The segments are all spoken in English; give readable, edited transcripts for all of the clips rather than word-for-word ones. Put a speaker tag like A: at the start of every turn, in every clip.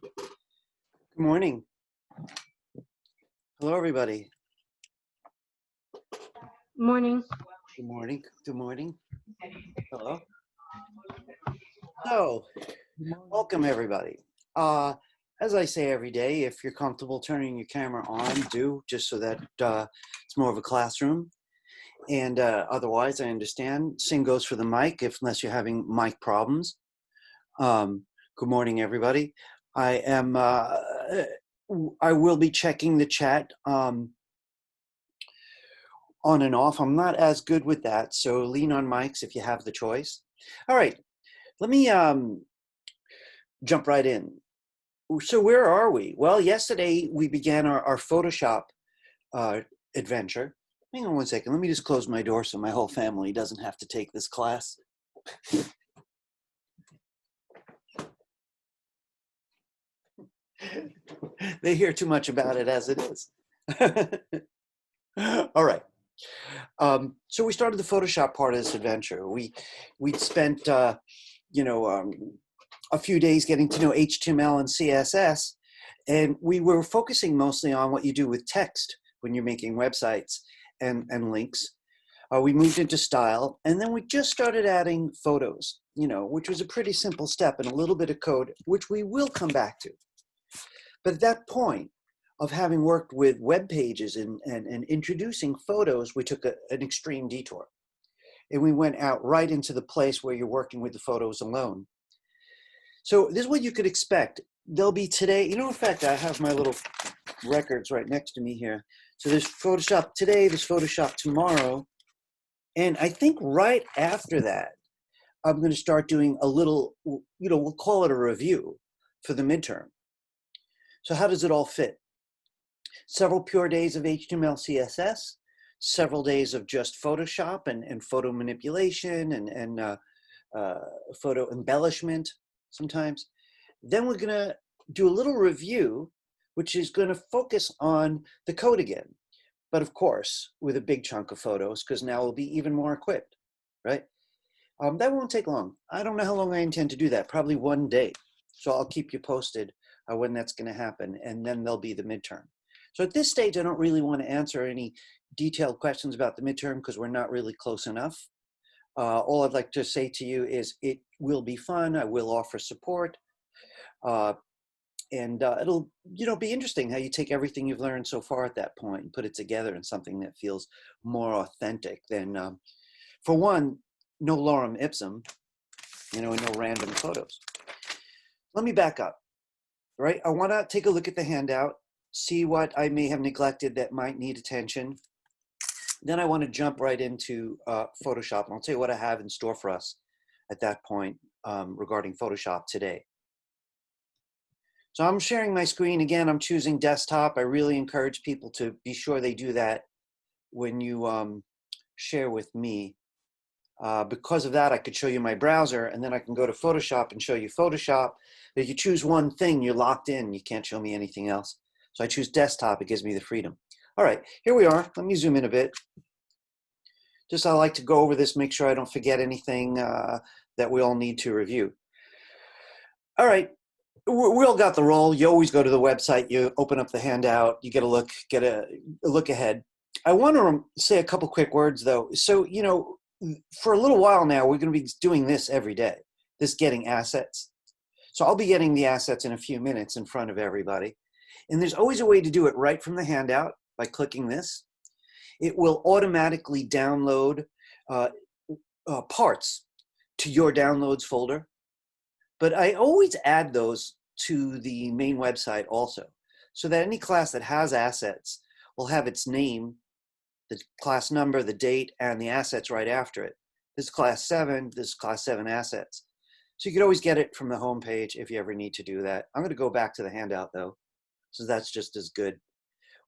A: Good morning. Hello, everybody.
B: Morning.
A: Good morning. Good morning. Hello. So, welcome, everybody. As I say every day, if you're comfortable turning your camera on, do, just so that it's more of a classroom. And otherwise, I understand. Same goes for the mic, unless you're having mic problems. Good morning, everybody. I will be checking the chat on and off. I'm not as good with that, so lean on mics if you have the choice. All right, let me jump right in. So where are we? Well, yesterday we began our Photoshop adventure. Hang on one second. Let me just close my door so my whole family doesn't have to take this class. They hear too much about it as it is. All right. So we started the Photoshop part of this adventure. We'd spent, a few days getting to know HTML and CSS, and we were focusing mostly on what you do with text when you're making websites and links. We moved into style, and then we just started adding photos, which was a pretty simple step and a little bit of code, which we will come back to. But at that point of having worked with web pages and introducing photos, we took an extreme detour. And we went out right into the place where you're working with the photos alone. So this is what you could expect. There'll be today, in fact, I have my little records right next to me here. So there's Photoshop today, there's Photoshop tomorrow. And I think right after that, I'm going to start doing a little, we'll call it a review for the midterm. So how does it all fit? Several pure days of HTML, CSS, several days of just Photoshop and photo manipulation and photo embellishment sometimes. Then we're going to do a little review, which is going to focus on the code again. But of course, with a big chunk of photos, because now we'll be even more equipped, right? That won't take long. I don't know how long I intend to do that, probably one day. So I'll keep you posted when that's going to happen, and then there'll be the midterm. So at this stage, I don't really want to answer any detailed questions about the midterm because we're not really close enough. All I'd like to say to you is it will be fun. I will offer support. And it'll be interesting how you take everything you've learned so far at that point and put it together in something that feels more authentic than, for one, no lorem ipsum, and no random photos. Let me back up, right? I want to take a look at the handout, see what I may have neglected that might need attention. Then I want to jump right into Photoshop, and I'll tell you what I have in store for us at that point regarding Photoshop today. So I'm sharing my screen. Again, I'm choosing desktop. I really encourage people to be sure they do that when you share with me. Because of that, I could show you my browser, and then I can go to Photoshop and show you Photoshop. But if you choose one thing, you're locked in. You can't show me anything else. So I choose desktop. It gives me the freedom. All right, here we are. Let me zoom in a bit. Just I like to go over this, make sure I don't forget anything that we all need to review. All right. We all got the role. You always go to the website, you open up the handout, you get a look ahead. I want to say a couple quick words though. So, for a little while now, we're going to be doing this every day, this getting assets. So I'll be getting the assets in a few minutes in front of everybody. And there's always a way to do it right from the handout by clicking this. It will automatically download parts to your downloads folder. But I always add those to the main website also, so that any class that has assets will have its name, the class number, the date, and the assets right after it. This is class 7, this is class 7 assets. So you could always get it from the home page if you ever need to do that. I'm going to go back to the handout though, so that's just as good.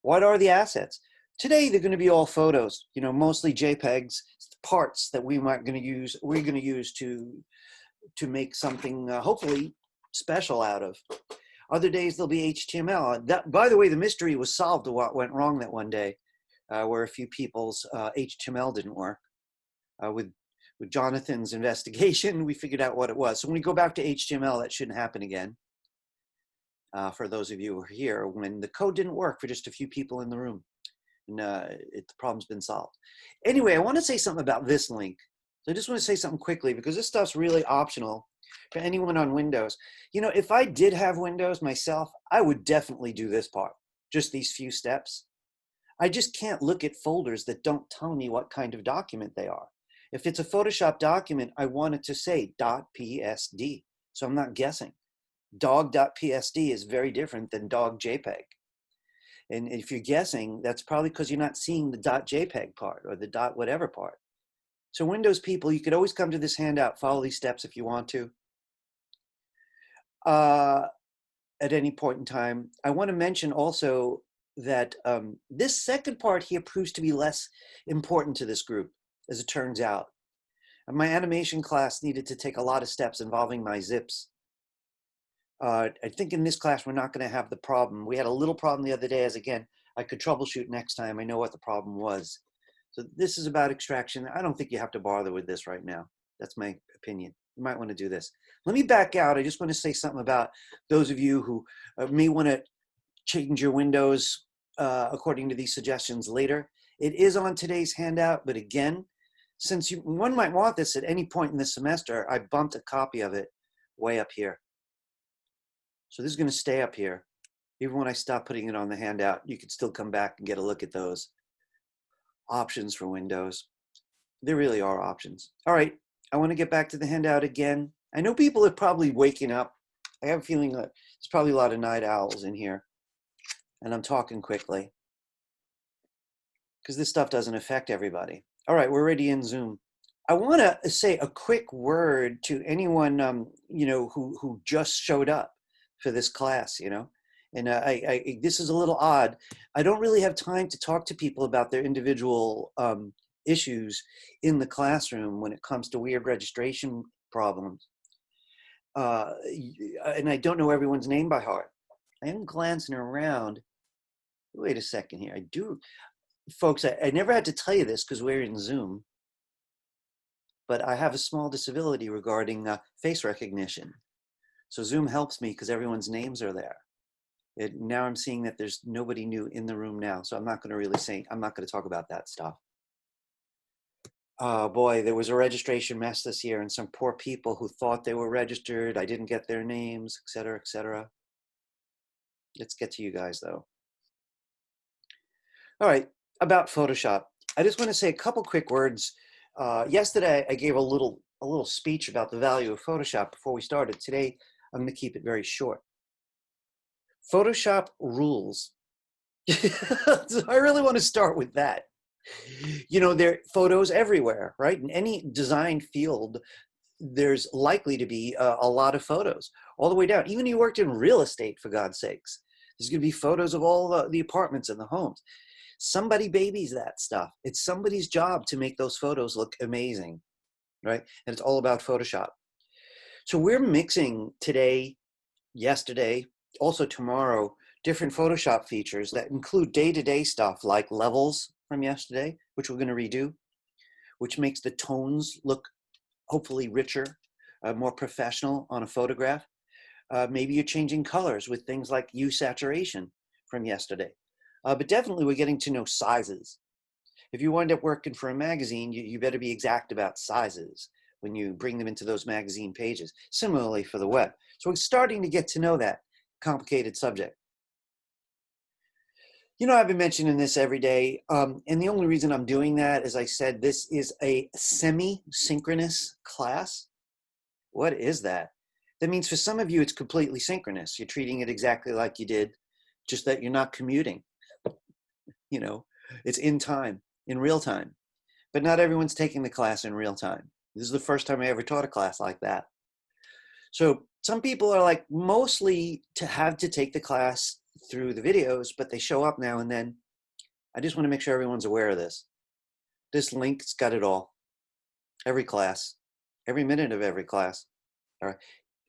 A: What are the assets? Today they're going to be all photos, mostly JPEGs, parts that we're going to use to make something hopefully special out of. Other days there'll be HTML. That, by the way, the mystery was solved of what went wrong that one day, where a few people's HTML didn't work. With Jonathan's investigation, we figured out what it was. So when we go back to HTML, that shouldn't happen again. for those of you who are here, when the code didn't work for just a few people in the room. And the problem's been solved. Anyway, I want to say something about this link. So I just want to say something quickly because this stuff's really optional for anyone on Windows. You know, if I did have Windows myself, I would definitely do this part, just these few steps. I just can't look at folders that don't tell me what kind of document they are. If it's a Photoshop document, I want it to say .psd, so I'm not guessing. Dog.psd is very different than dog JPEG. And if you're guessing, that's probably because you're not seeing the .jpeg part or the .whatever part. So Windows people, you could always come to this handout, follow these steps if you want to. At any point in time, I want to mention also that this second part here proves to be less important to this group, as it turns out. And my animation class needed to take a lot of steps involving my zips. I think in this class, we're not going to have the problem. We had a little problem the other day, as again, I could troubleshoot next time. I know what the problem was. So this is about extraction. I don't think you have to bother with this right now. That's my opinion. You might want to do this. Let me back out. I just want to say something about those of you who may want to change your windows according to these suggestions later. It is on today's handout, but again, since one might want this at any point in the semester, I bumped a copy of it way up here. So this is going to stay up here. Even when I stop putting it on the handout, you can still come back and get a look at those options for Windows. There really are options. All right, I want to get back to the handout again. I know people are probably waking up. I have a feeling that there's probably a lot of night owls in here. And I'm talking quickly because this stuff doesn't affect everybody. All right, we're already in Zoom. I want to say a quick word to anyone you know, who just showed up for this class, you know. And this is a little odd. I don't really have time to talk to people about their individual issues in the classroom when it comes to weird registration problems. And I don't know everyone's name by heart. I am glancing around. Wait a second here. I do. Folks, I never had to tell you this because we're in Zoom. But I have a small disability regarding face recognition. So Zoom helps me because everyone's names are there. Now I'm seeing that there's nobody new in the room now. So I'm not going to really say, I'm not going to talk about that stuff. Oh boy, there was a registration mess this year and some poor people who thought they were registered. I didn't get their names, et cetera, et cetera. Let's get to you guys though. All right, about Photoshop. I just want to say a couple quick words. Yesterday, I gave a little speech about the value of Photoshop before we started. Today, I'm going to keep it very short. Photoshop rules. So I really want to start with that. You know, there are photos everywhere, right? In any design field, there's likely to be a lot of photos all the way down. Even if you worked in real estate, for God's sakes, there's going to be photos of all the apartments and the homes. Somebody babies that stuff. It's somebody's job to make those photos look amazing, right? And it's all about Photoshop. So we're mixing today, yesterday, also tomorrow, different Photoshop features that include day-to-day stuff like levels from yesterday, which we're going to redo, which makes the tones look hopefully richer, more professional on a photograph. Maybe you're changing colors with things like hue saturation from yesterday. But definitely we're getting to know sizes. If you wind up working for a magazine, you better be exact about sizes when you bring them into those magazine pages. Similarly for the web. So we're starting to get to know that complicated subject. You know, I've been mentioning this every day, and the only reason I'm doing that, as I said, this is a semi-synchronous class. What is that? That means for some of you, it's completely synchronous. You're treating it exactly like you did, just that you're not commuting. You know, it's in time, in real time. But not everyone's taking the class in real time. This is the first time I ever taught a class like that. So some people are like mostly to have to take the class through the videos, but they show up now and then. I just want to make sure everyone's aware of this. This link's got it all. Every class, every minute of every class. All right.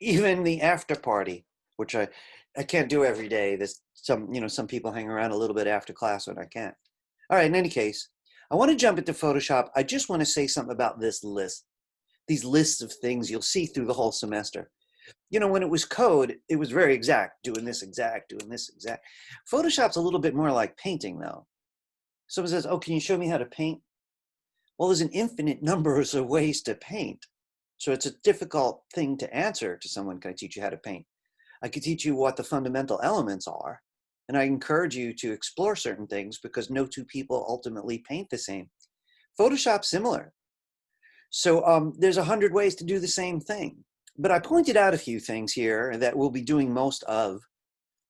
A: Even the after party, which I can't do every day. There's some people hang around a little bit after class when I can't. All right, in any case, I want to jump into Photoshop. I just want to say something about this list. These lists of things you'll see through the whole semester. You know, when it was code, it was very exact, doing this exact, doing this exact. Photoshop's a little bit more like painting, though. Someone says, oh, can you show me how to paint? Well, there's an infinite numbers of ways to paint. So it's a difficult thing to answer to someone, can I teach you how to paint? I could teach you what the fundamental elements are. And I encourage you to explore certain things because no two people ultimately paint the same. Photoshop's similar. So there's 100 ways to do the same thing. But I pointed out a few things here that we'll be doing most of.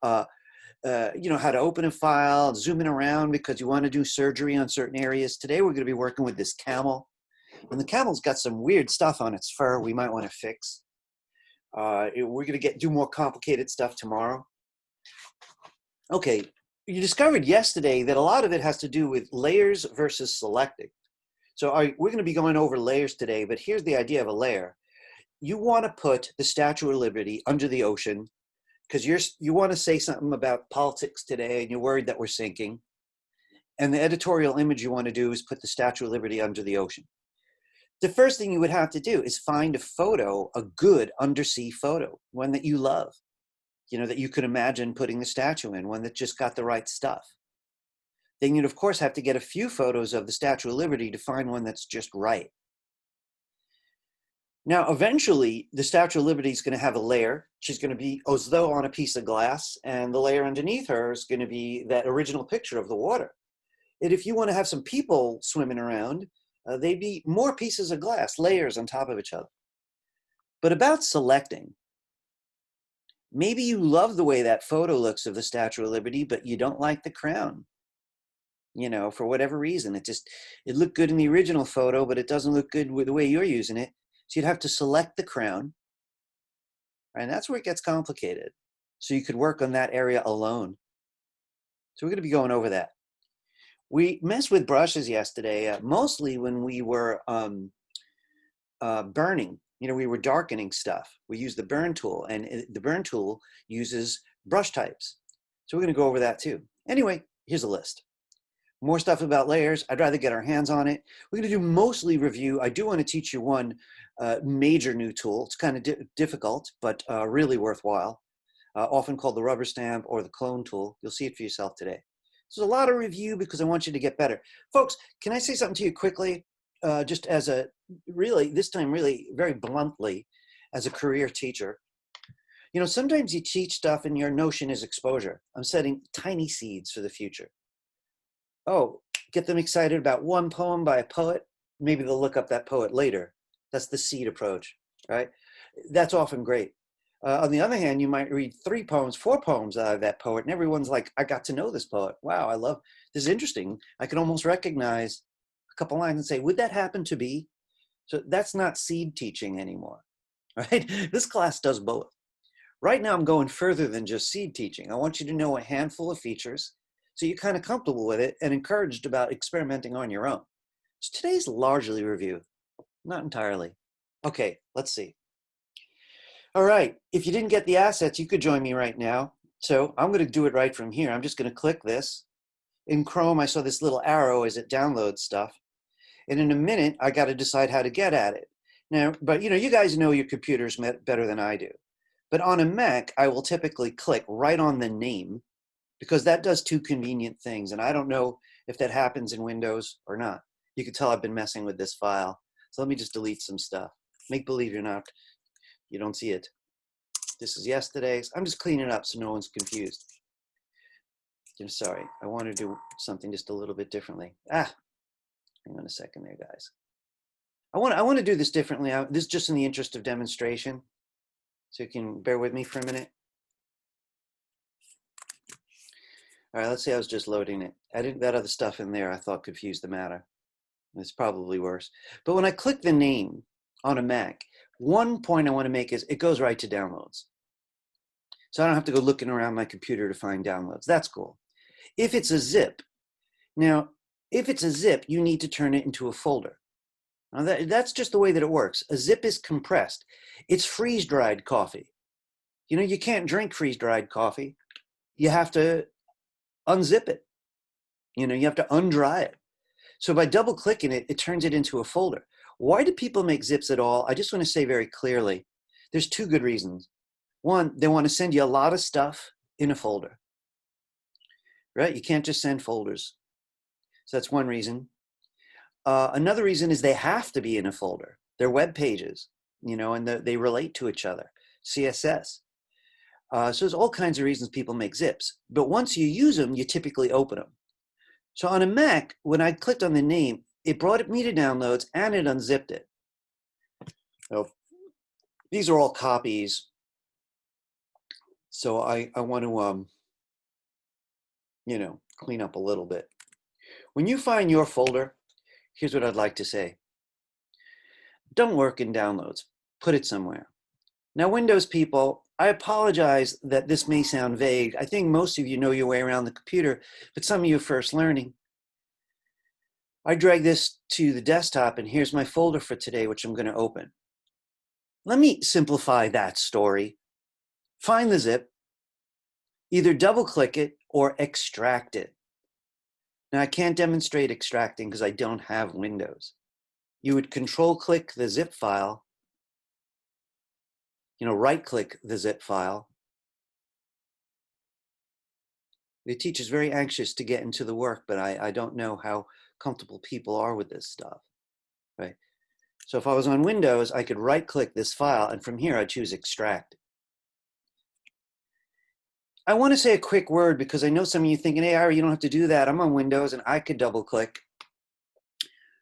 A: You know, how to open a file, zoom in around because you want to do surgery on certain areas. Today we're going to be working with this camel. And the camel's got some weird stuff on its fur we might want to fix. We're going to do more complicated stuff tomorrow. Okay, you discovered yesterday that a lot of it has to do with layers versus selecting. So we're going to be going over layers today, but here's the idea of a layer. You want to put the Statue of Liberty under the ocean because you want to say something about politics today and you're worried that we're sinking. And the editorial image you want to do is put the Statue of Liberty under the ocean. The first thing you would have to do is find a photo, a good undersea photo, one that you love, you know, that you could imagine putting the statue in, one that just got the right stuff. Then you'd, of course, have to get a few photos of the Statue of Liberty to find one that's just right. Now, eventually, the Statue of Liberty is going to have a layer. She's going to be as though on a piece of glass, and the layer underneath her is going to be that original picture of the water. And if you want to have some people swimming around, they'd be more pieces of glass, layers on top of each other. But about selecting, maybe you love the way that photo looks of the Statue of Liberty, but you don't like the crown. You know, for whatever reason, it looked good in the original photo, but it doesn't look good with the way you're using it. So you'd have to select the crown. And that's where it gets complicated. So you could work on that area alone. So we're going to be going over that. We messed with brushes yesterday, mostly when we were burning. You know, we were darkening stuff. We used the burn tool, and the burn tool uses brush types. So we're going to go over that too. Anyway, here's a list. More stuff about layers. I'd rather get our hands on it. We're going to do mostly review. I do want to teach you one major new tool. It's kind of difficult, but really worthwhile. Often called the rubber stamp or the clone tool. You'll see it for yourself today. So a lot of review because I want you to get better. Folks, can I say something to you quickly? Just as a this time very bluntly, as a career teacher. You know, sometimes you teach stuff and your notion is exposure. I'm setting tiny seeds for the future. Oh, get them excited about one poem by a poet. Maybe they'll look up that poet later. That's the seed approach, right? That's often great. On the other hand, you might read 3 poems, 4 poems out of that poet, and everyone's like, I got to know this poet. Wow, I love this. Is interesting. I can almost recognize a couple lines and say, would that happen to be? So that's not seed teaching anymore, right? This class does both. Right now, I'm going further than just seed teaching. I want you to know a handful of features so you're kind of comfortable with it and encouraged about experimenting on your own. So today's largely review, not entirely. Okay, let's see. All right, if you didn't get the assets, you could join me right now. So I'm going to do it right from here. I'm just going to click this. In Chrome, I saw this little arrow as it downloads stuff. And in a minute, I got to decide how to get at it. Now, but you know, you guys know your computers better than I do. But on a Mac, I will typically click right on the name because that does 2 convenient things. And I don't know if that happens in Windows or not. You can tell I've been messing with this file. So let me just delete some stuff. Make believe you don't see it. This is yesterday's. I'm just cleaning it up so no one's confused. I'm sorry, I want to do something just a little bit differently. Hang on a second there, guys. I want to do this differently. This is just in the interest of demonstration. So you can bear with me for a minute. All right, let's say I was just loading it. I didn't that other stuff in there I thought confused the matter. It's probably worse. But when I click the name on a Mac, one point I want to make is it goes right to downloads. So I don't have to go looking around my computer to find downloads. That's cool. If it's a zip, now, if it's a zip, you need to turn it into a folder. Now that's just the way that it works. A zip is compressed. It's freeze-dried coffee. You know, you can't drink freeze-dried coffee. You have to unzip it. You know, you have to undry it. So by double-clicking it, it turns it into a folder. Why do people make zips at all? I just want to say very clearly, There's two good reasons. One, they want to send you a lot of stuff in a folder, right? You can't just send folders. So that's one reason. Another reason is they have to be in a folder. They're web pages, you know, and they relate to each other. CSS. So there's all kinds of reasons people make zips. But once you use them, you typically open them. So on a Mac, when I clicked on the name, it brought me to downloads and it unzipped it. So these are all copies. So I want to, you know, clean up a little bit. When you find your folder, here's what I'd like to say. Don't work in downloads. Put it somewhere. Now, Windows people, I apologize that this may sound vague. I think most of you know your way around the computer, but some of you are first learning. I drag this to the desktop, and here's my folder for today, which I'm going to open. Let me simplify that story. Find the zip, either double-click it or extract it. Now, I can't demonstrate extracting because I don't have Windows. You would control-click the zip file, you know, right-click the zip file. The teacher's very anxious to get into the work, but I don't know how comfortable people are with this stuff, right? So if I was on Windows, I could right-click this file, and from here, I'd choose Extract. I want to say a quick word because I know some of you thinking, hey, Ira, you don't have to do that. I'm on Windows, and I could double-click.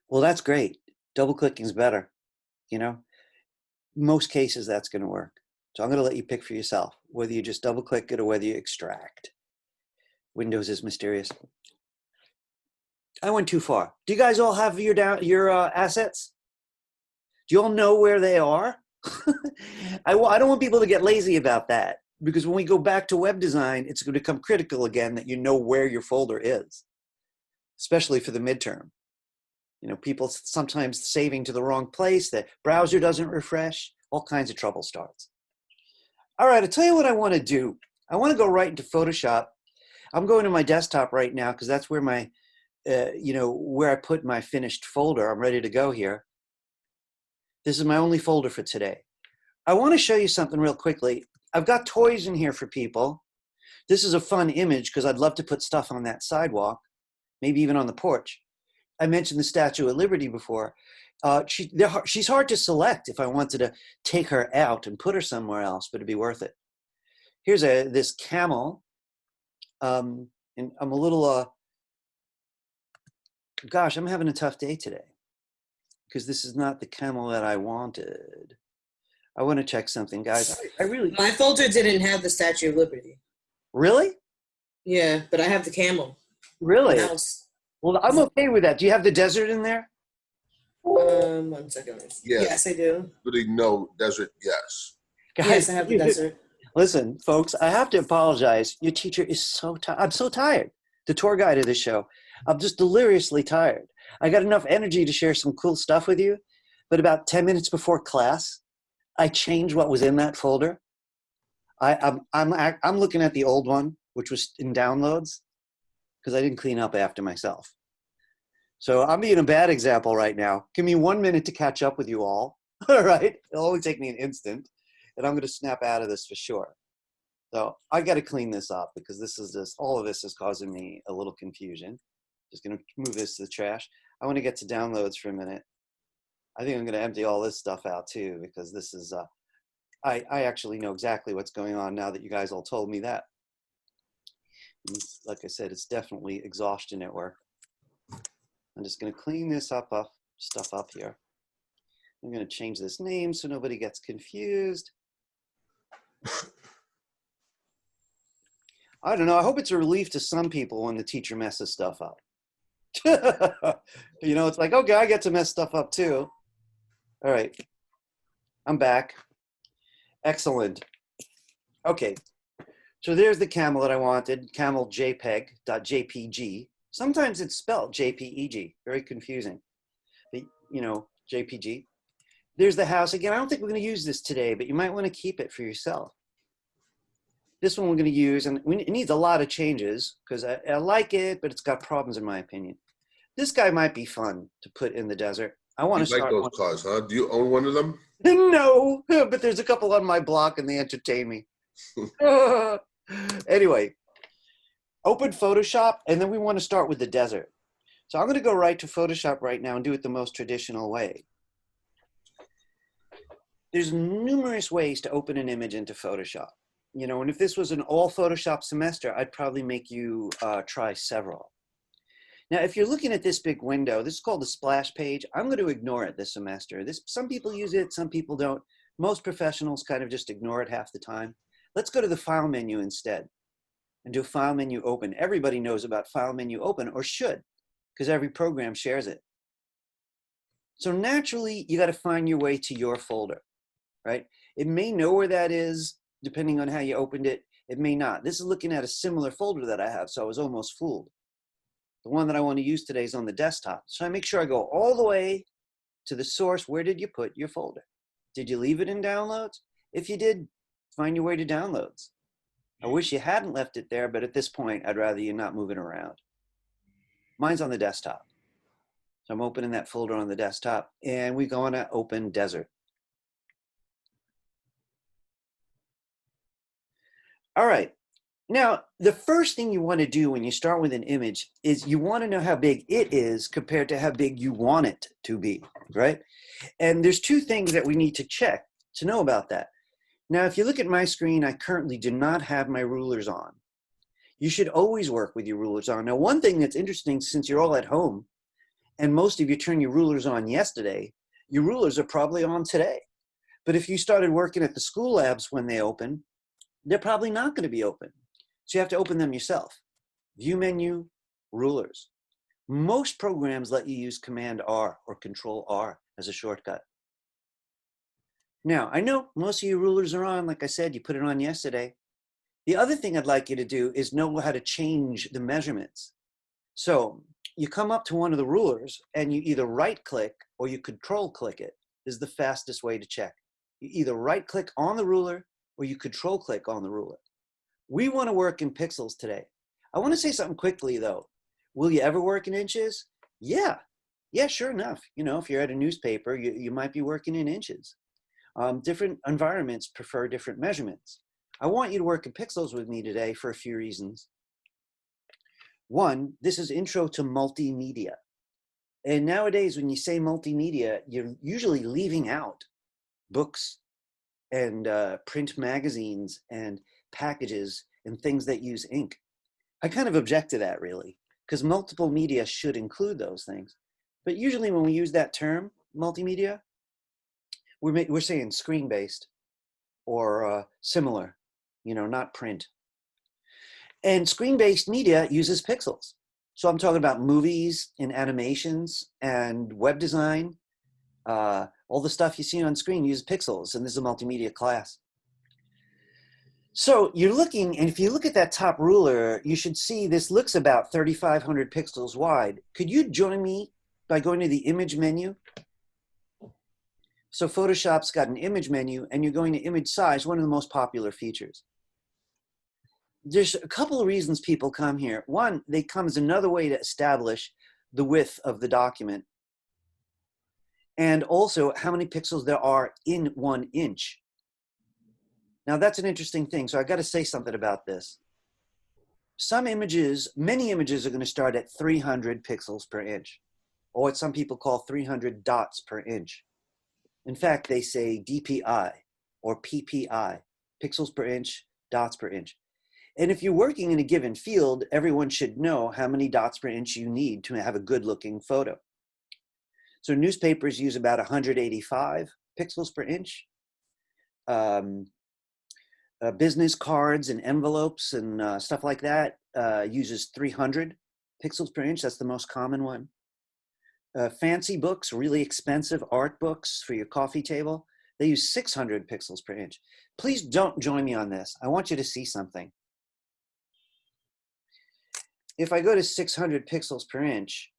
A: Well, that's great. Double-clicking is better, you know? Most cases, that's going to work. So I'm going to let you pick for yourself, whether you just double-click it or whether you extract. Windows is mysterious. I went too far. Do you guys all have your assets? Do you all know where they are? I don't want people to get lazy about that, because when we go back to web design, it's going to become critical again that you know where your folder is, especially for the midterm. You know, people sometimes saving to the wrong place, the browser doesn't refresh, all kinds of trouble starts. All right, I'll tell you what I want to do. I want to go right into Photoshop. I'm going to my desktop right now because that's where my, you know, where I put my finished folder. I'm ready to go here. This is my only folder for today. I want to show you something real quickly. I've got toys in here for people. This is a fun image because I'd love to put stuff on that sidewalk, maybe even on the porch. I mentioned the Statue of Liberty before. She's hard to select if I wanted to take her out and put her somewhere else, but it'd be worth it. Here's this camel. And I'm a little, gosh, I'm having a tough day today because this is not the camel that I wanted. I want to check something, guys. I really.
B: My folder didn't have the Statue of Liberty.
A: Really?
B: Yeah, but I have the camel.
A: Really? Well, I'm okay with that. Do you have the desert in there?
B: 1 second. Yes, I do.
C: Really, no desert, yes.
A: Guys,
B: yes, I have the desert.
A: Listen, folks, I have to apologize. Your teacher is so tired. I'm so tired. The tour guide of this show. I'm just deliriously tired. I got enough energy to share some cool stuff with you, but about 10 minutes before class, I changed what was in that folder. I'm looking at the old one, which was in downloads, because I didn't clean up after myself. So I'm being a bad example right now. Give me 1 minute to catch up with you all. All right? It'll only take me an instant, and I'm going to snap out of this for sure. So I got to clean this up because this is just, all of this is causing me a little confusion. Just going to move this to the trash. I want to get to downloads for a minute. I think I'm going to empty all this stuff out too, because this is, I actually know exactly what's going on now that you guys all told me that. And like I said, it's definitely exhaustion at work. I'm just going to clean this stuff up here. I'm going to change this name so nobody gets confused. I don't know. I hope it's a relief to some people when the teacher messes stuff up. You know, it's like, okay, I get to mess stuff up too. All right. I'm back. Excellent. Okay. So there's the camel that I wanted, camel JPEG.jpg. Sometimes it's spelled JPEG, very confusing. But, you know, JPG. There's the house. Again, I don't think we're going to use this today, but you might want to keep it for yourself. This one we're going to use, and it needs a lot of changes because I like it, but it's got problems in my opinion. This guy might be fun to put in the desert. I want to
C: You like
A: start
C: those
A: one.
C: cars, huh? Do you own one of them?
A: No, but there's a couple on my block and they entertain me. Anyway, open Photoshop, and then we want to start with the desert. So I'm going to go right to Photoshop right now and do it the most traditional way. There's numerous ways to open an image into Photoshop. You know, and if this was an all Photoshop semester, I'd probably make you try several. Now, if you're looking at this big window, this is called the splash page. I'm going to ignore it this semester. Some people use it, some people don't. Most professionals kind of just ignore it half the time. Let's go to the File menu instead and do File menu open. Everybody knows about File menu open, or should, because every program shares it. So naturally, you got to find your way to your folder, right? It may know where that is, depending on how you opened it. It may not. This is looking at a similar folder that I have, so I was almost fooled. The one that I want to use today is on the desktop. So I make sure I go all the way to the source. Where did you put your folder? Did you leave it in downloads? If you did, find your way to downloads. I wish you hadn't left it there, but at this point, I'd rather you not move it around. Mine's on the desktop. So I'm opening that folder on the desktop, and we're going to open Desert. All right. Now, the first thing you want to do when you start with an image is you want to know how big it is compared to how big you want it to be, right? And there's two things that we need to check to know about that. Now, if you look at my screen, I currently do not have my rulers on. You should always work with your rulers on. Now, one thing that's interesting, since you're all at home and most of you turned your rulers on yesterday, your rulers are probably on today. But if you started working at the school labs when they open, they're probably not going to be open. So you have to open them yourself. View menu, rulers. Most programs let you use Command R or Control R as a shortcut. Now, I know most of your rulers are on. Like I said, you put it on yesterday. The other thing I'd like you to do is know how to change the measurements. So you come up to one of the rulers and you either right click or you control click it. This is the fastest way to check. You either right click on the ruler or you control click on the ruler. We want to work in pixels today. I want to say something quickly though. Will you ever work in inches? Yeah, sure enough. You know, if you're at a newspaper, you might be working in inches. Different environments prefer different measurements. I want you to work in pixels with me today for a few reasons. One, this is intro to multimedia. And nowadays, when you say multimedia, you're usually leaving out books and print magazines and packages and things that use ink. I kind of object to that, really, because multiple media should include those things. But usually when we use that term, multimedia, we're saying screen-based or similar, you know, not print. And screen-based media uses pixels. So I'm talking about movies and animations and web design. All the stuff you see on screen uses pixels, and this is a multimedia class. So you're looking, and if you look at that top ruler, you should see this looks about 3,500 pixels wide. Could you join me by going to the image menu? So Photoshop's got an image menu, and you're going to image size, one of the most popular features. There's a couple of reasons people come here. One, they come as another way to establish the width of the document, and also how many pixels there are in 1 inch. Now that's an interesting thing, so I gotta say something about this. Some images, many images are gonna start at 300 pixels per inch, or what some people call 300 dots per inch. In fact, they say DPI or PPI, pixels per inch, dots per inch. And if you're working in a given field, everyone should know how many dots per inch you need to have a good looking photo. So newspapers use about 185 pixels per inch. Business cards and envelopes and stuff like that uses 300 pixels per inch. That's the most common one. Fancy books, really expensive art books for your coffee table, they use 600 pixels per inch. Please don't join me on this. I want you to see something. If I go to 600 pixels per inch,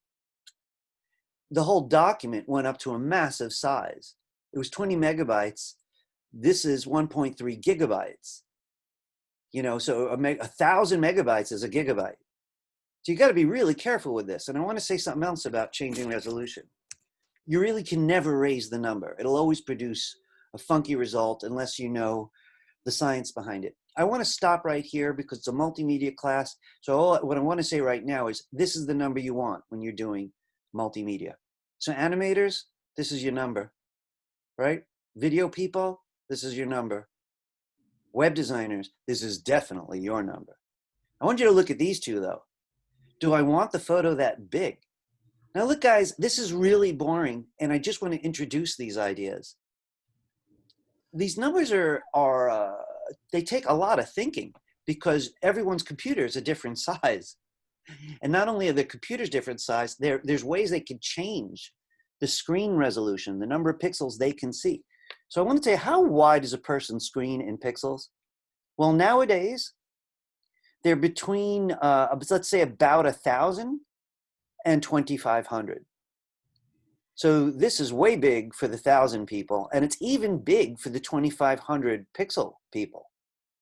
A: the whole document went up to a massive size. It was 20 megabytes. This is 1.3 gigabytes. You know, so 1,000 megabytes is a gigabyte. So you got to be really careful with this. And I want to say something else about changing resolution. you really can never raise the number. It'll always produce a funky result unless you know the science behind it. I want to stop right here because it's a multimedia class. So what I want to say right now is this is the number you want when you're doing multimedia. So animators, this is your number, right? Video people, this is your number. Web designers, this is definitely your number. I want you to look at these two though. Do I want the photo that big? Now look guys, this is really boring and I just want to introduce these ideas. These numbers they take a lot of thinking because everyone's computer is a different size. And not only are the computers different size, there's ways they can change the screen resolution, the number of pixels they can see. So I want to tell you, how wide is a person's screen in pixels? Well, nowadays, they're between, let's say about 1,000 and 2,500. So this is way big for the 1,000 people, and it's even big for the 2,500 pixel people,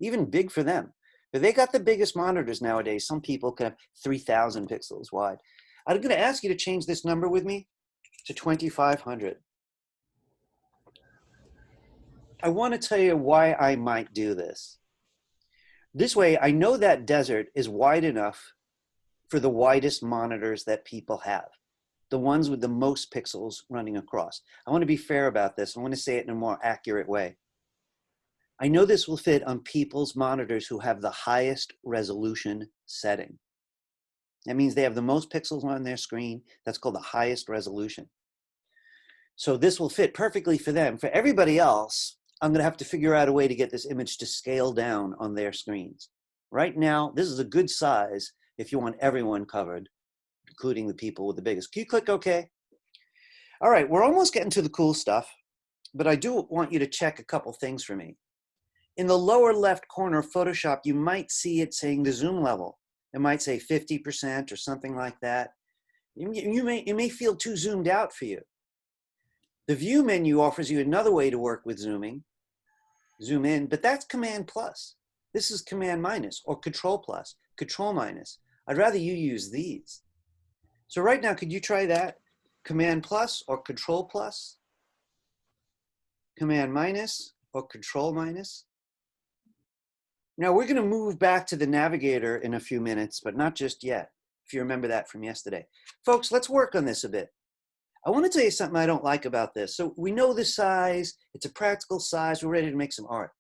A: even big for them. But they got the biggest monitors nowadays. Some people can have 3,000 pixels wide. I'm going to ask you to change this number with me to 2,500. I want to tell you why I might do this. This way, I know that desert is wide enough for the widest monitors that people have, the ones with the most pixels running across. I want to be fair about this. I want to say it in a more accurate way. I know this will fit on people's monitors who have the highest resolution setting. That means they have the most pixels on their screen. That's called the highest resolution. So this will fit perfectly for them. For everybody else, I'm going to have to figure out a way to get this image to scale down on their screens. Right now, this is a good size if you want everyone covered, including the people with the biggest. Can you click OK? All right, we're almost getting to the cool stuff, but I do want you to check a couple things for me. In the lower left corner of Photoshop, you might see it saying the zoom level. It might say 50% or something like that. It may feel too zoomed out for you. The View menu offers you another way to work with zooming. Zoom in, but that's Command plus. This is Command minus or Control plus, Control minus. I'd rather you use these. So right now, could you try that? Command plus or Control plus? Command minus or Control minus? Now we're going to move back to the navigator in a few minutes, but not just yet, if you remember that from yesterday. Folks, let's work on this a bit. I want to tell you something I don't like about this. So we know the size, it's a practical size, we're ready to make some art.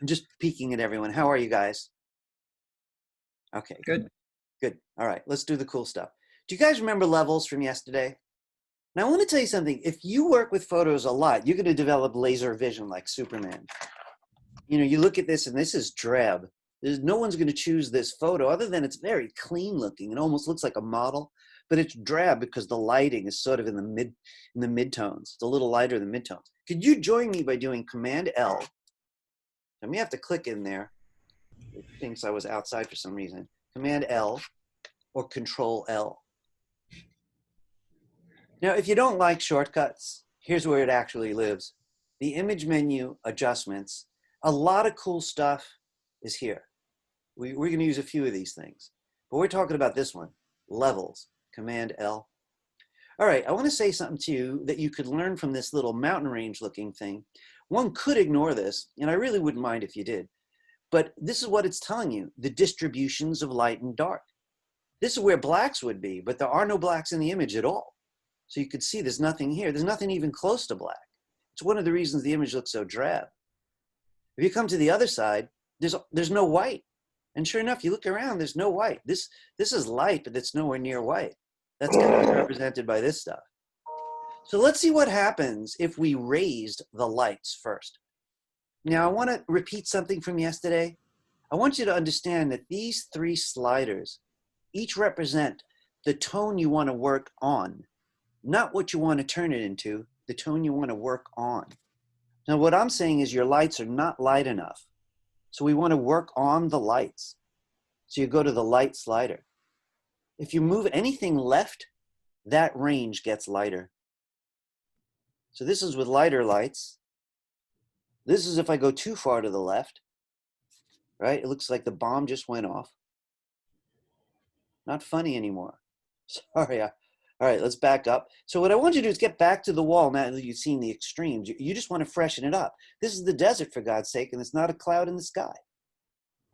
A: I'm just peeking at everyone. How are you guys? Okay.
D: Good.
A: Good. All right, let's do the cool stuff. Do you guys remember levels from yesterday? Now I want to tell you something. If you work with photos a lot, you're going to develop laser vision like Superman. You know, you look at this and this is drab. No one's going to choose this photo other than it's very clean looking. It almost looks like a model, but it's drab because the lighting is sort of in the midtones. It's a little lighter than midtones. Could you join me by doing Command L? I may have to click in there. It thinks I was outside for some reason. Command L or Control L. Now, if you don't like shortcuts, here's where it actually lives. The image menu adjustments. A lot of cool stuff is here. We're going to use a few of these things, but we're talking about this one, levels, Command L. All right, I want to say something to you that you could learn from this little mountain range looking thing. One could ignore this, and I really wouldn't mind if you did, but this is what it's telling you, the distributions of light and dark. This is where blacks would be, but there are no blacks in the image at all. So you could see there's nothing here. There's nothing even close to black. It's one of the reasons the image looks so drab. If you come to the other side, there's no white. And sure enough, you look around, there's no white. This is light, but it's nowhere near white. That's going to be represented by this stuff. So let's see what happens if we raised the lights first. Now, I want to repeat something from yesterday. I want you to understand that these three sliders each represent the tone you want to work on, not what you want to turn it into, the tone you want to work on. Now, what I'm saying is your lights are not light enough. So we want to work on the lights. So you go to the light slider. If you move anything left, that range gets lighter. So this is with lighter lights. This is if I go too far to the left, right? It looks like the bomb just went off. Not funny anymore. Sorry, All right, let's back up. So what I want you to do is get back to the wall now that you've seen the extremes. You just want to freshen it up. This is the desert, for God's sake, and it's not a cloud in the sky.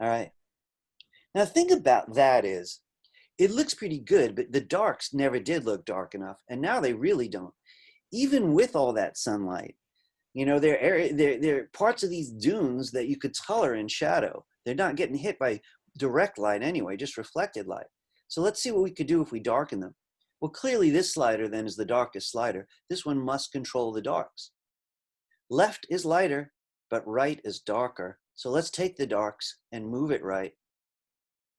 A: All right. Now, the thing about that is, it looks pretty good, but the darks never did look dark enough, and now they really don't. Even with all that sunlight, you know, there are parts of these dunes that you could color in shadow. They're not getting hit by direct light anyway, just reflected light. So let's see what we could do if we darken them. Well, clearly this slider then is the darkest slider. This one must control the darks. Left is lighter, but right is darker. So let's take the darks and move it right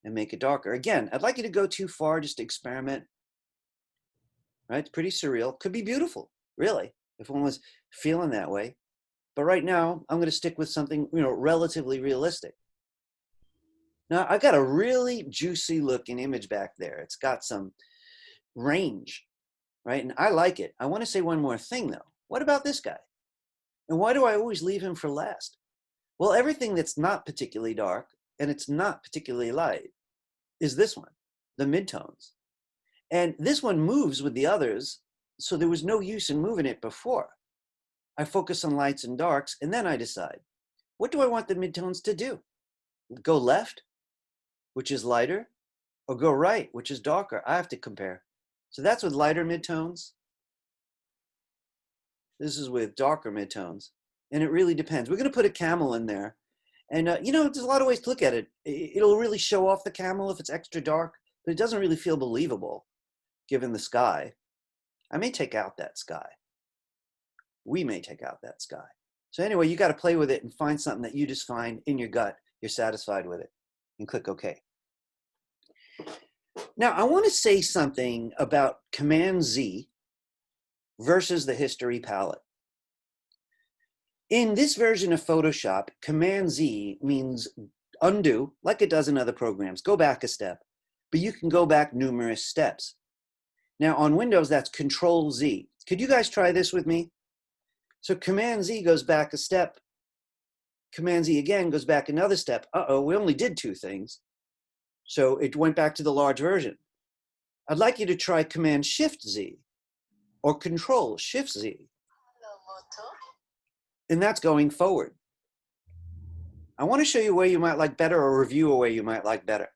A: and make it darker. Again, I'd like you to go too far just to experiment. Right? It's pretty surreal. Could be beautiful, really, if one was feeling that way. But right now, I'm going to stick with something, you know, relatively realistic. Now, I've got a really juicy looking image back there. It's got some range, right? And I like it. I want to say one more thing, though. What about this guy? And why do I always leave him for last? Well, everything that's not particularly dark and it's not particularly light is this one, the midtones. And this one moves with the others, so there was no use in moving it before. I focus on lights and darks, and then I decide, what do I want the midtones to do? Go left, which is lighter, or go right, which is darker? I have to compare. So that's with lighter midtones. This is with darker midtones. And it really depends. We're going to put a camel in there. And, you know, there's a lot of ways to look at it. It'll really show off the camel if it's extra dark, but it doesn't really feel believable given the sky. I may take out that sky. We may take out that sky. So anyway, you got to play with it and find something that you just find in your gut, you're satisfied with it, and click OK. Now, I want to say something about Command Z versus the history palette. In this version of Photoshop, Command Z means undo, like it does in other programs. Go back a step, but you can go back numerous steps. Now, on Windows, that's Control Z. Could you guys try this with me? So Command Z goes back a step. Command Z again goes back another step. Uh-oh, we only did two things. So it went back to the large version. I'd like you to try Command Shift Z or Control Shift Z. And that's going forward. I want to show you where you might like better or review a way you might like better.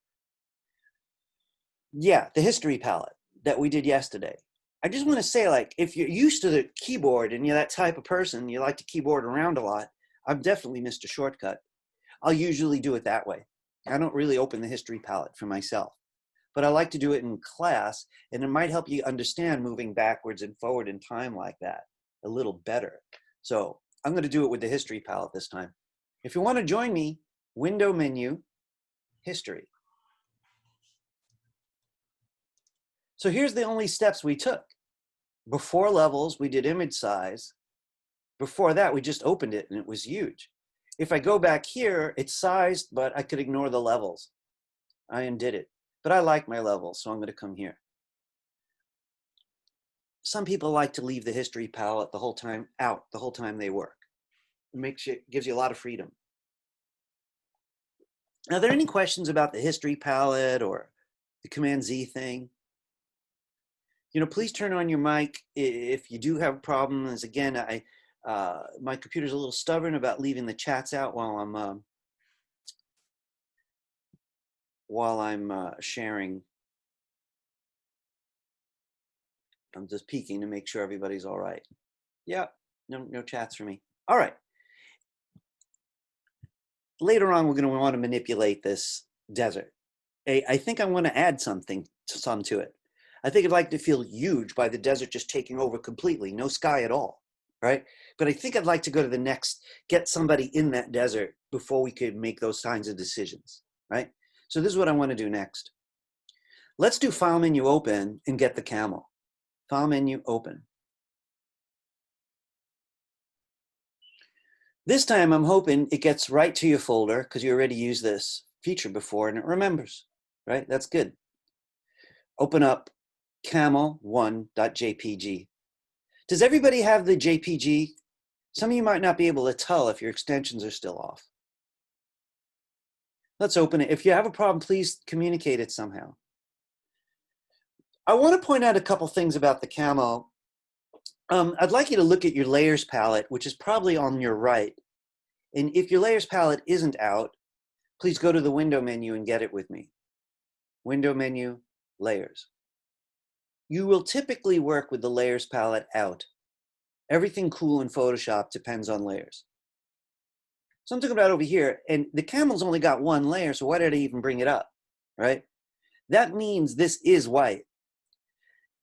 A: Yeah, the history palette that we did yesterday. I just want to say, like, if you're used to the keyboard and you're that type of person, you like to keyboard around a lot, I've definitely missed a shortcut. I'll usually do it that way. I don't really open the history palette for myself, but I like to do it in class, and it might help you understand moving backwards and forward in time like that a little better. So I'm going to do it with the history palette this time. If you want to join me, Window menu, History. So here's the only steps we took. Before levels, we did image size. Before that, we just opened it and it was huge. If I go back here, it's sized, but I could ignore the levels. I undid it, but I like my levels, so I'm going to come here. Some people like to leave the history palette the whole time out, the whole time they work. It gives you a lot of freedom. Now, are there any questions about the history palette or the Command Z thing? You know, please turn on your mic if you do have problems. Again, my computer's a little stubborn about leaving the chats out while I'm sharing. I'm just peeking to make sure everybody's all right. Yeah, no chats for me. All right. Later on, we're going to want to manipulate this desert. I think I want to add some to it. I think I'd like to feel huge by the desert just taking over completely, no sky at all, right? But I think I'd like to go to the next, get somebody in that desert before we could make those kinds of decisions, right? So this is what I want to do next. Let's do File Menu Open and get the camel. File Menu Open. This time I'm hoping it gets right to your folder because you already used this feature before and it remembers, right? That's good. Open up camel1.jpg. Does everybody have the JPG? Some of you might not be able to tell if your extensions are still off. Let's open it. If you have a problem, please communicate it somehow. I want to point out a couple things about the Camel. I'd like you to look at your layers palette, which is probably on your right. And if your layers palette isn't out, please go to the window menu and get it with me. Window menu, layers. You will typically work with the layers palette out. Everything cool in Photoshop depends on layers. So I'm talking about over here, and the Camel's only got one layer, so why did I even bring it up, right? That means this is white.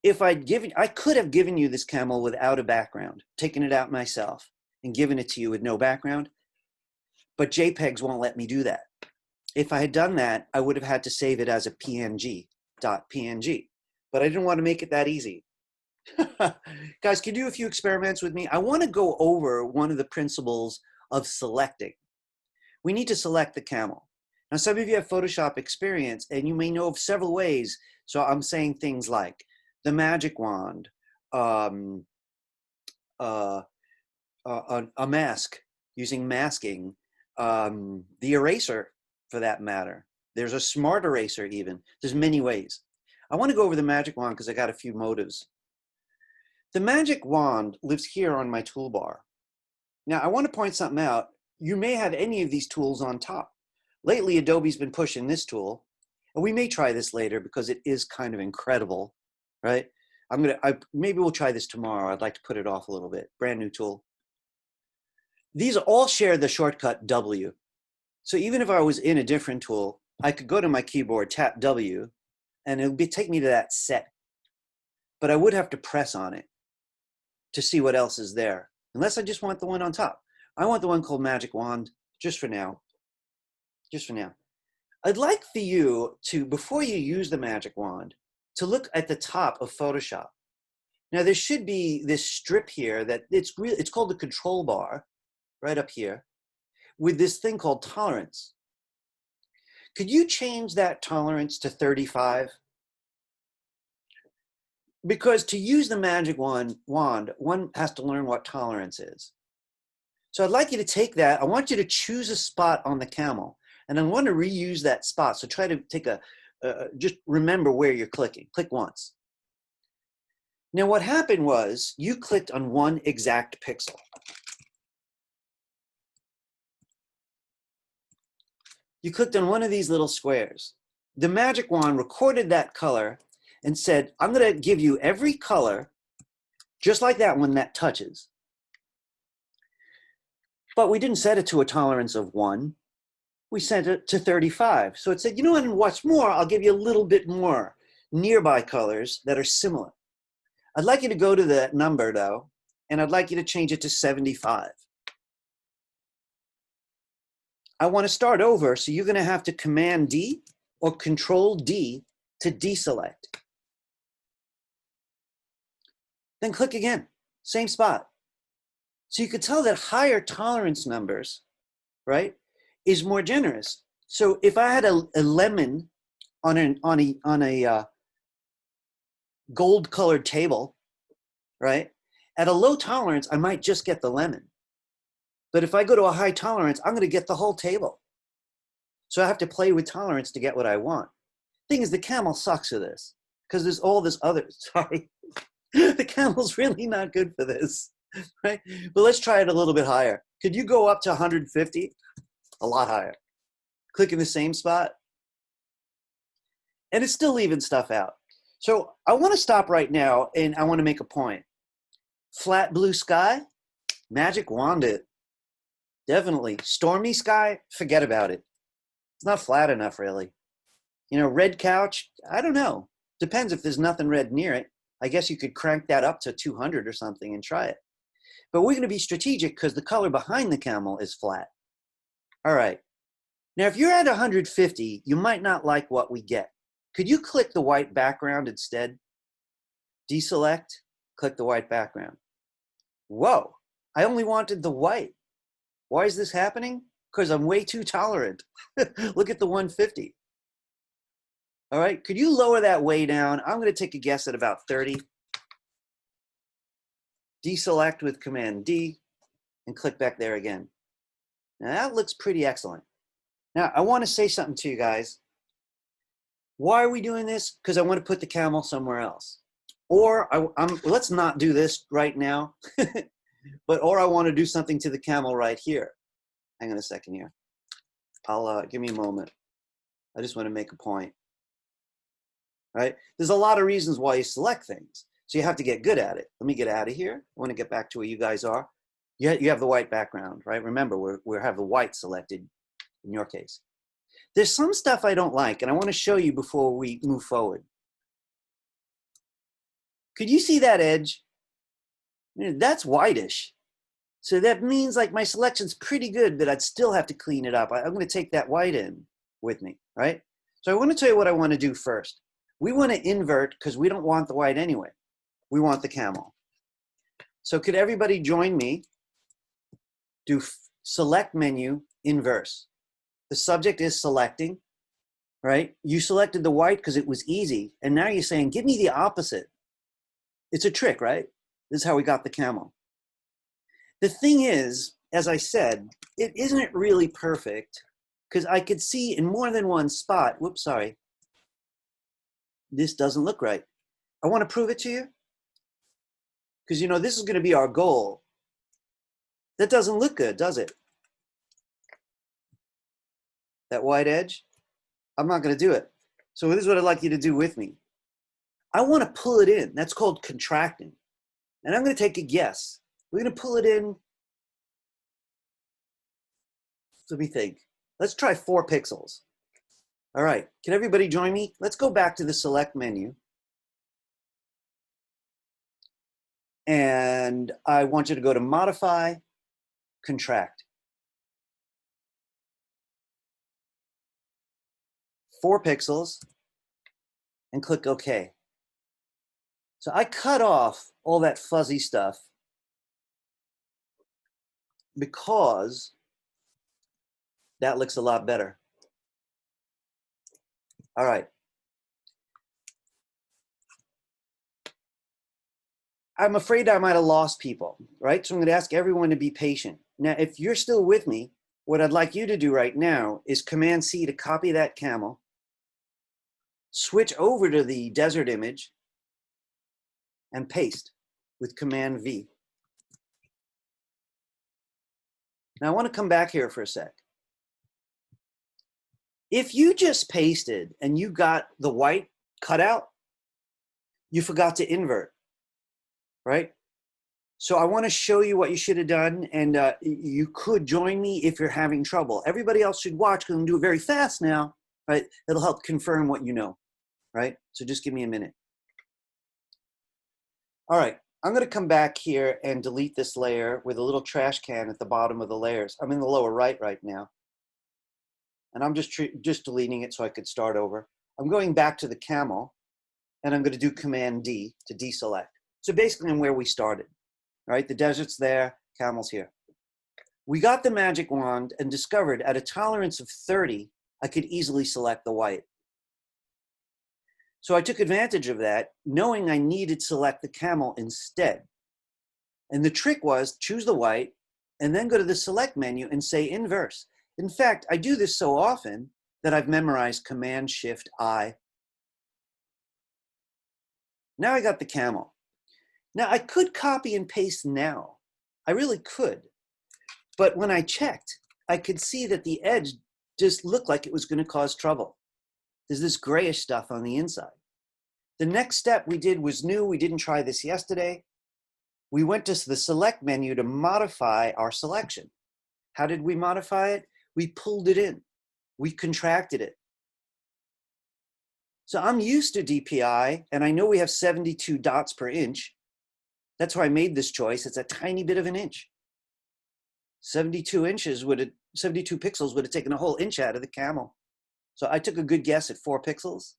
A: If I could have given you this Camel without a background, taken it out myself and given it to you with no background, but JPEGs won't let me do that. If I had done that, I would have had to save it as a PNG, .png, but I didn't want to make it that easy. Guys, can you do a few experiments with me? I want to go over one of the principles of selecting. We need to select the Camel. Now, some of you have Photoshop experience, and you may know of several ways. So I'm saying things like the magic wand, a mask, using masking, the eraser for that matter. There's a smart eraser even. There's many ways. I want to go over the magic wand because I got a few motives. The magic wand lives here on my toolbar. Now, I want to point something out. You may have any of these tools on top. Lately, Adobe's been pushing this tool, and we may try this later because it is kind of incredible, right? Maybe we'll try this tomorrow. I'd like to put it off a little bit. Brand new tool. These all share the shortcut W. So even if I was in a different tool, I could go to my keyboard, tap W, and it would take me to that set. But I would have to press on it to see what else is there, unless I just want the one on top. I want the one called Magic Wand, just for now. Just for now. I'd like for you to, before you use the Magic Wand, to look at the top of Photoshop. Now there should be this strip here that it's called the control bar, right up here, with this thing called tolerance. Could you change that tolerance to 35? Because to use the magic wand, one has to learn what tolerance is. So I'd like you to take that. I want you to choose a spot on the Camel, and I want to reuse that spot. So try to take just remember where you're clicking. Click once. Now what happened was you clicked on one exact pixel. You clicked on one of these little squares. The magic wand recorded that color and said, I'm going to give you every color just like that one that touches. But we didn't set it to a tolerance of 1. We set it to 35. So it said, you know what, and what's more, I'll give you a little bit more nearby colors that are similar. I'd like you to go to that number, though, and I'd like you to change it to 75. I want to start over, so you're going to have to Command D or Control D to deselect. Then click again, same spot. So you could tell that higher tolerance numbers, right, is more generous. So if I had a lemon on a gold-colored table, right, at a low tolerance, I might just get the lemon. But if I go to a high tolerance, I'm going to get the whole table. So I have to play with tolerance to get what I want. Thing is, the Camel sucks at this because there's all this other, sorry. The Camel's really not good for this, right? But let's try it a little bit higher. Could you go up to 150? A lot higher. Click in the same spot. And it's still leaving stuff out. So I want to stop right now and I want to make a point. Flat blue sky, magic wand it. Definitely. Stormy sky, forget about it. It's not flat enough, really. You know, red couch, I don't know. Depends if there's nothing red near it. I guess you could crank that up to 200 or something and try it. But we're going to be strategic because the color behind the Camel is flat. All right. Now, if you're at 150, you might not like what we get. Could you click the white background instead? Deselect, click the white background. Whoa, I only wanted the white. Why is this happening? Because I'm way too tolerant. Look at the 150. All right, could you lower that way down? I'm going to take a guess at about 30. Deselect with Command D and click back there again. Now that looks pretty excellent. Now I want to say something to you guys. Why are we doing this? Because I want to put the camel somewhere else. Or let's not do this right now, or I want to do something to the camel right here. Hang on a second here. Give me a moment. I just want to make a point. Right? There's a lot of reasons why you select things. So you have to get good at it. Let me get out of here. I want to get back to where you guys are. You have the white background, right? Remember, we have the white selected in your case. There's some stuff I don't like, and I want to show you before we move forward. Could you see that edge? That's whitish. So that means like my selection's pretty good, but I'd still have to clean it up. I'm going to take that white in with me, right? So I want to tell you what I want to do first. We want to invert because we don't want the white anyway. We want the camel. So could everybody join me? Do select menu, inverse. The subject is selecting, right? You selected the white because it was easy. And now you're saying, give me the opposite. It's a trick, right? This is how we got the camel. The thing is, as I said, it isn't really perfect because I could see in more than one spot, whoops, sorry, this doesn't look right. I want to prove it to you because, you know, this is going to be our goal. That doesn't look good, does it? That white edge, I'm not going to do it. So this is what I'd like you to do with me. I want to pull it in. That's called contracting. And I'm going to take a guess. We're going to pull it in. Let me think. Let's try 4 pixels. All right. Can everybody join me? Let's go back to the select menu. And I want you to go to modify, contract. 4 pixels and click OK. So I cut off all that fuzzy stuff because that looks a lot better. All right. I'm afraid I might have lost people, right? So I'm going to ask everyone to be patient. Now, if you're still with me, what I'd like you to do right now is Command C to copy that camel, switch over to the desert image, and paste with Command V. Now I want to come back here for a sec. If you just pasted and you got the white cut out, you forgot to invert, right? So I want to show you what you should have done, and you could join me if you're having trouble. Everybody else should watch because I'm going to do it very fast now, right? It'll help confirm what you know, right? So just give me a minute. All right, I'm going to come back here and delete this layer with a little trash can at the bottom of the layers. I'm in the lower right now. And I'm just deleting it so I could start over. I'm going back to the camel, and I'm going to do Command D to deselect. So basically I'm where we started, right? The desert's there, camel's here. We got the magic wand and discovered at a tolerance of 30, I could easily select the white. So I took advantage of that, knowing I needed to select the camel instead. And the trick was choose the white and then go to the select menu and say inverse. In fact, I do this so often that I've memorized Command-Shift-I. Now I got the camel. Now I could copy and paste now. I really could. But when I checked, I could see that the edge just looked like it was going to cause trouble. There's this grayish stuff on the inside. The next step we did was new. We didn't try this yesterday. We went to the select menu to modify our selection. How did we modify it? We pulled it in. We contracted it. So I'm used to DPI, and I know we have 72 dots per inch. That's why I made this choice. It's a tiny bit of an inch. 72 pixels would have taken a whole inch out of the camel. So I took a good guess at 4 pixels.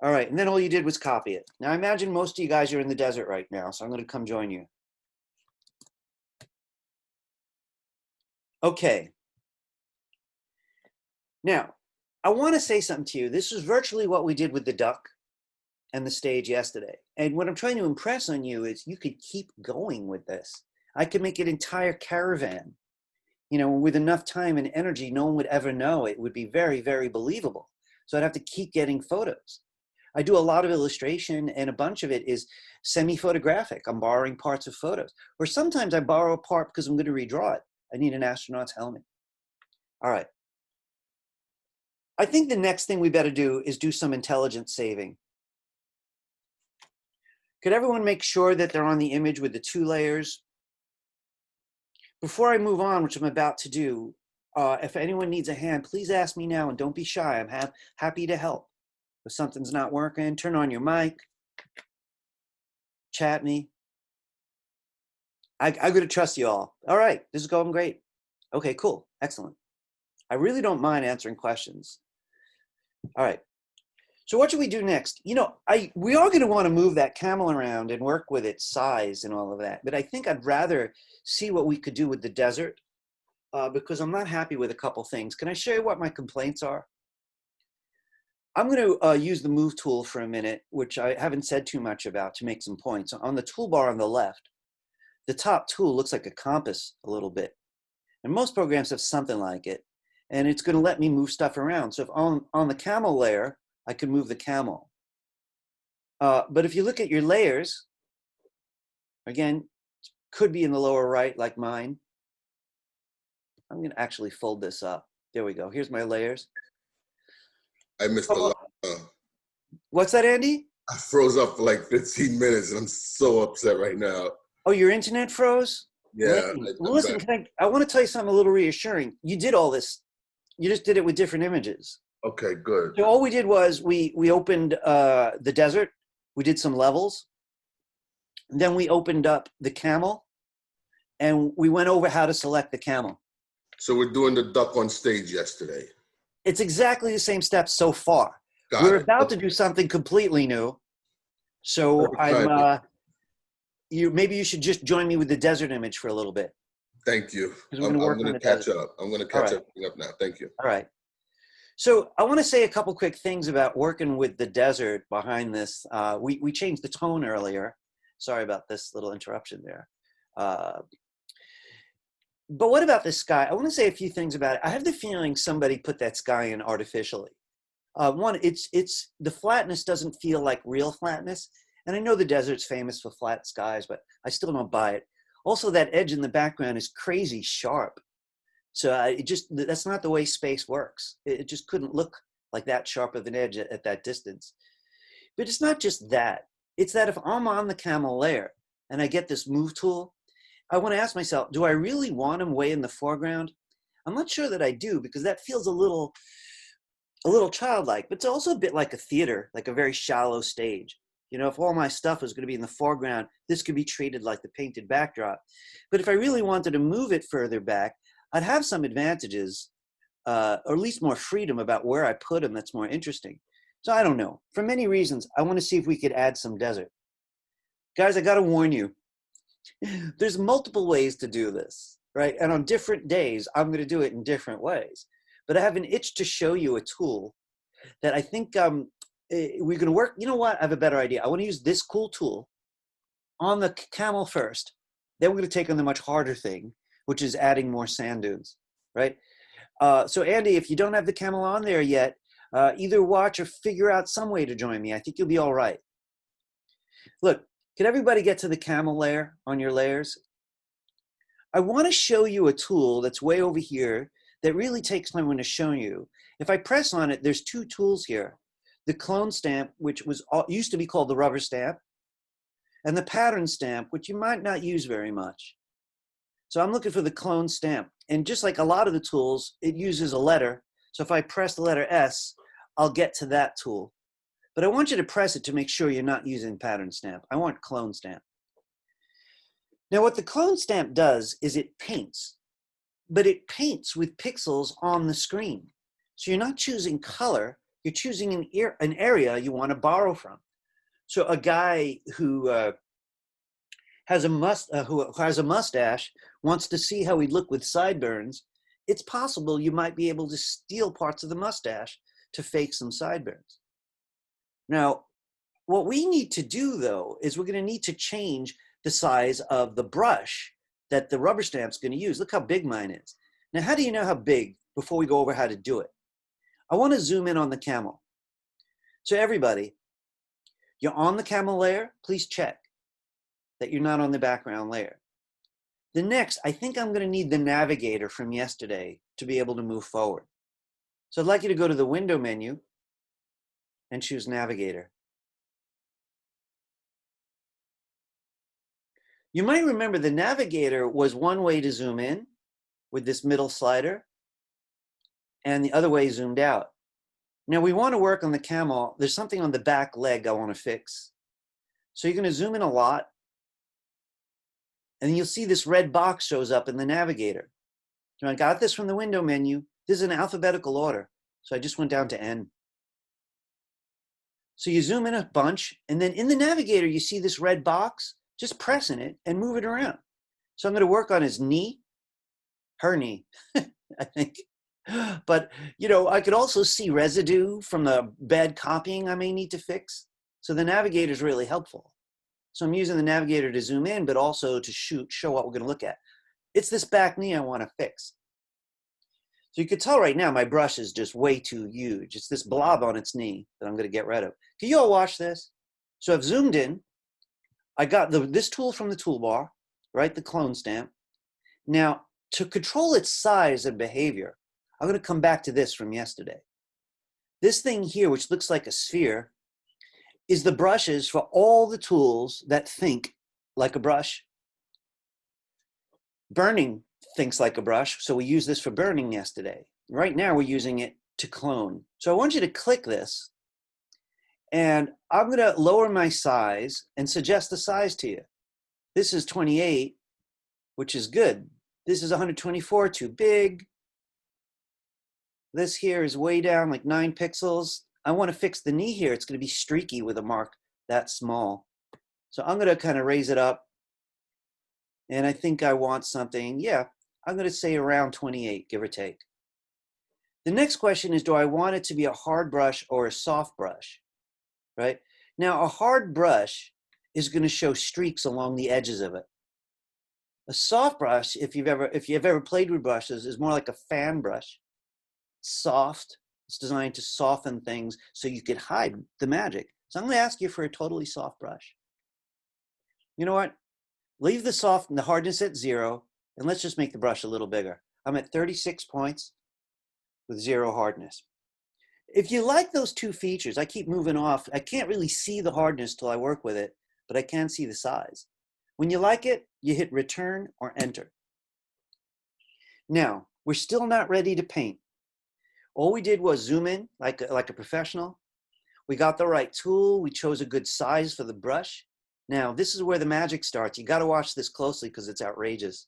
A: All right, and then all you did was copy it. Now imagine most of you guys are in the desert right now, so I'm going to come join you. Okay. Now, I want to say something to you. This is virtually what we did with the duck and the stage yesterday. And what I'm trying to impress on you is you could keep going with this. I could make an entire caravan. You know, with enough time and energy, no one would ever know. It would be very, very believable. So I'd have to keep getting photos. I do a lot of illustration, and a bunch of it is semi-photographic. I'm borrowing parts of photos. Or sometimes I borrow a part because I'm going to redraw it. I need an astronaut's helmet. All right. I think the next thing we better do is do some intelligent saving. Could everyone make sure that they're on the image with the 2 layers? Before I move on, which I'm about to do, if anyone needs a hand, please ask me now and don't be shy. I'm happy to help. If something's not working, turn on your mic, chat me. I'm going to trust you all. All right, this is going great. Okay, cool, excellent. I really don't mind answering questions. All right, so what should we do next? You know, we are going to want to move that camel around and work with its size and all of that, but I think I'd rather see what we could do with the desert because I'm not happy with a couple things. Can I show you what my complaints are? I'm going to use the move tool for a minute, which I haven't said too much about, to make some points. On the toolbar on the left, the top tool looks like a compass a little bit. And most programs have something like it. And it's going to let me move stuff around. So if on the camel layer, I can move the camel. But if you look at your layers, again, could be in the lower right like mine. I'm going to actually fold this up. There we go. Here's my layers.
C: I missed a lot.
A: What's that, Andy?
C: I froze up for like 15 minutes and I'm so upset right now.
A: Oh, your internet froze?
C: Yeah.
A: Listen, I want to tell you something a little reassuring. You did all this. You just did it with different images.
C: Okay, good.
A: So all we did was we opened the desert. We did some levels. Then we opened up the camel. And we went over how to select the camel.
C: So we're doing the duck on stage yesterday.
A: It's exactly the same steps so far. We're about to do something completely new. So maybe you should just join me with the desert image for a little bit.
C: Thank you.
A: I'm going to
C: catch up. I'm going to catch everything up now. Thank you.
A: All right. So I want to say a couple quick things about working with the desert behind this. We changed the tone earlier. Sorry about this little interruption there. But what about this sky? I want to say a few things about it. I have the feeling somebody put that sky in artificially. One, the flatness doesn't feel like real flatness. And I know the desert's famous for flat skies, but I still don't buy it. Also, that edge in the background is crazy sharp. So that's not the way space works. It just couldn't look like that sharp of an edge at that distance. But it's not just that. It's that if I'm on the camel layer and I get this move tool, I want to ask myself, do I really want him way in the foreground? I'm not sure that I do, because that feels a little childlike, but it's also a bit like a theater, like a very shallow stage. You know, if all my stuff was going to be in the foreground, this could be treated like the painted backdrop. But if I really wanted to move it further back, I'd have some advantages, or at least more freedom about where I put him that's more interesting. So I don't know. For many reasons, I want to see if we could add some desert. Guys, I got to warn you. There's multiple ways to do this, right? And on different days, I'm going to do it in different ways. But I have an itch to show you a tool that I think we're going to work. You know what? I have a better idea. I want to use this cool tool on the camel first. Then we're going to take on the much harder thing, which is adding more sand dunes, right? So Andy, if you don't have the camel on there yet, either watch or figure out some way to join me. I think you'll be all right. Look, can everybody get to the camel layer on your layers? I want to show you a tool that's way over here that really takes time when to show you. If I press on it, there's 2 tools here. The clone stamp, which used to be called the rubber stamp, and the pattern stamp, which you might not use very much. So I'm looking for the clone stamp. And just like a lot of the tools, it uses a letter. So if I press the letter S, I'll get to that tool. But I want you to press it to make sure you're not using pattern stamp. I want clone stamp. Now what the clone stamp does is it paints, but it paints with pixels on the screen. So you're not choosing color, you're choosing an area you want to borrow from. So a guy who has a mustache wants to see how he'd look with sideburns. It's possible you might be able to steal parts of the mustache to fake some sideburns. Now, what we need to do, though, is we're going to need to change the size of the brush that the rubber stamp's going to use. Look how big mine is. Now, how do you know how big before we go over how to do it? I want to zoom in on the camel. So everybody, you're on the camel layer, please check that you're not on the background layer. The next, I think I'm going to need the navigator from yesterday to be able to move forward. So I'd like you to go to the window menu and choose navigator. You might remember the navigator was one way to zoom in with this middle slider, and the other way zoomed out. Now we want to work on the camel. There's something on the back leg I want to fix. So you're going to zoom in a lot, and you'll see this red box shows up in the navigator. So I got this from the window menu. This is in alphabetical order, so I just went down to N. So you zoom in a bunch, and then in the navigator, you see this red box. Just press in it and move it around. So I'm going to work on his knee, her knee, I think. But, you know, I could also see residue from the bad copying I may need to fix. So the navigator is really helpful. So I'm using the navigator to zoom in, but also to show what we're going to look at. It's this back knee I want to fix. So you could tell right now my brush is just way too huge. It's this blob on its knee that I'm going to get rid of. Can you all watch this? So I've zoomed in. I got this tool from the toolbar, right? The clone stamp. Now, to control its size and behavior, I'm going to come back to this from yesterday. This thing here, which looks like a sphere, is the brushes for all the tools that think like a brush. Burning thinks like a brush, so we used this for burning yesterday. Right now, we're using it to clone. So I want you to click this, and I'm going to lower my size and suggest the size to you. This is 28, which is good. This is 124, too big. This here is way down, like 9 pixels. I want to fix the knee here. It's going to be streaky with a mark that small. So I'm going to kind of raise it up. And I think I want something, yeah, I'm going to say around 28, give or take. The next question is, do I want it to be a hard brush or a soft brush? Right? Now, a hard brush is going to show streaks along the edges of it. A soft brush, if you've ever played with brushes, is more like a fan brush. It's soft. It's designed to soften things so you could hide the magic. So I'm going to ask you for a totally soft brush. You know what? Leave the soft and the hardness at 0, and let's just make the brush a little bigger. I'm at 36 points with 0 hardness. If you like those two features, I keep moving off. I can't really see the hardness till I work with it, but I can see the size. When you like it, you hit return or enter. Now, we're still not ready to paint. All we did was zoom in like a professional. We got the right tool. We chose a good size for the brush. Now, this is where the magic starts. You got to watch this closely because it's outrageous,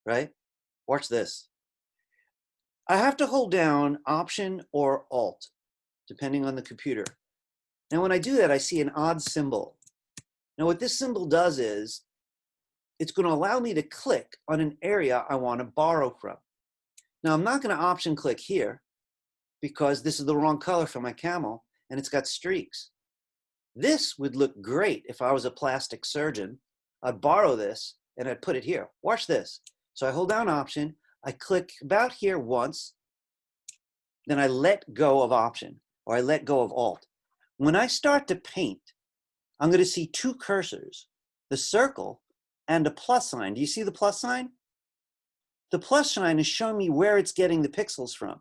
A: right? Watch this. I have to hold down Option or Alt, depending on the computer. Now, when I do that, I see an odd symbol. Now, what this symbol does is it's going to allow me to click on an area I want to borrow from. Now, I'm not going to Option click here because this is the wrong color for my camel, and it's got streaks. This would look great if I was a plastic surgeon. I'd borrow this, and I'd put it here. Watch this. So I hold down Option. I click about here once, then I let go of Option, or I let go of Alt. When I start to paint, I'm going to see 2 cursors, the circle and a plus sign. Do you see the plus sign? The plus sign is showing me where it's getting the pixels from.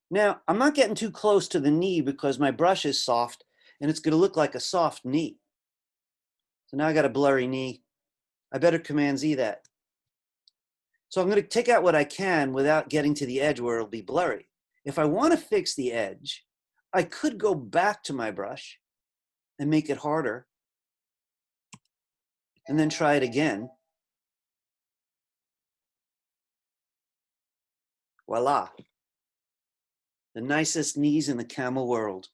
A: Now, I'm not getting too close to the knee because my brush is soft, and it's going to look like a soft knee. So now I got a blurry knee. I better Command Z that. So I'm going to take out what I can without getting to the edge where it'll be blurry. If I want to fix the edge, I could go back to my brush and make it harder, and then try it again. Voila. The nicest knees in the camel world,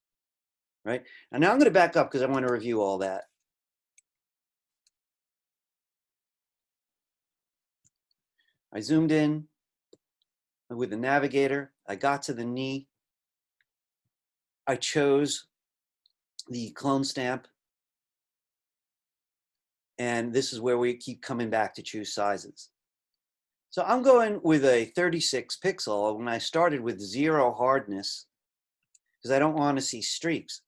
A: right? And now I'm going to back up because I want to review all that. I zoomed in with the navigator. I got to the knee. I chose the clone stamp. And this is where we keep coming back to choose sizes. So I'm going with a 36 pixel when I started with 0 hardness because I don't want to see streaks.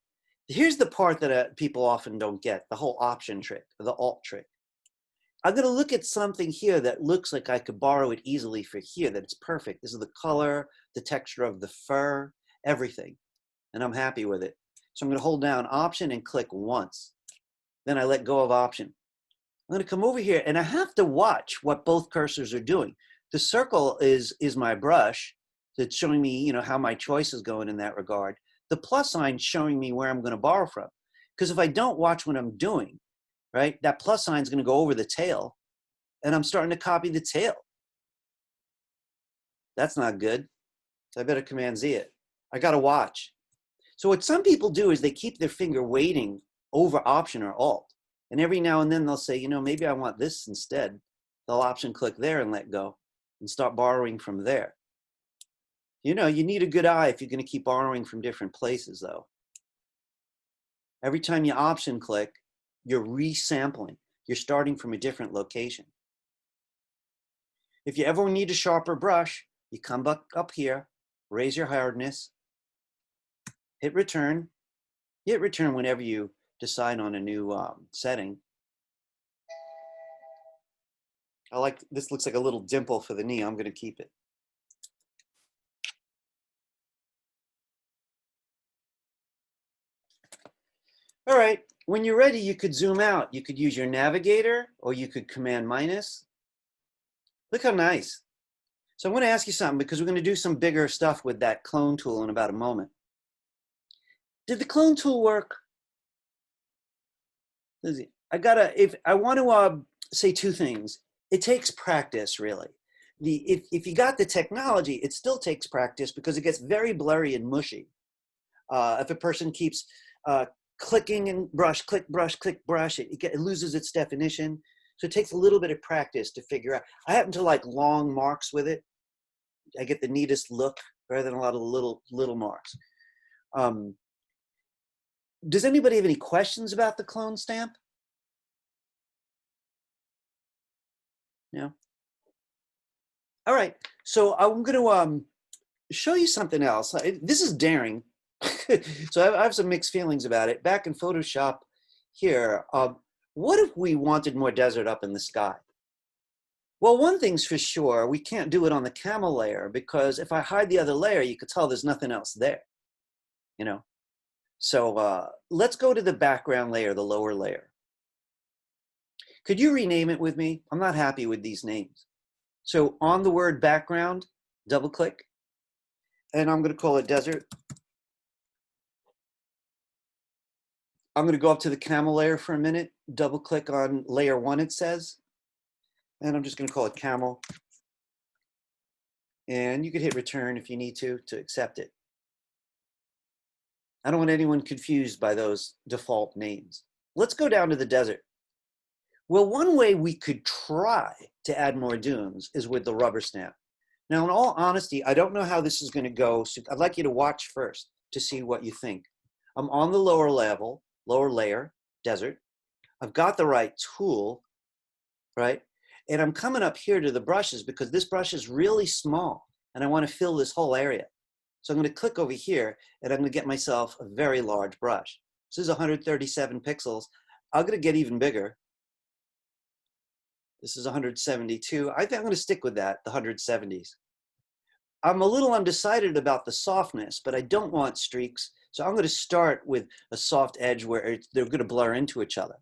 A: Here's the part that people often don't get, the whole option trick, the alt trick. I'm going to look at something here that looks like I could borrow it easily for here, that it's perfect. This is the color, the texture of the fur, everything. And I'm happy with it. So I'm going to hold down Option and click once. Then I let go of Option. I'm going to come over here and I have to watch what both cursors are doing. The circle is my brush that's showing me, you know, how my choice is going in that regard. The plus sign showing me where I'm going to borrow from. Because if I don't watch what I'm doing, right, that plus sign is going to go over the tail and I'm starting to copy the tail. That's not good. So I better Command Z it. I got to watch. So what some people do is they keep their finger waiting over Option or Alt. And every now and then they'll say, you know, maybe I want this instead. They'll Option click there and let go and start borrowing from there. You know, you need a good eye if you're going to keep borrowing from different places, though. Every time you Option click, you're resampling. You're starting from a different location. If you ever need a sharper brush, you come back up here, raise your hardness, hit return. Hit return whenever you decide on a new setting. I like, this looks like a little dimple for the knee. I'm going to keep it. All right, when you're ready, you could zoom out. You could use your navigator or you could Command minus. Look how nice. So I'm going to ask you something because we're going to do some bigger stuff with that clone tool in about a moment. Did the clone tool work? If I want to say two things. It takes practice, really. If you got the technology, it still takes practice because it gets very blurry and mushy. If a person keeps clicking and brush, click, brush, click, brush, it loses its definition. So it takes a little bit of practice to figure out. I happen to like long marks with it. I get the neatest look rather than a lot of little marks. Does anybody have any questions about the clone stamp? No? All right, so I'm going to show you something else. This is daring. So I have some mixed feelings about it. Back in Photoshop here, what if we wanted more desert up in the sky? Well, one thing's for sure, we can't do it on the Camel layer because if I hide the other layer, you could tell there's nothing else there, you know? So let's go to the background layer, the lower layer. Could you rename it with me? I'm not happy with these names. So on the word background, double click, and I'm going to call it desert. I'm going to go up to the Camel layer for a minute, double click on layer 1, it says, and I'm just going to call it Camel. And you could hit return if you need to accept it. I don't want anyone confused by those default names. Let's go down to the desert. Well, one way we could try to add more dunes is with the rubber stamp. Now, in all honesty, I don't know how this is going to go. So I'd like you to watch first to see what you think. I'm on the lower level, lower layer, desert. I've got the right tool, right? And I'm coming up here to the brushes because this brush is really small and I want to fill this whole area. So I'm going to click over here and I'm going to get myself a very large brush. This is 137 pixels. I'm going to get even bigger. This is 172. I think I'm going to stick with that, the 170s. I'm a little undecided about the softness, but I don't want streaks. So I'm going to start with a soft edge where they're going to blur into each other.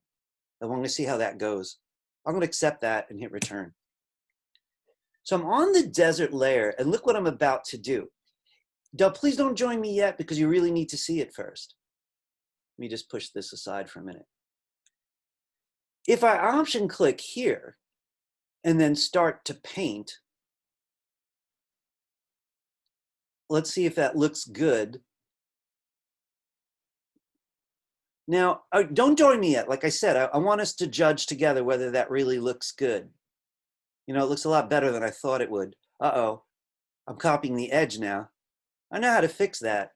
A: I want to see how that goes. I'm going to accept that and hit return. So I'm on the desert layer and look what I'm about to do. Please don't join me yet because you really need to see it first. Let me just push this aside for a minute. If I option click here and then start to paint, let's see if that looks good. Now, don't join me yet. Like I said, I want us to judge together whether that really looks good. You know, it looks a lot better than I thought it would. Uh-oh, I'm copying the edge now. I know how to fix that,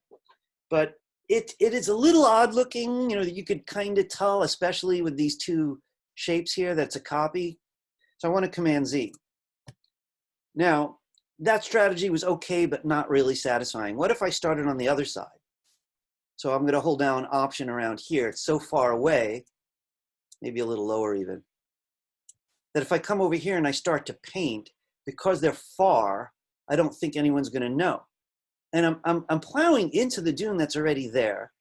A: but it is a little odd looking, you know, you could kind of tell, especially with these two shapes here that's a copy. So I want to Command Z. Now, that strategy was okay, but not really satisfying. What if I started on the other side? So I'm going to hold down Option around here. It's so far away, maybe a little lower even, that if I come over here and I start to paint, because they're far, I don't think anyone's going to know. And I'm plowing into the dune that's already there.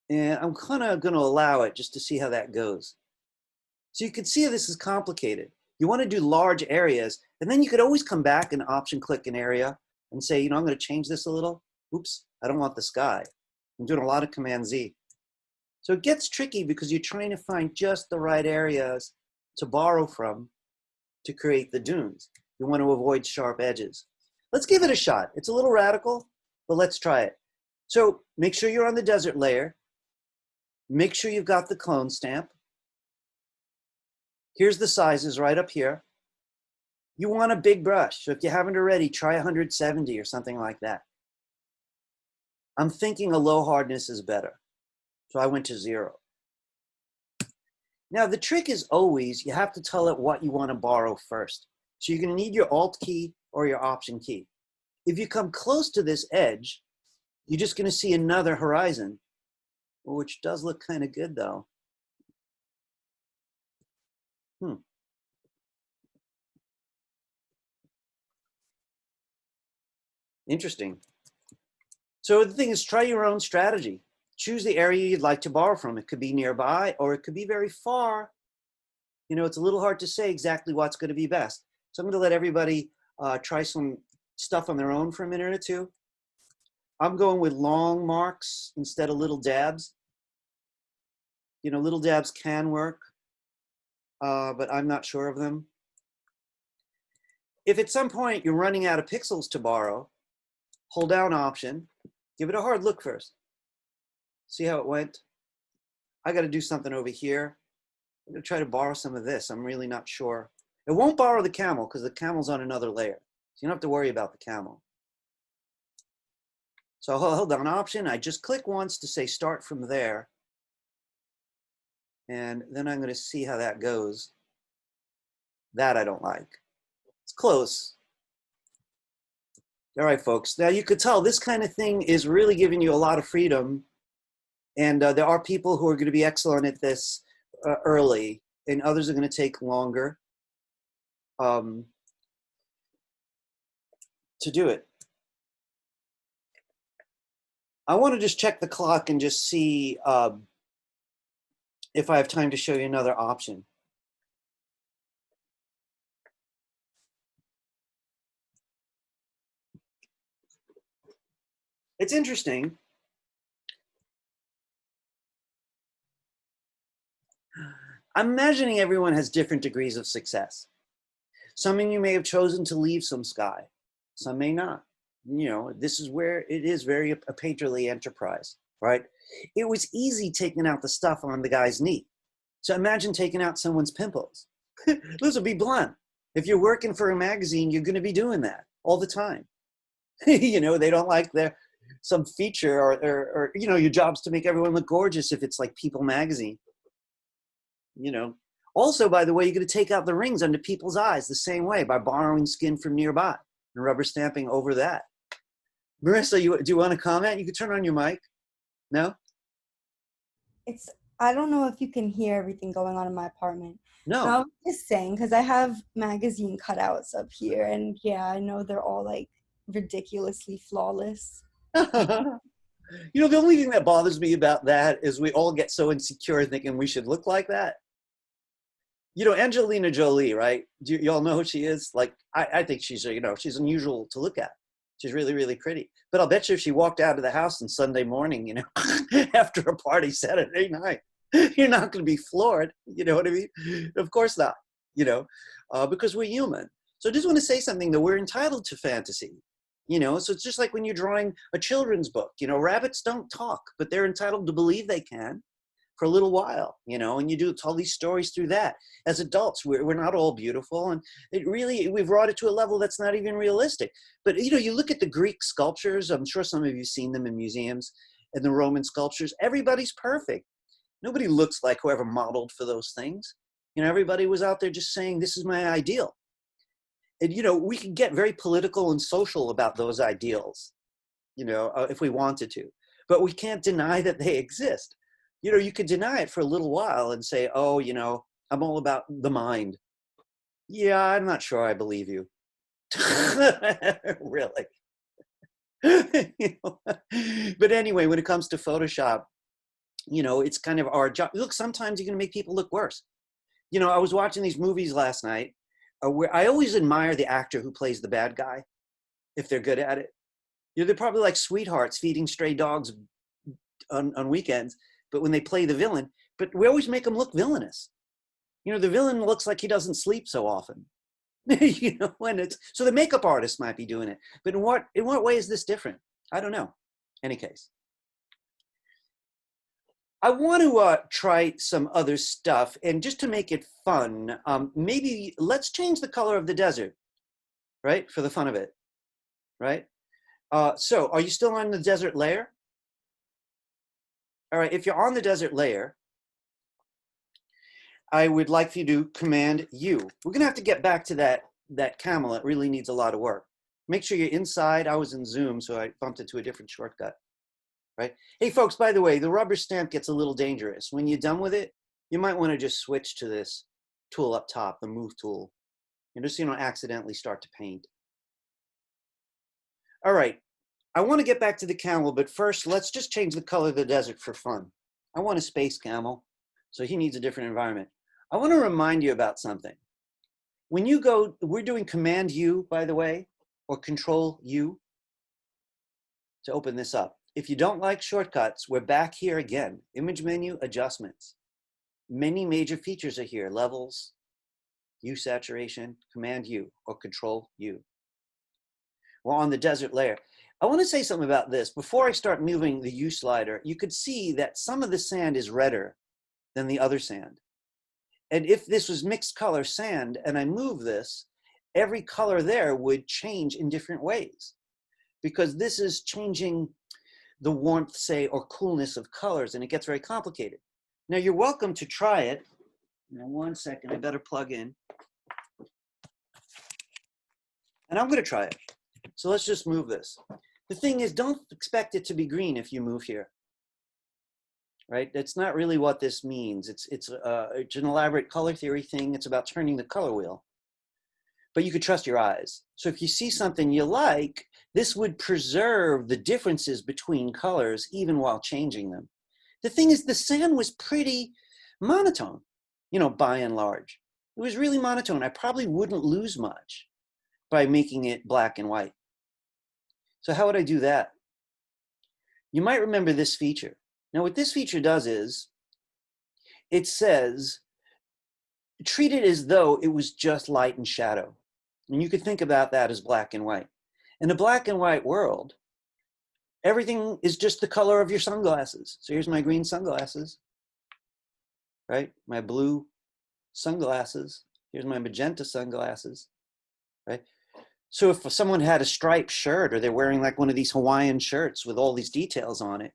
A: And I'm kind of going to allow it just to see how that goes. So you can see this is complicated. You want to do large areas, and then you could always come back and option click an area and say, you know, I'm going to change this a little. Oops, I don't want the sky. I'm doing a lot of Command Z. So it gets tricky because you're trying to find just the right areas to borrow from to create the dunes. You want to avoid sharp edges. Let's give it a shot. It's a little radical, but let's try it. So make sure you're on the desert layer. Make sure you've got the clone stamp. Here's the sizes right up here. You want a big brush. So if you haven't already, try 170 or something like that. I'm thinking a low hardness is better. So I went to 0. Now the trick is always, you have to tell it what you want to borrow first. So you're going to need your Alt key or your Option key. If you come close to this edge, you're just going to see another horizon, which does look kind of good though. Interesting. So the thing is, try your own strategy. Choose the area you'd like to borrow from. It could be nearby or it could be very far. You know, it's a little hard to say exactly what's going to be best. So I'm going to let everybody try some stuff on their own for a minute or two. I'm going with long marks instead of little dabs. You know, little dabs can work, but I'm not sure of them. If at some point you're running out of pixels to borrow, hold down Option, give it a hard look first. See how it went? I got to do something over here. I'm going to try to borrow some of this. I'm really not sure. It won't borrow the camel because the camel's on another layer. So you don't have to worry about the camel. So I'll hold down Option. I just click once to say start from there. And then I'm going to see how that goes. That I don't like. It's close. All right, folks. Now you could tell this kind of thing is really giving you a lot of freedom. And there are people who are going to be excellent at this early, and others are going to take longer to do it. I want to just check the clock and just see if I have time to show you another option. It's interesting. I'm imagining everyone has different degrees of success. Some of you may have chosen to leave some sky. Some may not. You know, this is where it is very a painterly enterprise, right? It was easy taking out the stuff on the guy's knee. So imagine taking out someone's pimples. Those will be blunt. If you're working for a magazine, you're going to be doing that all the time. You know, they don't like some feature or, you know, your job's to make everyone look gorgeous if it's like People magazine. You know, also, by the way, you're going to take out the rings under people's eyes the same way by borrowing skin from nearby and rubber stamping over that. Marissa, do you want to comment? You can turn on your mic. No?
D: I don't know if you can hear everything going on in my apartment.
A: No.
D: I was just saying, because I have magazine cutouts up here, and yeah, I know they're all like ridiculously flawless.
A: You know, the only thing that bothers me about that is we all get so insecure thinking we should look like that. You know, Angelina Jolie, right? You all know who she is? Like, I think she's, you know, she's unusual to look at. She's really, really pretty. But I'll bet you if she walked out of the house on Sunday morning, you know, after a party Saturday night, you're not going to be floored. You know what I mean? Of course not, you know, because we're human. So I just want to say something that we're entitled to fantasy. You know, so it's just like when you're drawing a children's book, you know, rabbits don't talk, but they're entitled to believe they can for a little while, you know, and you do tell these stories through that. As adults, we're not all beautiful, and we've brought it to a level that's not even realistic. But, you know, you look at the Greek sculptures, I'm sure some of you have seen them in museums, and the Roman sculptures, everybody's perfect. Nobody looks like whoever modeled for those things. You know, everybody was out there just saying, this is my ideal. And, you know, we can get very political and social about those ideals, you know, if we wanted to, but we can't deny that they exist. You know, you could deny it for a little while and say, oh, you know, I'm all about the mind. Yeah, I'm not sure I believe you. Really. You know? But anyway, when it comes to Photoshop, you know, it's kind of our job. Look, sometimes you're going to make people look worse. You know, I was watching these movies last night where I always admire the actor who plays the bad guy, if they're good at it. You know, they're probably like sweethearts feeding stray dogs on weekends, but when they play the villain, but we always make them look villainous. You know, the villain looks like he doesn't sleep so often. You know, when it's, so the makeup artist might be doing it, but in what way is this different? I don't know. Any case, I want to try some other stuff, and just to make it fun, maybe let's change the color of the desert, right? For the fun of it, right? So are you still on the desert layer? All right, if you're on the desert layer, I would like for you to Command U. We're gonna have to get back to that camel. It really needs a lot of work. Make sure you're inside. I was in Zoom, so I bumped it to a different shortcut, right? Hey folks, by the way, the rubber stamp gets a little dangerous. When you're done with it, you might wanna just switch to this tool up top, the move tool, and just so you don't accidentally start to paint. All right, I wanna get back to the camel, but first let's just change the color of the desert for fun. I want a space camel, so he needs a different environment. I wanna remind you about something. When you go, we're doing Command U, by the way, or Control U to open this up. If you don't like shortcuts, we're back here again. Image menu, adjustments. Many major features are here. Levels, U saturation, Command U, or Control U. We're on the desert layer. I want to say something about this. Before I start moving the U slider, you could see that some of the sand is redder than the other sand. And if this was mixed color sand and I move this, every color there would change in different ways, because this is changing the warmth, say, or coolness of colors, and it gets very complicated. Now you're welcome to try it. Now 1 second, I better plug in. And I'm gonna try it. So let's just move this. The thing is, don't expect it to be green if you move here. Right? That's not really what this means. It's an elaborate color theory thing. It's about turning the color wheel. But you could trust your eyes. So if you see something you like, this would preserve the differences between colors even while changing them. The thing is, the sand was pretty monotone, you know, by and large. It was really monotone. I probably wouldn't lose much by making it black and white. So how would I do that? You might remember this feature. Now, what this feature does is, it says, treat it as though it was just light and shadow. And you could think about that as black and white. In a black and white world, everything is just the color of your sunglasses. So here's my green sunglasses, right? My blue sunglasses. Here's my magenta sunglasses, right? So if someone had a striped shirt, or they're wearing like one of these Hawaiian shirts with all these details on it,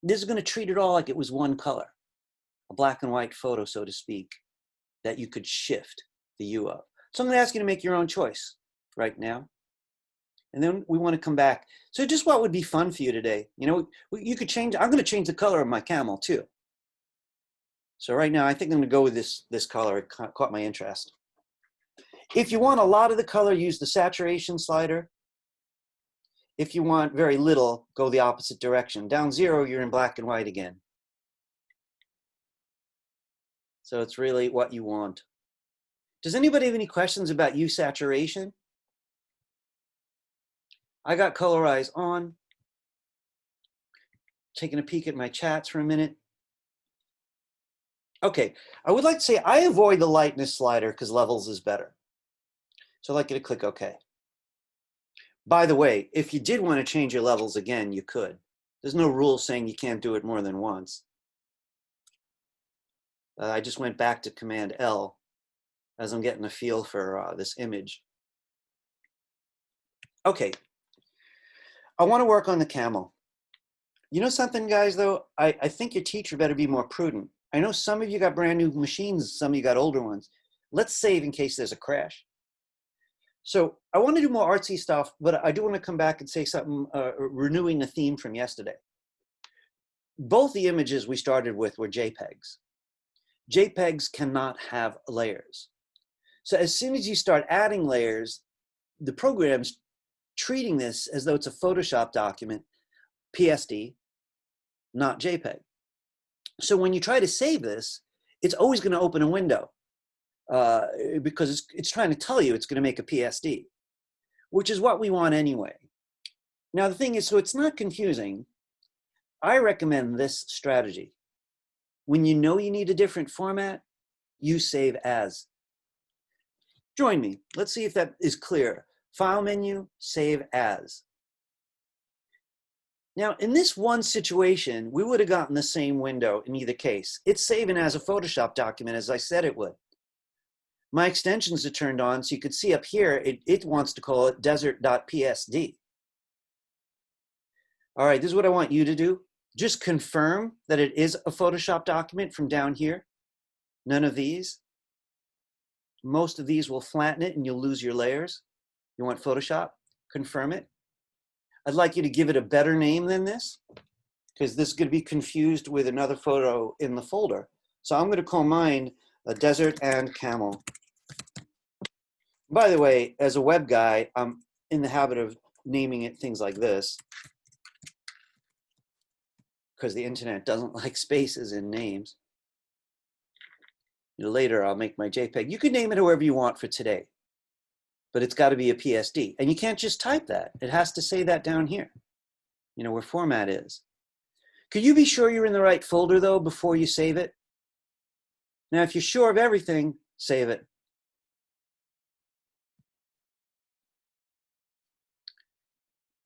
A: this is going to treat it all like it was one color, a black and white photo, so to speak, that you could shift the hue of. So I'm going to ask you to make your own choice right now. And then we want to come back. So just what would be fun for you today? You know, you could change, I'm going to change the color of my camel too. So right now, I think I'm going to go with this color. It caught my interest. If you want a lot of the color, use the saturation slider. If you want very little, go the opposite direction. Down 0, you're in black and white again. So it's really what you want. Does anybody have any questions about hue saturation? I got colorize on. Taking a peek at my chats for a minute. Okay, I would like to say I avoid the lightness slider because levels is better. So I'd like you to click OK. By the way, if you did want to change your levels again, you could. There's no rule saying you can't do it more than once. I just went back to Command L as I'm getting a feel for this image. Okay, I want to work on the camel. You know something, guys, though? I think your teacher better be more prudent. I know some of you got brand new machines, some of you got older ones. Let's save in case there's a crash. So I want to do more artsy stuff, but I do want to come back and say something, renewing the theme from yesterday. Both the images we started with were JPEGs. JPEGs cannot have layers. So as soon as you start adding layers, the program's treating this as though it's a Photoshop document, PSD, not JPEG. So when you try to save this, it's always going to open a window because it's trying to tell you it's going to make a PSD, which is what we want anyway. Now the thing is, so it's not confusing. I recommend this strategy. When you know you need a different format, you save as. Join me. Let's see if that is clear. File menu, save as. Now, in this one situation, we would have gotten the same window in either case. It's saving as a Photoshop document, as I said it would. My extensions are turned on, so you could see up here, it wants to call it desert.psd. All right, this is what I want you to do. Just confirm that it is a Photoshop document from down here. None of these. Most of these will flatten it and you'll lose your layers. You want Photoshop? Confirm it. I'd like you to give it a better name than this, because this is going to be confused with another photo in the folder. So I'm going to call mine a Desert and Camel. By the way, as a web guy, I'm in the habit of naming it things like this, because the internet doesn't like spaces in names. Later, I'll make my JPEG. You can name it however you want for today, but it's got to be a PSD. And you can't just type that. It has to say that down here, where format is. Could you be sure you're in the right folder, though, before you save it? Now, if you're sure of everything, save it.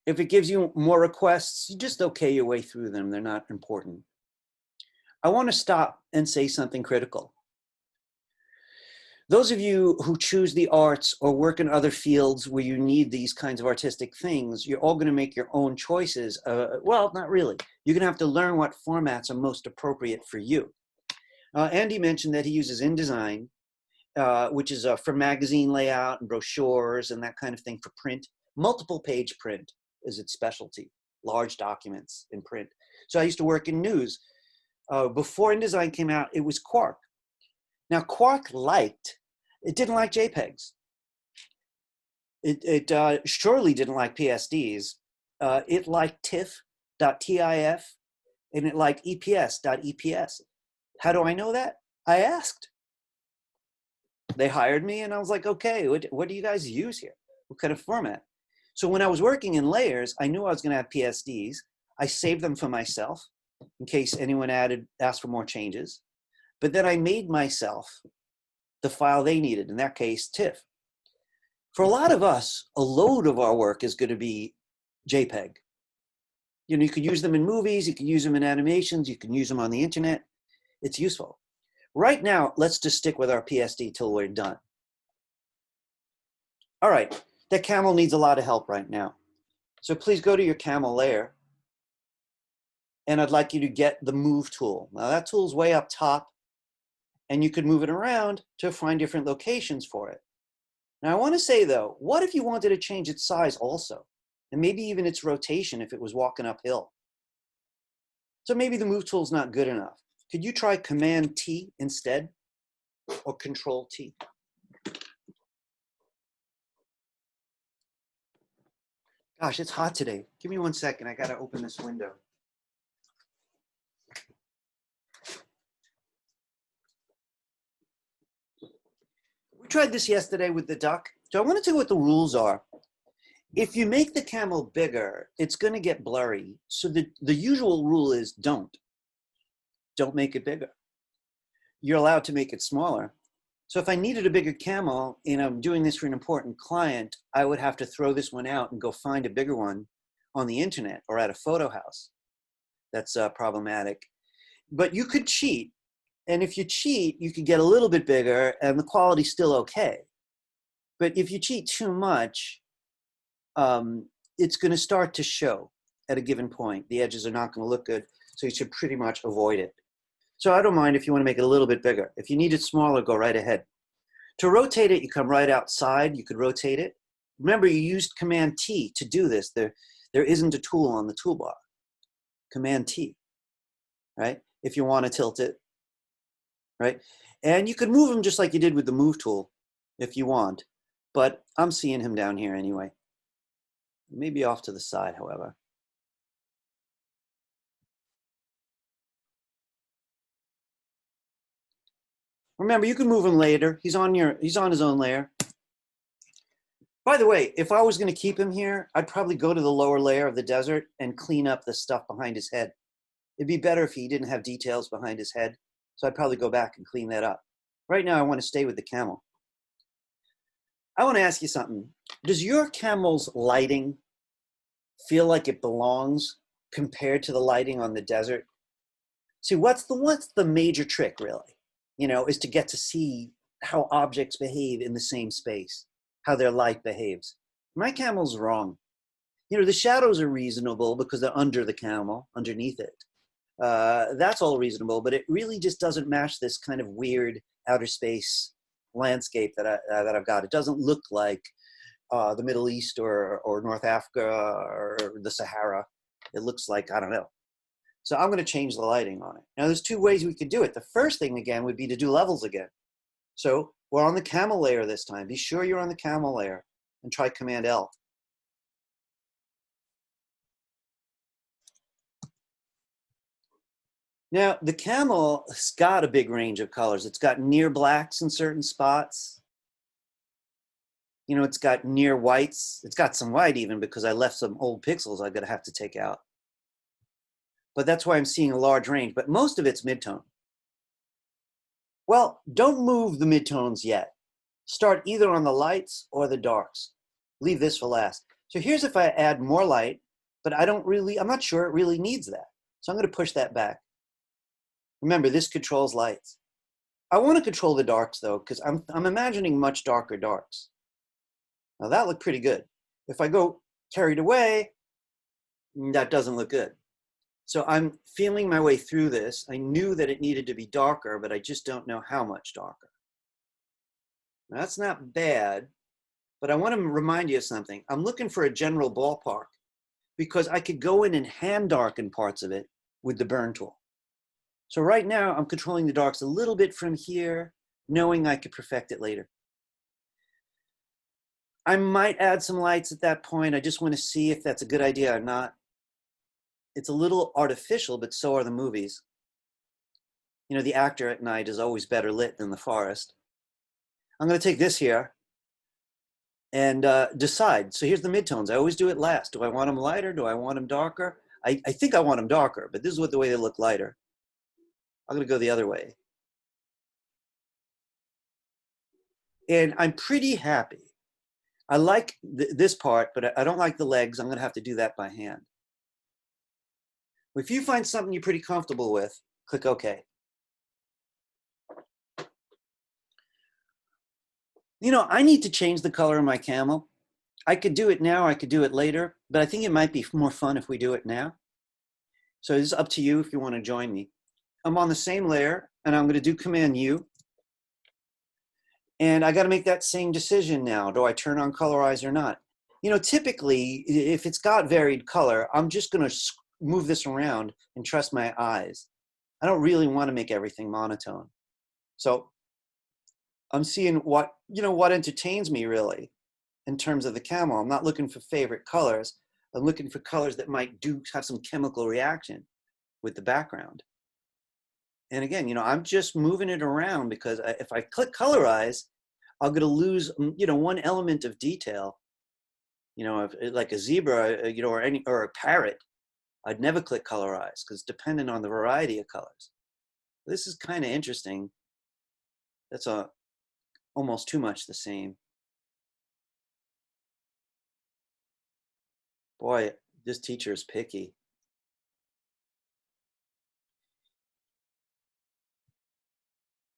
A: If it gives you more requests, you just okay your way through them. They're not important. I want to stop and say something critical. Those of you who choose the arts or work in other fields where you need these kinds of artistic things, you're all going to make your own choices. Well, not really. You're going to have to learn what formats are most appropriate for you. Andy mentioned that he uses InDesign, which is for magazine layout and brochures and that kind of thing for print. Multiple page print is its specialty, large documents in print. So I used to work in news. Before InDesign came out, it was Quark. Now, Quark it didn't like JPEGs. It surely didn't like PSDs. It liked TIFF.TIF, and it liked EPS.EPS. How do I know that? I asked. They hired me, and I was like, okay, what do you guys use here? What kind of format? So when I was working in layers, I knew I was going to have PSDs. I saved them for myself in case anyone asked for more changes. But then I made myself the file they needed, in that case, TIFF. For a lot of us, a load of our work is going to be JPEG. You could use them in movies, you can use them in animations, you can use them on the internet. It's useful. Right now, let's just stick with our PSD till we're done. All right, that Camel needs a lot of help right now. So please go to your Camel layer. And I'd like you to get the Move tool. Now that tool's way up top, and you could move it around to find different locations for it. Now I want to say though, what if you wanted to change its size also? And maybe even its rotation if it was walking uphill. So maybe the Move tool's not good enough. Could you try Command T instead? Or Control T? Gosh, it's hot today. Give me 1 second, I gotta open this window. We tried this yesterday with the duck. So I want to tell you what the rules are. If you make the camel bigger, it's going to get blurry. So the usual rule is don't make it bigger. You're allowed to make it smaller. So if I needed a bigger camel and I'm doing this for an important client, I would have to throw this one out and go find a bigger one on the internet or at a photo house. That's problematic. But you could cheat. And if you cheat, you could get a little bit bigger and the quality's still okay. But if you cheat too much, it's going to start to show. at a given point. The edges are not going to look good, so you should pretty much avoid it. So I don't mind if you want to make it a little bit bigger. If you need it smaller, go right ahead. To rotate it, you come right outside. You could rotate it. Remember, you used Command T to do this. There isn't a tool on the toolbar. Command T, right? If you want to tilt it, right? And you could move him just like you did with the move tool if you want. But I'm seeing him down here anyway. Maybe off to the side, however. Remember, you can move him later. He's on his own layer. By the way, if I was going to keep him here, I'd probably go to the lower layer of the desert and clean up the stuff behind his head. It'd be better if he didn't have details behind his head. So I'd probably go back and clean that up. Right now, I want to stay with the camel. I want to ask you something. Does your camel's lighting feel like it belongs compared to the lighting on the desert? See, what's the major trick, really? Is to get to see how objects behave in the same space, how their light behaves. My camel's wrong. The shadows are reasonable because they're under the camel, underneath it. That's all reasonable, but it really just doesn't match this kind of weird outer space landscape that I've got. It doesn't look like the Middle East or North Africa or the Sahara. It looks like, I don't know. So I'm going to change the lighting on it. Now, there's two ways we could do it. The first thing, again, would be to do levels again. So we're on the camel layer this time. Be sure you're on the camel layer and try Command L. Now, the camel's got a big range of colors. It's got near blacks in certain spots. It's got near whites. It's got some white even because I left some old pixels I'm going to have to take out. But that's why I'm seeing a large range. But most of it's midtone. Well, don't move the midtones yet. Start either on the lights or the darks. Leave this for last. So here's if I add more light, but I'm not sure it really needs that. So I'm going to push that back. Remember, this controls lights. I want to control the darks though, because I'm imagining much darker darks. Now that looked pretty good. If I go carried away, that doesn't look good. So I'm feeling my way through this. I knew that it needed to be darker, but I just don't know how much darker. Now, that's not bad, but I want to remind you of something. I'm looking for a general ballpark because I could go in and hand darken parts of it with the burn tool. So right now I'm controlling the darks a little bit from here, knowing I could perfect it later. I might add some lights at that point. I just want to see if that's a good idea or not. It's a little artificial, but so are the movies. The actor at night is always better lit than the forest. I'm going to take this here and decide. So here's the midtones. I always do it last. Do I want them lighter? Do I want them darker? I think I want them darker, but this is the way they look lighter. I'm going to go the other way. And I'm pretty happy. I like this part, but I don't like the legs. I'm going to have to do that by hand. If you find something you're pretty comfortable with, click OK. I need to change the color of my camel. I could do it now, I could do it later, but I think it might be more fun if we do it now. So it's up to you if you want to join me. I'm on the same layer, and I'm going to do Command U. And I got to make that same decision now. Do I turn on colorize or not? Typically, if it's got varied color, I'm just going to move this around and trust my eyes. I don't really want to make everything monotone. So I'm seeing what entertains me really in terms of the camel. I'm not looking for favorite colors. I'm looking for colors that might have some chemical reaction with the background. And again, I'm just moving it around because if I click colorize, I'm going to lose, one element of detail. Like a zebra, or a parrot, I'd never click colorize because it's dependent on the variety of colors. This is kind of interesting. That's almost too much the same. Boy, this teacher is picky.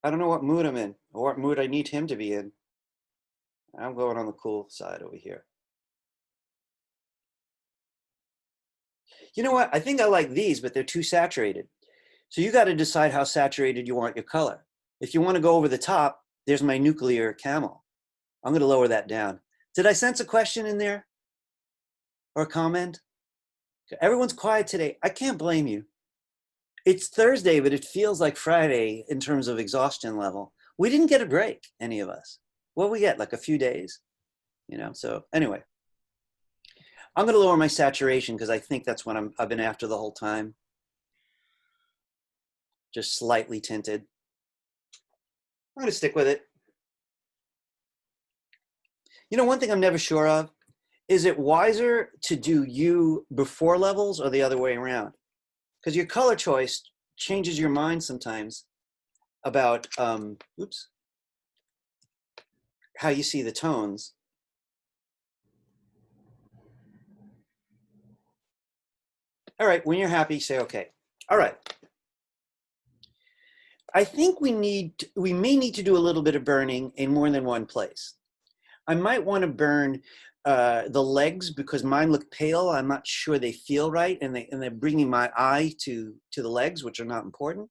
A: I don't know what mood I'm in or what mood I need him to be in. I'm going on the cool side over here. You know what? I think I like these, but they're too saturated. So you got to decide how saturated you want your color. If you want to go over the top, there's my nuclear camel. I'm going to lower that down. Did I sense a question in there or a comment? Everyone's quiet today. I can't blame you. It's Thursday, but it feels like Friday in terms of exhaustion level. We didn't get a break, any of us. What we get, like a few days, you know? So anyway, I'm going to lower my saturation because I think that's what I've been after the whole time. Just slightly tinted. I'm going to stick with it. You know, one thing I'm never sure of, is it wiser to do you before levels or the other way around? Because your color choice changes your mind sometimes about, how you see the tones. All right, when you're happy, say okay. All right. I think we may need to do a little bit of burning in more than one place. I might want to burn the legs because mine look pale. I'm not sure they feel right, and they're bringing my eye to the legs, which are not important.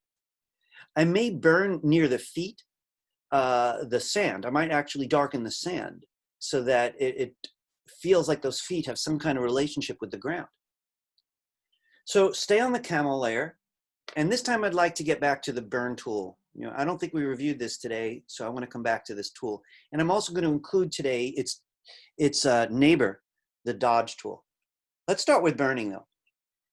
A: I may burn near the feet, the sand. I might actually darken the sand so that it feels like those feet have some kind of relationship with the ground. So stay on the camel layer. And this time I'd like to get back to the burn tool. You know, I don't think we reviewed this today, so I want to come back to this tool. And I'm also going to include today its neighbor, the dodge tool. Let's start with burning though.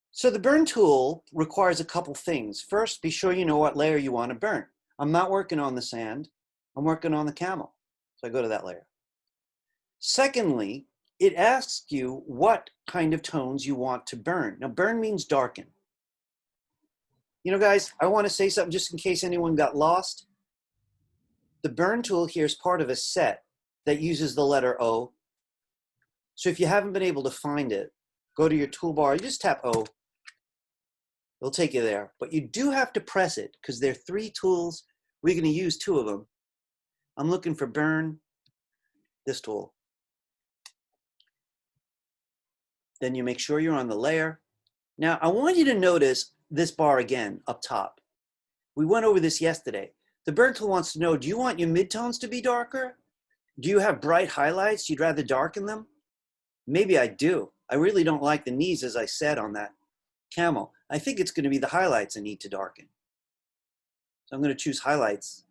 A: So the burn tool requires a couple things. First, be sure you know what layer you want to burn. I'm not working on the sand, I'm working on the camel. So I go to that layer. Secondly, it asks you what kind of tones you want to burn. Now burn means darken. You know, guys, I want to say something just in case anyone got lost. The burn tool here is part of a set that uses the letter O. So if you haven't been able to find it, go to your toolbar, you just tap O. It'll take you there. But you do have to press it because there are 3 tools. We're going to use 2 of them. I'm looking for burn, this tool. Then you make sure you're on the layer. Now, I want you to notice this bar again up top. We went over this yesterday. The burn tool wants to know, do you want your midtones to be darker? Do you have bright highlights? You'd rather darken them? Maybe I do. I really don't like the knees, as I said on that camel. I think it's going to be the highlights I need to darken. So I'm going to choose highlights.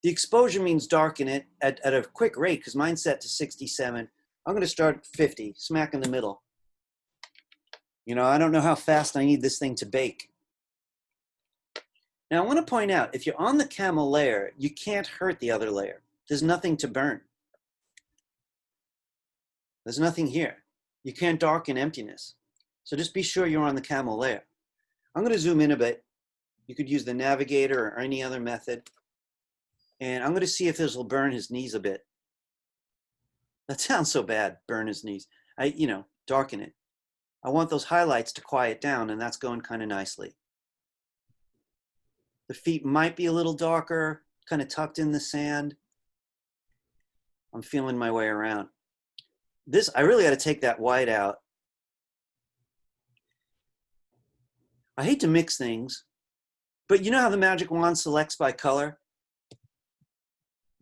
A: The exposure means darken it at a quick rate because mine's set to 67. I'm going to start at 50, smack in the middle. You know, I don't know how fast I need this thing to bake. Now I want to point out, if you're on the camel layer, you can't hurt the other layer. There's nothing to burn. There's nothing here. You can't darken emptiness. So just be sure you're on the camel layer. I'm going to zoom in a bit. You could use the navigator or any other method. And I'm going to see if this will burn his knees a bit. That sounds so bad, burn his knees. Darken it. I want those highlights to quiet down, and that's going kind of nicely. The feet might be a little darker, kind of tucked in the sand. I'm feeling my way around. I really got to take that white out. I hate to mix things, but you know how the magic wand selects by color?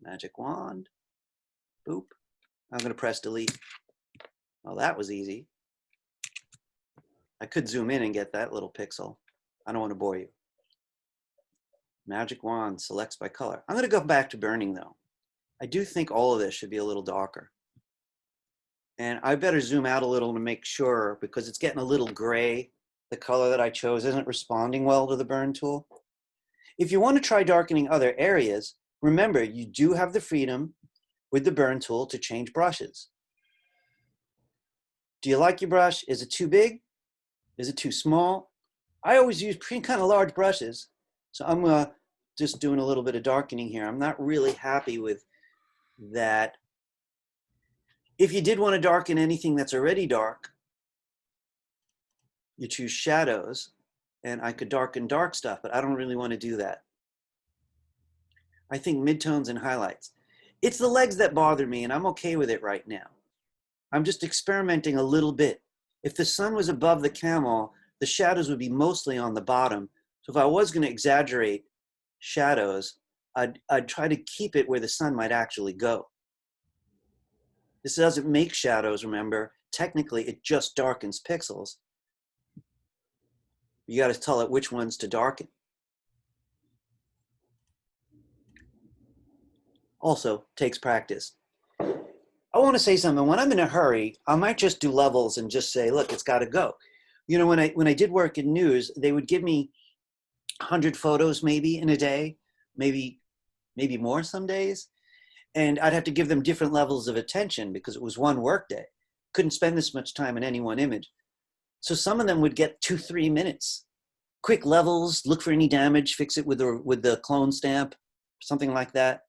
A: Magic wand, boop. I'm going to press delete. Well, that was easy. I could zoom in and get that little pixel. I don't want to bore you. Magic wand selects by color. I'm going to go back to burning though. I do think all of this should be a little darker. And I better zoom out a little to make sure because it's getting a little gray. The color that I chose isn't responding well to the burn tool. If you want to try darkening other areas, remember you do have the freedom with the burn tool to change brushes. Do you like your brush? Is it too big? Is it too small? I always use kind of large brushes. So I'm just doing a little bit of darkening here. I'm not really happy with that. If you did want to darken anything that's already dark, you choose shadows, and I could darken dark stuff, but I don't really want to do that. I think midtones and highlights. It's the legs that bother me, and I'm okay with it right now. I'm just experimenting a little bit If the sun was above the camel, the shadows would be mostly on the bottom. So if I was going to exaggerate shadows, I'd try to keep it where the sun might actually go. This doesn't make shadows, remember. Technically, it just darkens pixels. You got to tell it which ones to darken. Also, takes practice. I want to say something. When I'm in a hurry, I might just do levels and just say, look, it's got to go. You know, when I did work in news, they would give me 100 photos maybe in a day, maybe more some days. And I'd have to give them different levels of attention because it was one work day. Couldn't spend this much time in any one image. So some of them would get 2-3 minutes. Quick levels, look for any damage, fix it with the clone stamp, something like that.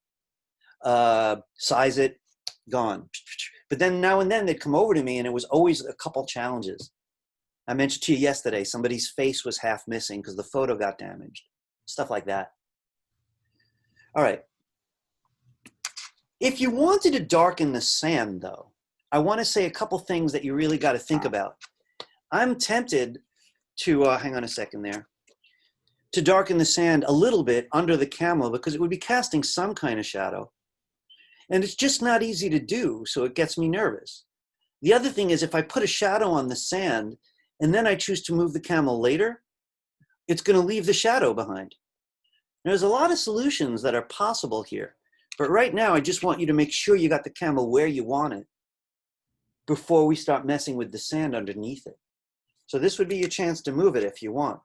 A: Size it, gone. But then now and then they'd come over to me and it was always a couple challenges. I mentioned to you yesterday, somebody's face was half missing because the photo got damaged. Stuff like that. All right. If you wanted to darken the sand, though, I want to say a couple things that you really got to think about. I'm tempted to, hang on a second there, to darken the sand a little bit under the camel because it would be casting some kind of shadow. And it's just not easy to do, so it gets me nervous. The other thing is if I put a shadow on the sand and then I choose to move the camel later, it's going to leave the shadow behind. There's a lot of solutions that are possible here. But right now, I just want you to make sure you got the camel where you want it before we start messing with the sand underneath it. So this would be your chance to move it if you want.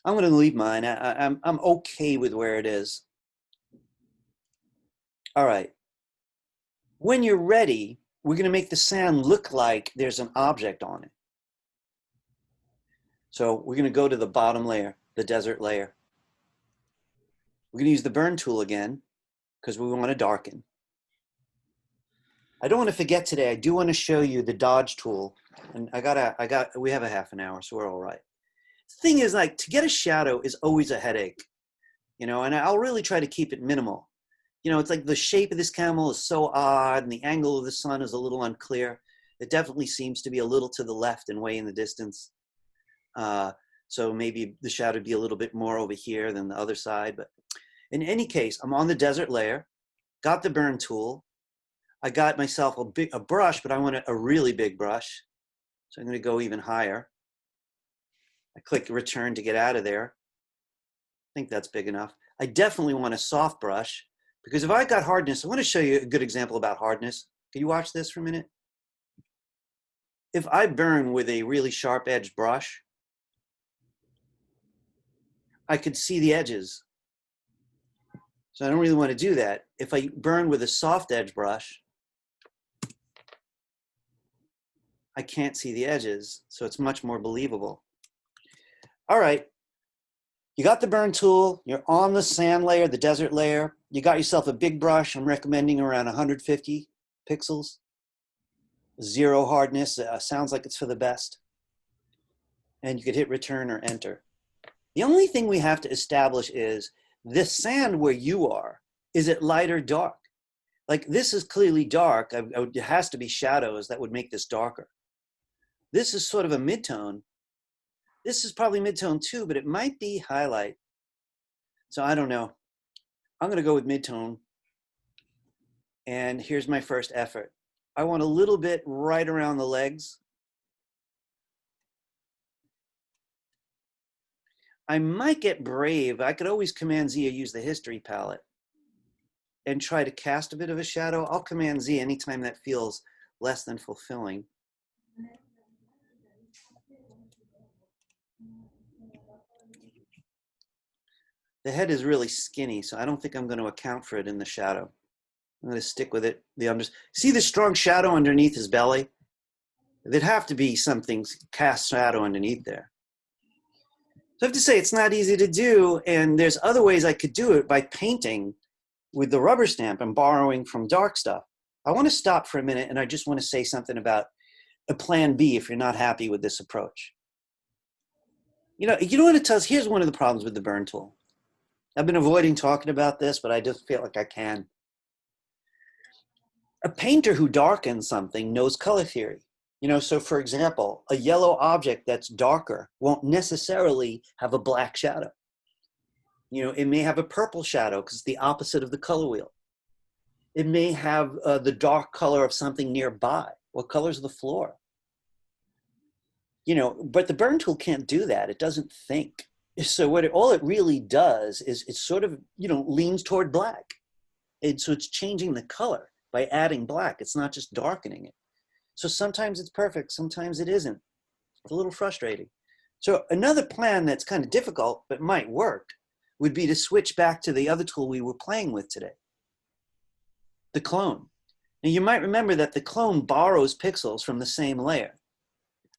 A: I'm going to leave mine. I'm okay with where it is. All right. When you're ready, we're going to make the sand look like there's an object on it. So we're going to go to the bottom layer, the desert layer. We're going to use the burn tool again because we want to darken. I don't want to forget today, I do want to show you the dodge tool. And we have a half an hour, so we're all right. The thing is, like, to get a shadow is always a headache, you know, and I'll really try to keep it minimal. You know, it's like the shape of this camel is so odd and the angle of the sun is a little unclear. It definitely seems to be a little to the left and way in the distance. So maybe the shadow would be a little bit more over here than the other side. But in any case, I'm on the desert layer, got the burn tool. I got myself a brush, but I want a really big brush. So I'm going to go even higher. I click return to get out of there. I think that's big enough. I definitely want a soft brush because if I got hardness, I want to show you a good example about hardness. Can you watch this for a minute? If I burn with a really sharp edged brush, I could see the edges. So I don't really want to do that. If I burn with a soft edge brush, I can't see the edges, so it's much more believable. All right, you got the burn tool, you're on the sand layer, the desert layer, you got yourself a big brush. I'm recommending around 150 pixels. Zero hardness, sounds like it's for the best. And you could hit return or enter. The only thing we have to establish is this sand where you are, is it light or dark? Like this is clearly dark. It has to be shadows that would make this darker. This is sort of a midtone. This is probably midtone too, but it might be highlight. So I don't know. I'm going to go with midtone. And here's my first effort. I want a little bit right around the legs. I might get brave. I could always Command Z or use the history palette and try to cast a bit of a shadow. I'll Command Z anytime that feels less than fulfilling. The head is really skinny, so I don't think I'm going to account for it in the shadow. I'm going to stick with it. See the strong shadow underneath his belly? There'd have to be something cast shadow underneath there. So I have to say it's not easy to do, and there's other ways I could do it by painting with the rubber stamp and borrowing from dark stuff. I want to stop for a minute, and I just want to say something about a plan B if you're not happy with this approach. You know what it does? Here's one of the problems with the burn tool. I've been avoiding talking about this, but I just feel like I can. A painter who darkens something knows color theory. You know, so for example, a yellow object that's darker won't necessarily have a black shadow. You know, it may have a purple shadow because it's the opposite of the color wheel. It may have the dark color of something nearby. What color's the floor? You know, but the burn tool can't do that. It doesn't think. So all it really does is it sort of, you know, leans toward black. And so it's changing the color by adding black. It's not just darkening it. So sometimes it's perfect, sometimes it isn't. It's a little frustrating. So another plan that's kind of difficult, but might work, would be to switch back to the other tool we were playing with today, the clone. Now you might remember that the clone borrows pixels from the same layer.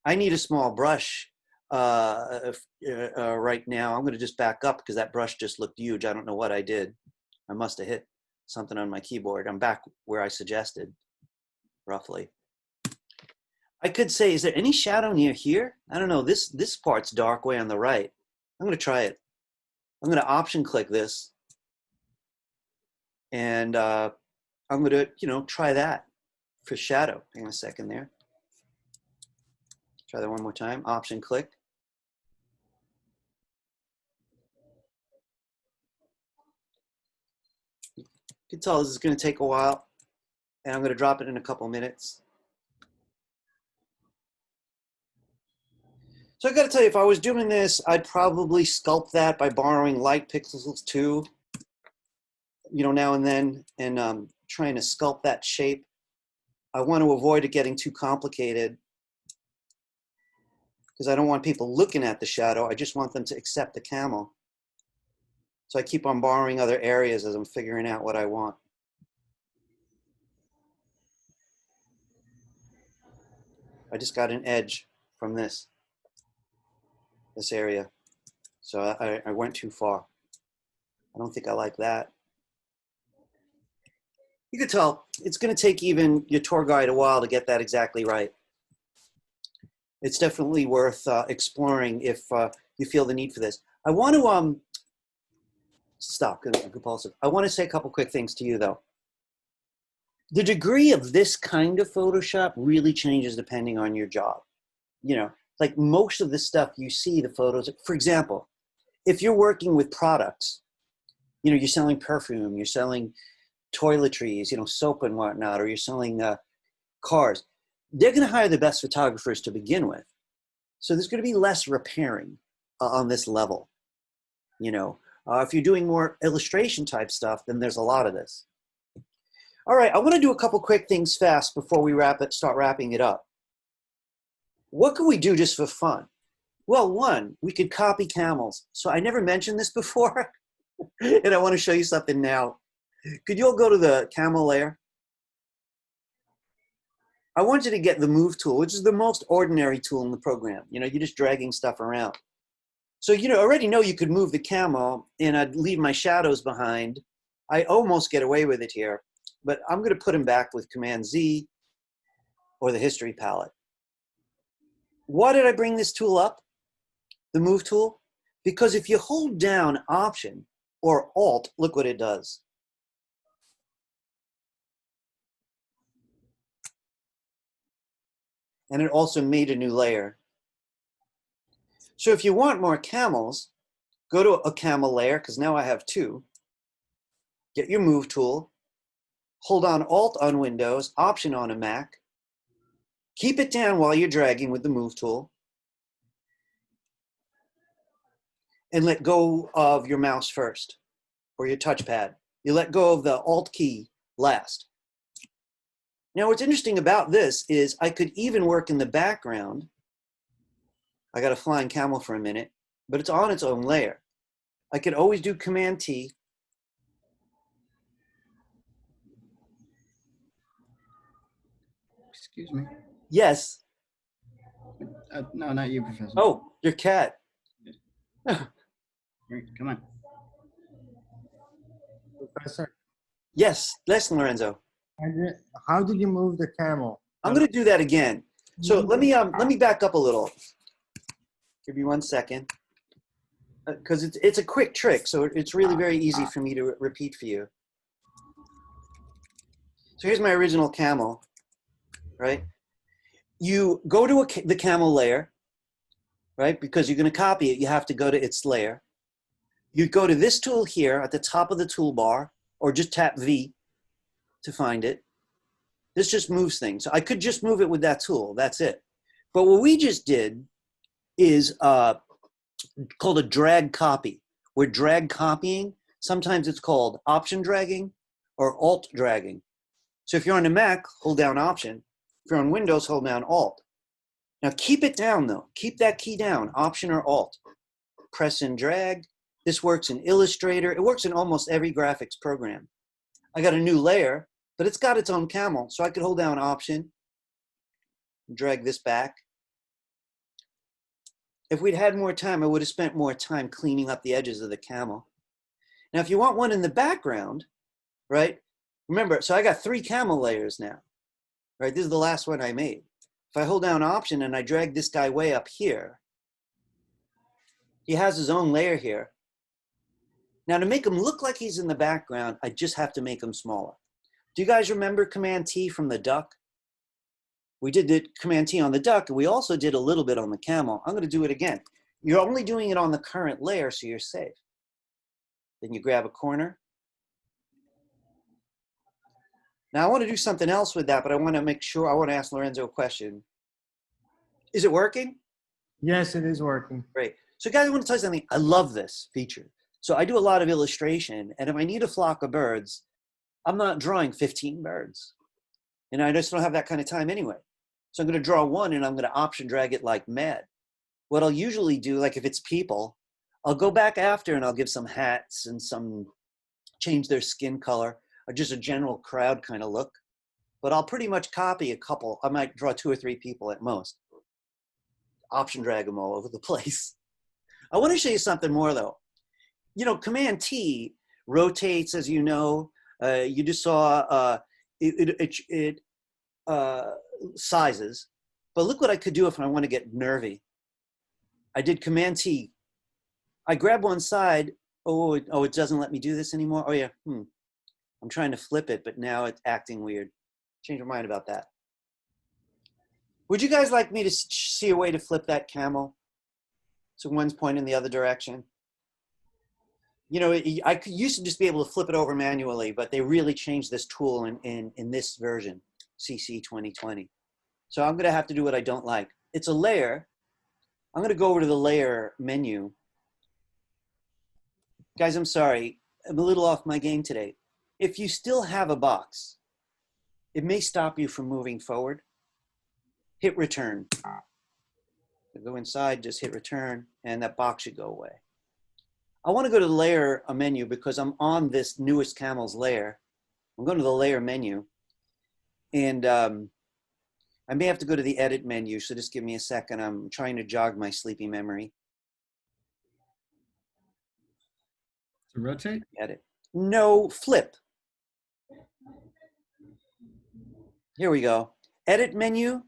A: I need a small brush right now. I'm going to just back up because that brush just looked huge. I don't know what I did. I must have hit something on my keyboard. I'm back where I suggested, roughly. I could say, is there any shadow near here? I don't know. This part's dark way on the right. I'm going to try it. I'm going to option click this. And I'm going to, you know, try that for shadow. Hang on a second there. Try that one more time. Option click. You can tell this is going to take a while. And I'm going to drop it in a couple minutes. So I got to tell you, if I was doing this, I'd probably sculpt that by borrowing light pixels too, you know, now and then, and trying to sculpt that shape. I want to avoid it getting too complicated because I don't want people looking at the shadow. I just want them to accept the camel. So I keep on borrowing other areas as I'm figuring out what I want. I just got an edge from this area. So I went too far. I don't think I like that. You could tell it's going to take even your tour guide a while to get that exactly right. It's definitely worth exploring if you feel the need for this. I want to stop, compulsive. I want to say a couple quick things to you though. The degree of this kind of Photoshop really changes depending on your job. You know, like most of the stuff you see, the photos, for example, if you're working with products, you know, you're selling perfume, you're selling toiletries, you know, soap and whatnot, or you're selling cars, they're going to hire the best photographers to begin with. So there's going to be less repairing on this level. You know, if you're doing more illustration type stuff, then there's a lot of this. All right, I want to do a couple quick things fast before we start wrapping it up. What can we do just for fun? Well, one, we could copy camels. So I never mentioned this before, and I want to show you something now. Could you all go to the camel layer? I want you to get the move tool, which is the most ordinary tool in the program. You know, you're just dragging stuff around. So you already know you could move the camel, and I'd leave my shadows behind. I almost get away with it here, but I'm going to put them back with Command Z or the history palette. Why did I bring this tool up, the move tool? Because if you hold down Option or Alt, look what it does. And it also made a new layer. So if you want more camels, go to a camel layer, because now I have two. Get your move tool, hold on Alt on Windows, Option on a Mac. Keep it down while you're dragging with the move tool. And let go of your mouse first, or your touchpad. You let go of the Alt key last. Now what's interesting about this is I could even work in the background. I got a flying camel for a minute, but it's on its own layer. I could always do Command T.
E: Excuse me.
A: Yes.
E: No, not you, Professor.
A: Oh, your cat.
E: Here, come on.
F: Professor,
A: Yes, Lorenzo.
F: how did you move the camel?
A: I'm going to do that again. So let me back up a little. Give me 1 second, because it's a quick trick, so it's really very easy for me to repeat for you. So here's my original camel, right? You go to the camel layer, right? Because you're going to copy it, you have to go to its layer. You go to this tool here at the top of the toolbar, or just tap V to find it. This just moves things. So I could just move it with that tool, that's it. But what we just did is called a drag copy. We're drag copying. Sometimes it's called option dragging or alt dragging. So if you're on a Mac, hold down Option. If you're on Windows, hold down Alt. Now keep it down though. Keep that key down, Option or Alt. Press and drag. This works in Illustrator. It works in almost every graphics program. I got a new layer, but it's got its own camel. So I could hold down Option, drag this back. If we'd had more time, I would have spent more time cleaning up the edges of the camel. Now, if you want one in the background, right? Remember, so I got 3 camel layers now, right? This is the last one I made. If I hold down Option and I drag this guy way up here, he has his own layer here. Now, to make him look like he's in the background, I just have to make him smaller. Do you guys remember Command T from the duck? We did the Command T on the duck, and we also did a little bit on the camel. I'm going to do it again. You're only doing it on the current layer, so you're safe. Then you grab a corner. Now, I want to do something else with that, but I want to make sure, I want to ask Lorenzo a question. Is it working?
F: Yes, it is working.
A: Great. So guys, I want to tell you something. I love this feature. So I do a lot of illustration, and if I need a flock of birds, I'm not drawing 15 birds. And I just don't have that kind of time anyway. So I'm going to draw one, and I'm going to option drag it like mad. What I'll usually do, like if it's people, I'll go back after and I'll give some hats and some, change their skin color, or just a general crowd kind of look. But I'll pretty much copy a couple. I might draw 2 or 3 people at most. Option drag them all over the place. I want to show you something more though. You know, Command T rotates, as you know. You just saw it sizes. But look what I could do if I want to get nervy. I did Command T. I grab one side. Oh, it doesn't let me do this anymore. Oh yeah, I'm trying to flip it, but now it's acting weird. Change your mind about that. Would you guys like me to see a way to flip that camel? So one's pointing the other direction. You know, I used to just be able to flip it over manually, but they really changed this tool in this version, CC 2020. So I'm going to have to do what I don't like. It's a layer. I'm going to go over to the layer menu. Guys, I'm sorry. I'm a little off my game today. If you still have a box, it may stop you from moving forward. Hit return. Go inside, just hit return, and that box should go away. I want to go to the layer menu because I'm on this newest camel's layer. I'm going to the layer menu, and I may have to go to the edit menu, so just give me a second. I'm trying to jog my sleepy memory.
E: To rotate?
A: Edit. No, flip. Here we go. Edit menu,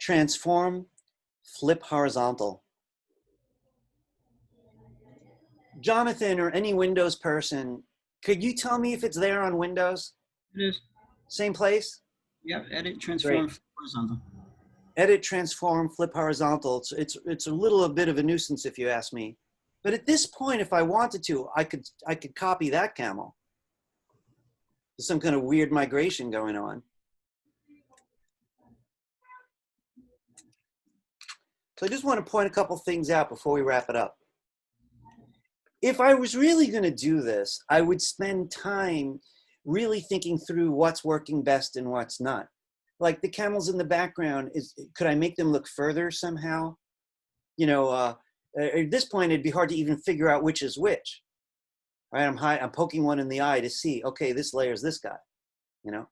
A: transform, flip horizontal. Jonathan or any Windows person, could you tell me if it's there on Windows?
E: It is.
A: Same place?
E: Yep, edit, transform,
A: Great.
E: horizontal.
A: Edit, transform, flip horizontal. It's a little bit of a nuisance if you ask me. But at this point, if I wanted to, I could copy that camel. There's some kind of weird migration going on. So I just want to point a couple things out before we wrap it up. If I was really going to do this, I would spend time really thinking through what's working best and what's not. Like the camels in the background, could I make them look further somehow? You know, at this point, it'd be hard to even figure out which is which. Right? I'm poking one in the eye to see, okay, this layer is this guy, you know?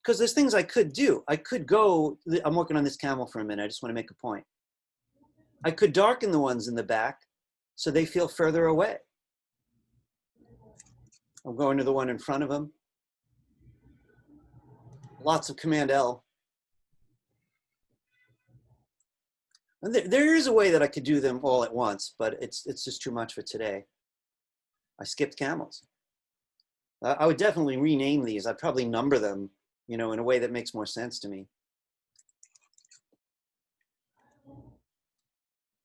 A: Because there's things I could do. I could go, I'm working on this camel for a minute. I just want to make a point. I could darken the ones in the back so they feel further away. I'm going to the one in front of them. Lots of Command L. And there is a way that I could do them all at once, but it's just too much for today. I skipped camels. I would definitely rename these. I'd probably number them, you know, in a way that makes more sense to me.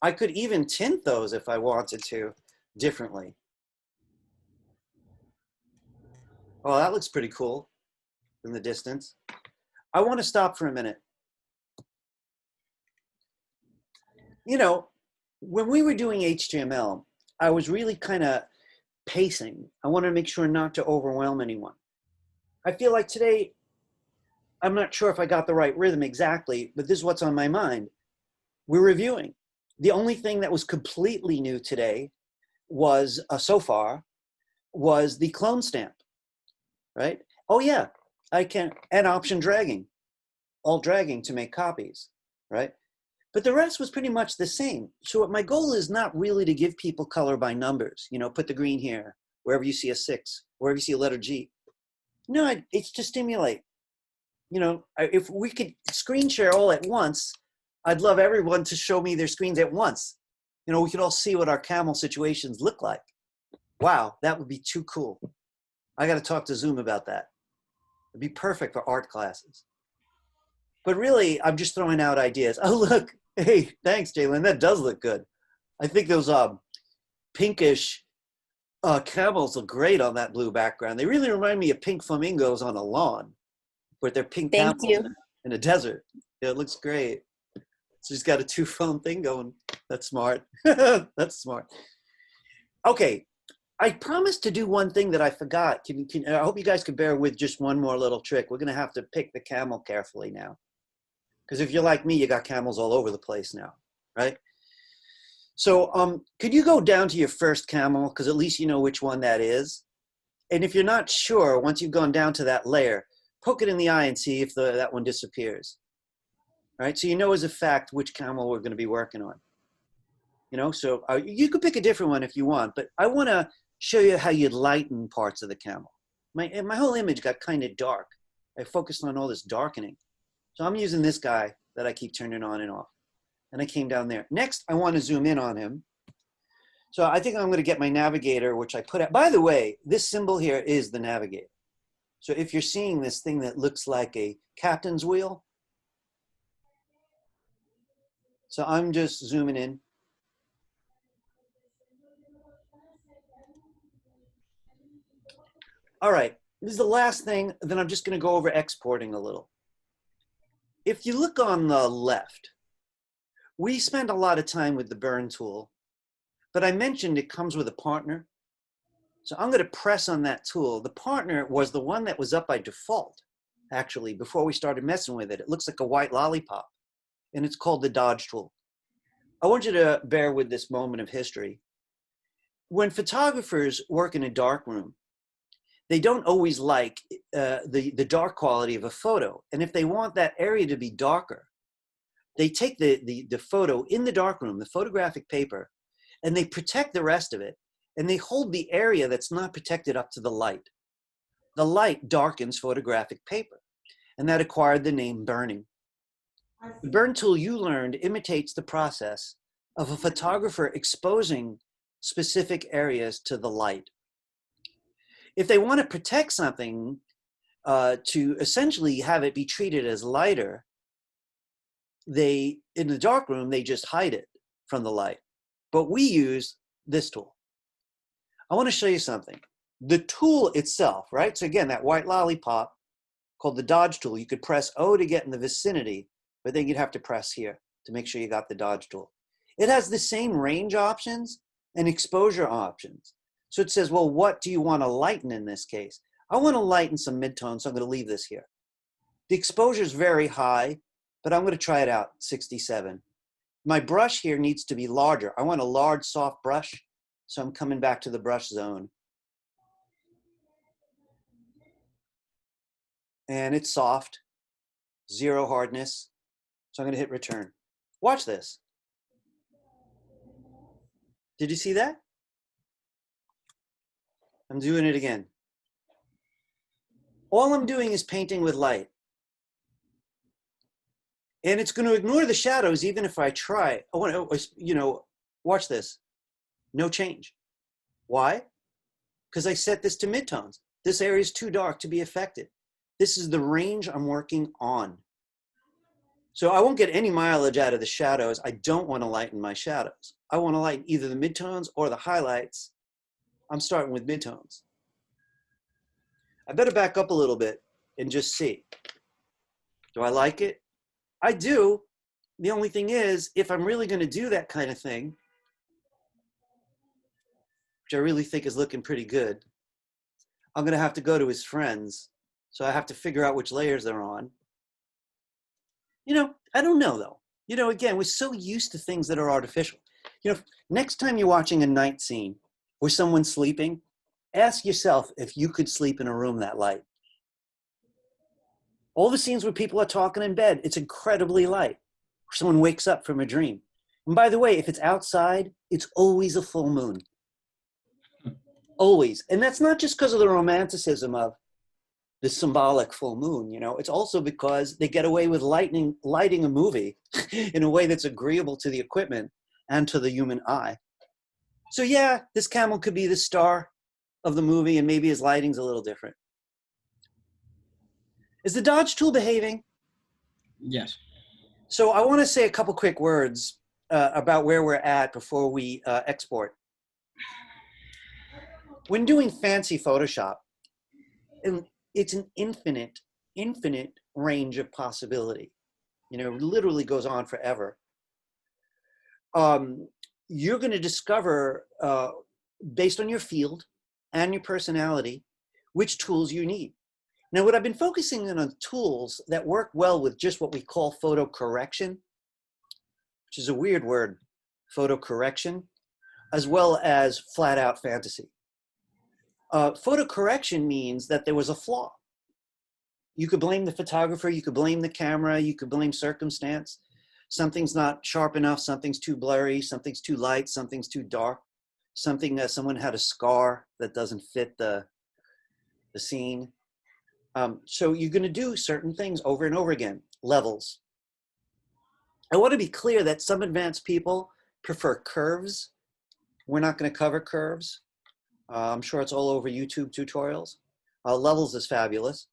A: I could even tint those if I wanted to differently. Oh, that looks pretty cool in the distance. I want to stop for a minute. You know, when we were doing HTML, I was really kind of pacing. I wanted to make sure not to overwhelm anyone. I feel like today, I'm not sure if I got the right rhythm exactly, but this is what's on my mind. We're reviewing. The only thing that was completely new today was, so far, was the clone stamp, right? Oh yeah, I can, and option dragging, alt dragging to make copies, right? But the rest was pretty much the same. So my goal is not really to give people color by numbers, you know, put the green here, wherever you see a 6, wherever you see a letter G. No, it's to stimulate. You know, if we could screen share all at once, I'd love everyone to show me their screens at once. You know, we could all see what our Camel situations look like. Wow, that would be too cool. I got to talk to Zoom about that. It'd be perfect for art classes. But really, I'm just throwing out ideas. Oh, look. Hey, thanks, Jalen. That does look good. I think those pinkish camels look great on that blue background. They really remind me of pink flamingos on a lawn with their pink
G: Thank
A: camels
G: you.
A: in a desert. Yeah, it looks great. So she's got a 2-phone thing going. That's smart. That's smart. Okay, I promised to do one thing that I forgot. I hope you guys could bear with just one more little trick. We're going to have to pick the camel carefully now. Because if you're like me, you got camels all over the place now, right? So could you go down to your first camel? Because at least you know which one that is. And if you're not sure, once you've gone down to that layer, poke it in the eye and see if that one disappears. All right, so you know as a fact which camel we're going to be working on. You know, so you could pick a different one if you want, but I want to show you how you lighten parts of the camel. My whole image got kind of dark. I focused on all this darkening. So I'm using this guy that I keep turning on and off. And I came down there. Next, I want to zoom in on him. So I think I'm going to get my navigator, which I put out. By the way, this symbol here is the navigator. So if you're seeing this thing that looks like a captain's wheel, so I'm just zooming in. All right, this is the last thing, then I'm just going to go over exporting a little. If you look on the left, we spend a lot of time with the burn tool, but I mentioned it comes with a partner. So I'm going to press on that tool. The partner was the one that was up by default, actually, before we started messing with it. It looks like a white lollipop, and it's called the dodge tool. I want you to bear with this moment of history. When photographers work in a darkroom, they don't always like the dark quality of a photo. And if they want that area to be darker, they take the photo in the darkroom, the photographic paper, and they protect the rest of it. And they hold the area that's not protected up to the light. The light darkens photographic paper. And that acquired the name burning. The burn tool you learned imitates the process of a photographer exposing specific areas to the light. If they want to protect something to essentially have it be treated as lighter, in the darkroom, they just hide it from the light. But we use this tool. I want to show you something. The tool itself, right? So again, that white lollipop called the dodge tool, you could press O to get in the vicinity, but then you'd have to press here to make sure you got the dodge tool. It has the same range options and exposure options. So it says, well, what do you want to lighten in this case? I want to lighten some midtones, so I'm going to leave this here. The exposure is very high, but I'm going to try it out, 67. My brush here needs to be larger. I want a large, soft brush, so I'm coming back to the brush zone. And it's soft, 0 hardness. So I'm going to hit return. Watch this. Did you see that? I'm doing it again. All I'm doing is painting with light. And it's going to ignore the shadows even if I try. I want to, you know, watch this. No change. Why? Because I set this to midtones. This area is too dark to be affected. This is the range I'm working on. So I won't get any mileage out of the shadows. I don't want to lighten my shadows. I want to lighten either the midtones or the highlights. I'm starting with midtones. I better back up a little bit and just see. Do I like it? I do. The only thing is, if I'm really going to do that kind of thing, which I really think is looking pretty good, I'm going to have to go to his friends. So I have to figure out which layers they're on. You know, I don't know though. You know, again, we're so used to things that are artificial. You know, next time you're watching a night scene where someone's sleeping, ask yourself if you could sleep in a room that light. All the scenes where people are talking in bed, it's incredibly light. Someone wakes up from a dream. And by the way, if it's outside, it's always a full moon. Always. And that's not just because of the romanticism of the symbolic full moon, you know, it's also because they get away with lighting a movie in a way that's agreeable to the equipment and to the human eye. So yeah, this camel could be the star of the movie and maybe his lighting's a little different. Is the Dodge tool behaving?
E: Yes.
A: So I want to say a couple quick words about where we're at before we export. When doing fancy Photoshop, it's an infinite range of possibility. You know, literally goes on forever. You're going to discover, based on your field and your personality, which tools you need. Now, what I've been focusing on tools that work well with just what we call photo correction, which is a weird word, photo correction, as well as flat out fantasy. Photo correction means that there was a flaw. You could blame the photographer, you could blame the camera, you could blame circumstance. Something's not sharp enough, something's too blurry, something's too light, something's too dark, something that someone had a scar that doesn't fit the scene. So you're going to do certain things over and over again. Levels. I want to be clear that some advanced people prefer curves. We're not going to cover curves. I'm sure it's all over YouTube tutorials. Levels is fabulous.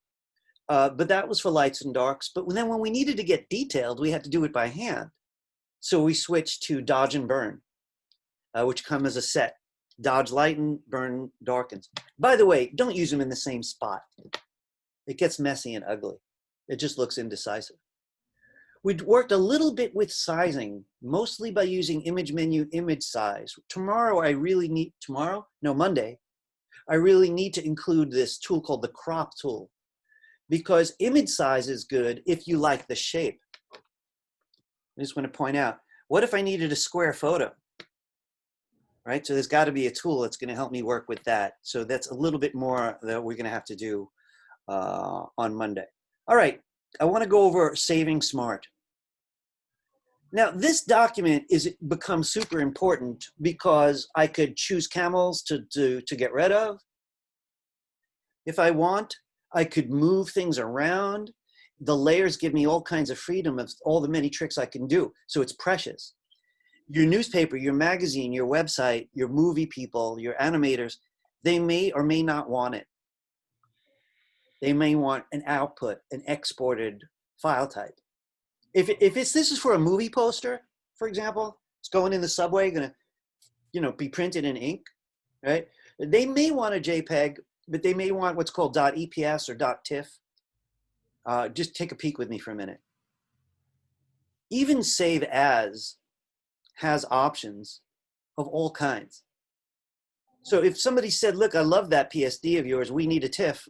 A: But that was for lights and darks. But then when we needed to get detailed, we had to do it by hand. So we switched to dodge and burn, which come as a set. Dodge, lighten, burn, darkens. By the way, don't use them in the same spot. It gets messy and ugly. It just looks indecisive. We worked a little bit with sizing, mostly by using image menu, image size. Monday, I really need to include this tool called the crop tool, because image size is good if you like the shape. I just want to point out, what if I needed a square photo? Right, so there's got to be a tool that's going to help me work with that. So that's a little bit more that we're going to have to do on Monday. All right, I want to go over saving smart. Now, this document becomes super important because I could choose camels to get rid of. If I want, I could move things around. The layers give me all kinds of freedom of all the many tricks I can do. So it's precious. Your newspaper, your magazine, your website, your movie people, your animators, they may or may not want it. They may want an output, an exported file type. If this is for a movie poster, for example, it's going in the subway, gonna, be printed in ink, right? They may want a JPEG, but they may want what's called .eps or .tiff. Just take a peek with me for a minute. Even save as has options of all kinds. So if somebody said, look, I love that PSD of yours, we need a TIFF,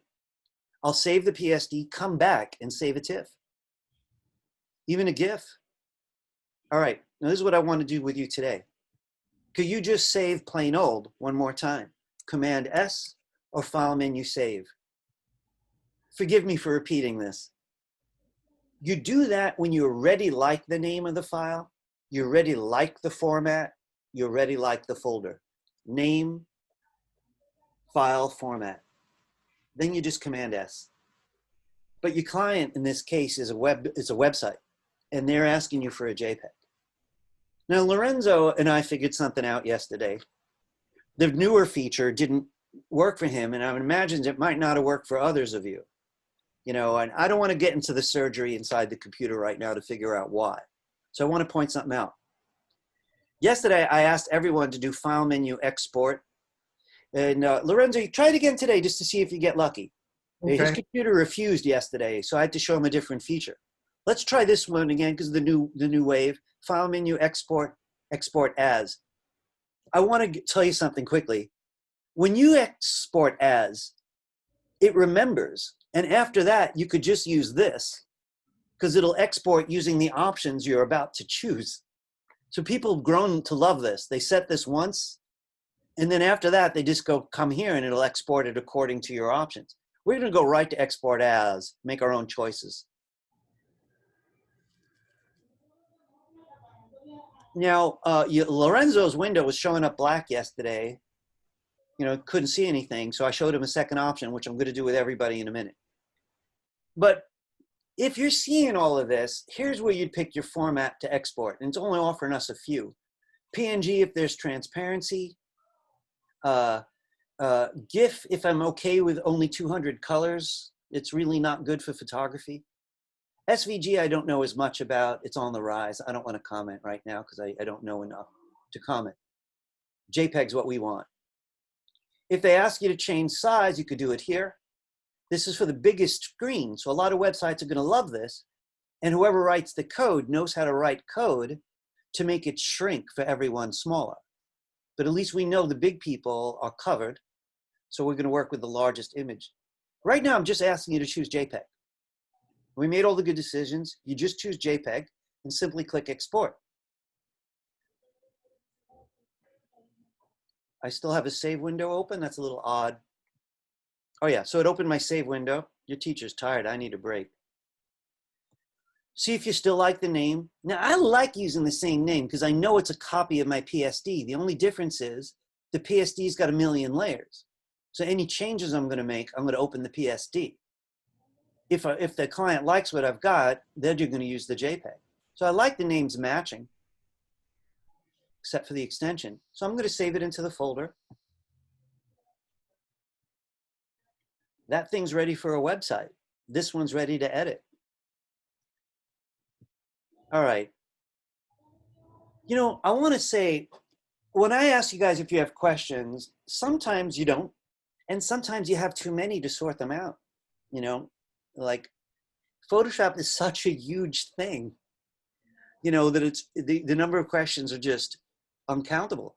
A: I'll save the PSD, come back and save a TIFF. Even a GIF. All right, now this is what I want to do with you today. Could you just save plain old one more time? Command S or file menu save. Forgive me for repeating this. You do that when you already like the name of the file, you already like the format, you already like the folder. Name, file, format. Then you just Command S. But your client in this case is a website, and they're asking you for a JPEG. Now, Lorenzo and I figured something out yesterday. The newer feature didn't work for him, and I would imagine it might not have worked for others of you. You know, and I don't want to get into the surgery inside the computer right now to figure out why. So I want to point something out. Yesterday, I asked everyone to do file menu export. And Lorenzo, you try it again today just to see if you get lucky.
F: Okay.
A: His computer refused yesterday, so I had to show him a different feature. Let's try this one again because the new wave. File menu export, export as. I want to tell you something quickly. When you export as, it remembers. And after that, you could just use this because it'll export using the options you're about to choose. So people have grown to love this. They set this once, and then after that, they just go, come here, and it'll export it according to your options. We're going to go right to export as, make our own choices. Now, Lorenzo's window was showing up black yesterday. You know, couldn't see anything, so I showed him a second option, which I'm going to do with everybody in a minute. But if you're seeing all of this, here's where you'd pick your format to export, and it's only offering us a few. PNG if there's transparency, GIF if I'm okay with only 200 colors. It's really not good for photography. SVG I don't know as much about. It's on the rise. I don't want to comment right now because I don't know enough to comment. JPEG's what we want. If they ask you to change size, you could do it here. This is for the biggest screen, so a lot of websites are going to love this, and whoever writes the code knows how to write code to make it shrink for everyone smaller. But at least we know the big people are covered, so we're going to work with the largest image. Right now, I'm just asking you to choose JPEG. We made all the good decisions. You just choose JPEG and simply click export. I still have a save window open. That's a little odd. Oh yeah, so it opened my save window. Your teacher's tired, I need a break. See if you still like the name. Now I like using the same name because I know it's a copy of my PSD. The only difference is the PSD's got a million layers. So any changes I'm gonna make, I'm gonna open the PSD. If the client likes what I've got, then you're gonna use the JPEG. So I like the names matching, except for the extension. So I'm gonna save it into the folder. That thing's ready for a website. This one's ready to edit. All right. You know, I want to say, when I ask you guys if you have questions, sometimes you don't, and sometimes you have too many to sort them out. You know, like Photoshop is such a huge thing, you know, that it's the number of questions are just uncountable.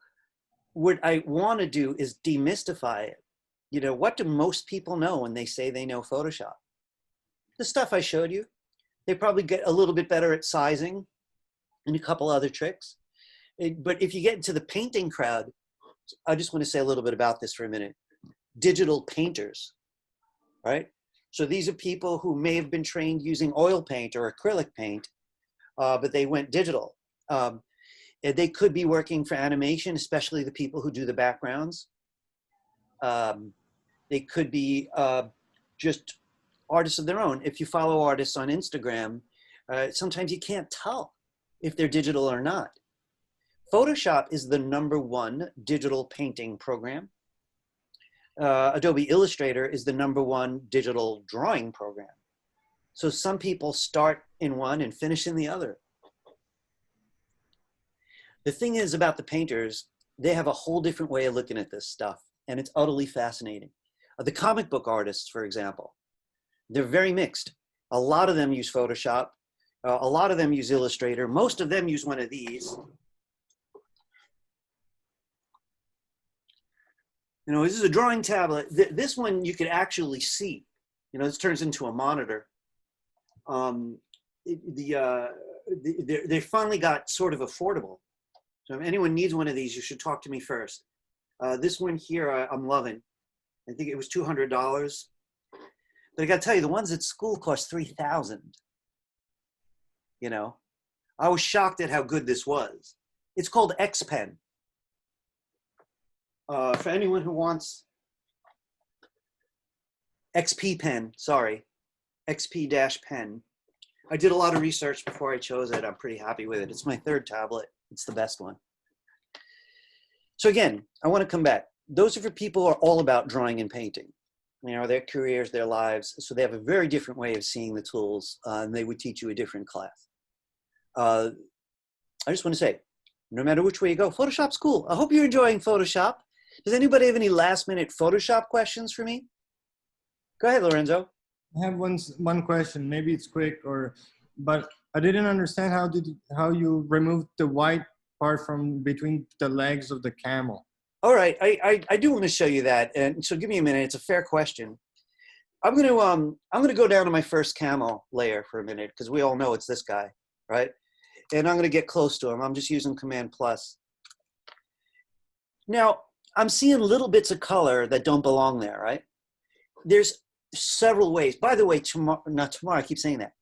A: What I want to do is demystify it. You know, what do most people know when they say they know Photoshop? The stuff I showed you. They probably get a little bit better at sizing and a couple other tricks. But if you get into the painting crowd, I just want to say a little bit about this for a minute. Digital painters, right? So these are people who may have been trained using oil paint or acrylic paint, but they went digital. They could be working for animation, especially the people who do the backgrounds. They could be just artists of their own. If you follow artists on Instagram, sometimes you can't tell if they're digital or not. Photoshop is the #1 digital painting program. Adobe Illustrator is the #1 digital drawing program. So some people start in one and finish in the other. The thing is about the painters, they have a whole different way of looking at this stuff, and it's utterly fascinating. The comic book artists, for example, they're very mixed. A lot of them use Photoshop. A lot of them use Illustrator. Most of them use one of these. You know, this is a drawing tablet. This one you could actually see. You know, this turns into a monitor. They finally got sort of affordable. So if anyone needs one of these, you should talk to me first. This one here, I'm loving. I think it was $200. But I got to tell you, the ones at school cost $3,000. You know, I was shocked at how good this was. It's called X Pen. For anyone who wants XP Pen, sorry, XP-Pen. I did a lot of research before I chose it. I'm pretty happy with it. It's my 3rd tablet. It's the best one. So again, I want to come back. those are for people who are all about drawing and painting. You know, their careers, their lives. So they have a very different way of seeing the tools, and they would teach you a different class. I just want to say, no matter which way you go, Photoshop's cool. I hope you're enjoying Photoshop. Does anybody have any last-minute Photoshop questions for me? Go ahead, Lorenzo.
F: I have one question. Maybe it's quick, but I didn't understand how you removed the white part from between the legs of the camel.
A: All right, I do want to show you that, and so give me a minute. It's a fair question. I'm gonna go down to my first camel layer for a minute because we all know it's this guy, right? And I'm gonna get close to him. I'm just using Command plus. Now I'm seeing little bits of color that don't belong there, right? There's several ways. By the way, not tomorrow. I keep saying that.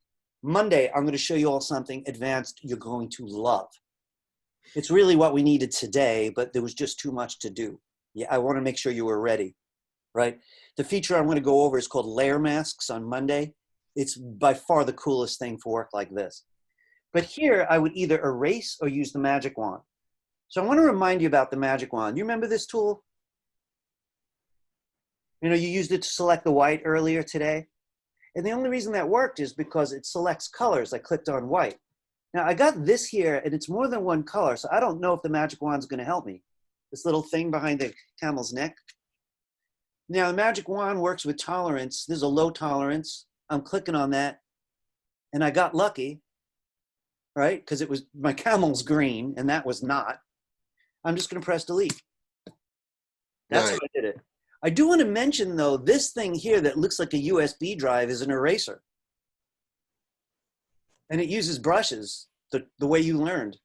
A: Monday, I'm going to show you all something advanced you're going to love. It's really what we needed today, but there was just too much to do. Yeah, I want to make sure you were ready, right? The feature I'm going to go over is called layer masks on Monday. It's by far the coolest thing for work like this. But here, I would either erase or use the magic wand. So I want to remind you about the magic wand. You remember this tool? You know, you used it to select the white earlier today. And the only reason that worked is because it selects colors. I clicked on white. Now I got this here and it's more than one color. So I don't know if the magic wand's going to help me. This little thing behind the camel's neck. Now the magic wand works with tolerance. There's a low tolerance. I'm clicking on that and I got lucky, right? Because it was my camel's green and that was not. I'm just going to press delete. That's how I did it. I do want to mention, though, this thing here that looks like a USB drive is an eraser. And it uses brushes the way you learned.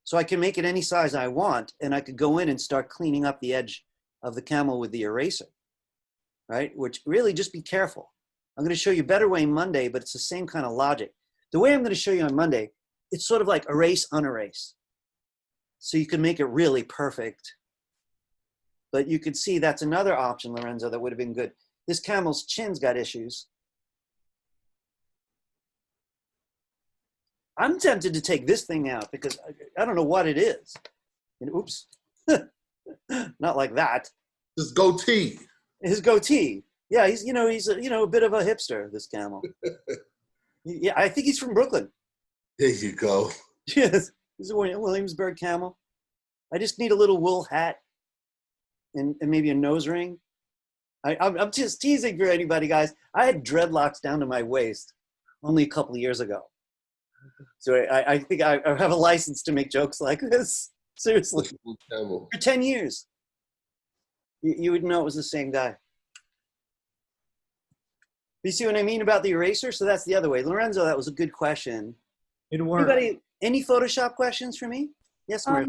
A: So I can make it any size I want, and I could go in and start cleaning up the edge of the camel with the eraser, right? Which really, just be careful. I'm going to show you a better way Monday, but it's the same kind of logic. The way I'm going to show you on Monday, it's sort of like erase, unerase. So you can make it really perfect. But you could see that's another option, Lorenzo, that would have been good. This camel's chin's got issues. I'm tempted to take this thing out because I don't know what it is. And oops, not like that.
C: His goatee.
A: His goatee. Yeah, he's a bit of a hipster, this camel. Yeah, I think he's from Brooklyn.
C: There you go.
A: Yes, he's a Williamsburg camel. I just need a little wool hat. And maybe a nose ring. I'm just teasing for anybody, guys. I had dreadlocks down to my waist only a couple of years ago. So I think I have a license to make jokes like this. Seriously. For 10 years. You would know it was the same guy. You see what I mean about the eraser? So that's the other way. Lorenzo, that was a good question.
F: It worked.
A: Anybody, any Photoshop questions for me? Yes, Maria.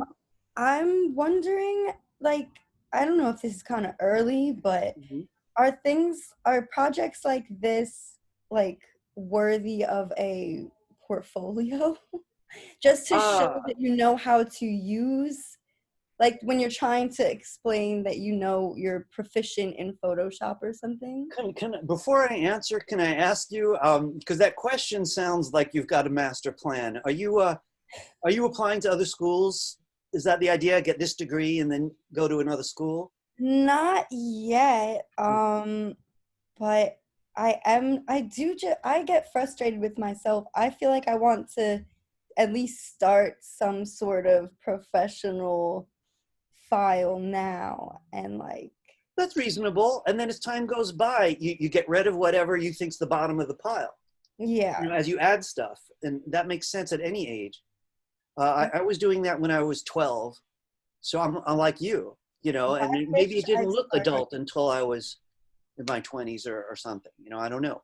D: I'm wondering, like, I don't know if this is kind of early, but are projects like this, like, worthy of a portfolio? Just to show that you know how to use, like, when you're trying to explain that you know you're proficient in Photoshop or something?
A: Before I answer, can I ask you, because that question sounds like you've got a master plan. Are you applying to other schools? Is that the idea? Get this degree and then go to another school?
D: Not yet. But I get frustrated with myself. I feel like I want to at least start some sort of professional file now, and like.
A: That's reasonable. And then as time goes by, you get rid of whatever you think's the bottom of the pile.
D: Yeah.
A: As you add stuff, and that makes sense at any age. I was doing that when I was 12, so I'm like you, and maybe it didn't look adult until I was in my 20s or something, I don't know.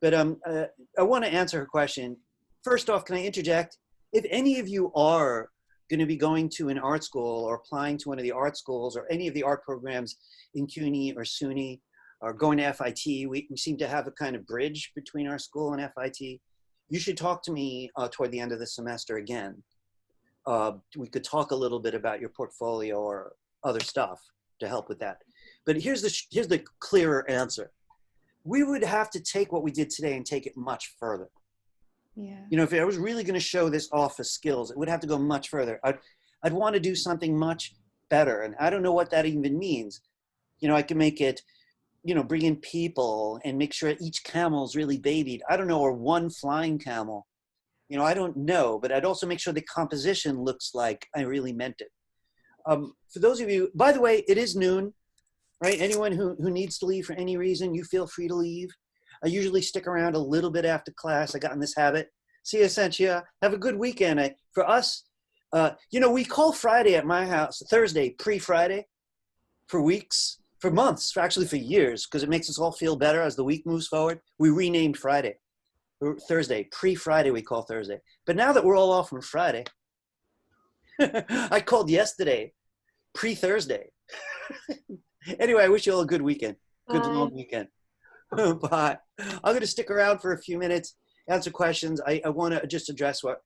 A: But I want to answer her question. First off, can I interject? If any of you are going to be going to an art school or applying to one of the art schools or any of the art programs in CUNY or SUNY or going to FIT, we seem to have a kind of bridge between our school and FIT. You should talk to me toward the end of the semester again. We could talk a little bit about your portfolio or other stuff to help with that. But here's the clearer answer. We would have to take what we did today and take it much further.
D: Yeah.
A: If I was really going to show this off as skills, it would have to go much further. I'd want to do something much better. And I don't know what that even means. You know, I can make it, you know, bring in people and make sure each camel is really babied. I don't know, or one flying camel. You know, I don't know, but I'd also make sure the composition looks like I really meant it. For those of you, by the way, it is noon, right? Anyone who needs to leave for any reason, you feel free to leave. I usually stick around a little bit after class. I got in this habit. See you, Essentia. Have a good weekend. For us, you know, we call Friday at my house, Thursday, pre-Friday, for weeks, for months, actually for years, because it makes us all feel better as the week moves forward. We renamed Friday, Thursday, pre-Friday we call Thursday. But now that we're all off on Friday, I called yesterday, pre-Thursday. Anyway, I wish you all a good weekend. Good long weekend. Bye. I'm going to stick around for a few minutes, answer questions. I want to just address what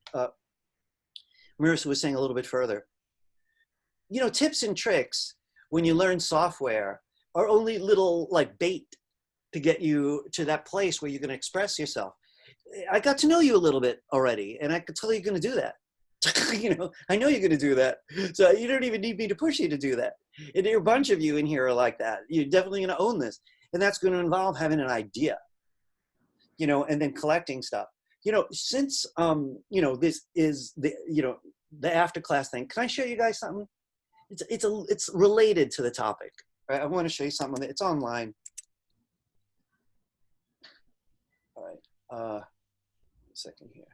A: Marissa was saying a little bit further. You know, tips and tricks when you learn software are only little like bait to get you to that place where you're going to express yourself. I got to know you a little bit already, and I could tell you're going to do that. You know, I know you're going to do that. So you don't even need me to push you to do that. And there are a bunch of you in here are like that. You're definitely going to own this. And that's going to involve having an idea, you know, and then collecting stuff. You know, since, you know, this is the, you know, the after class thing, can I show you guys something? It's related to the topic, right? I want to show you something. It's online. All right. A second here.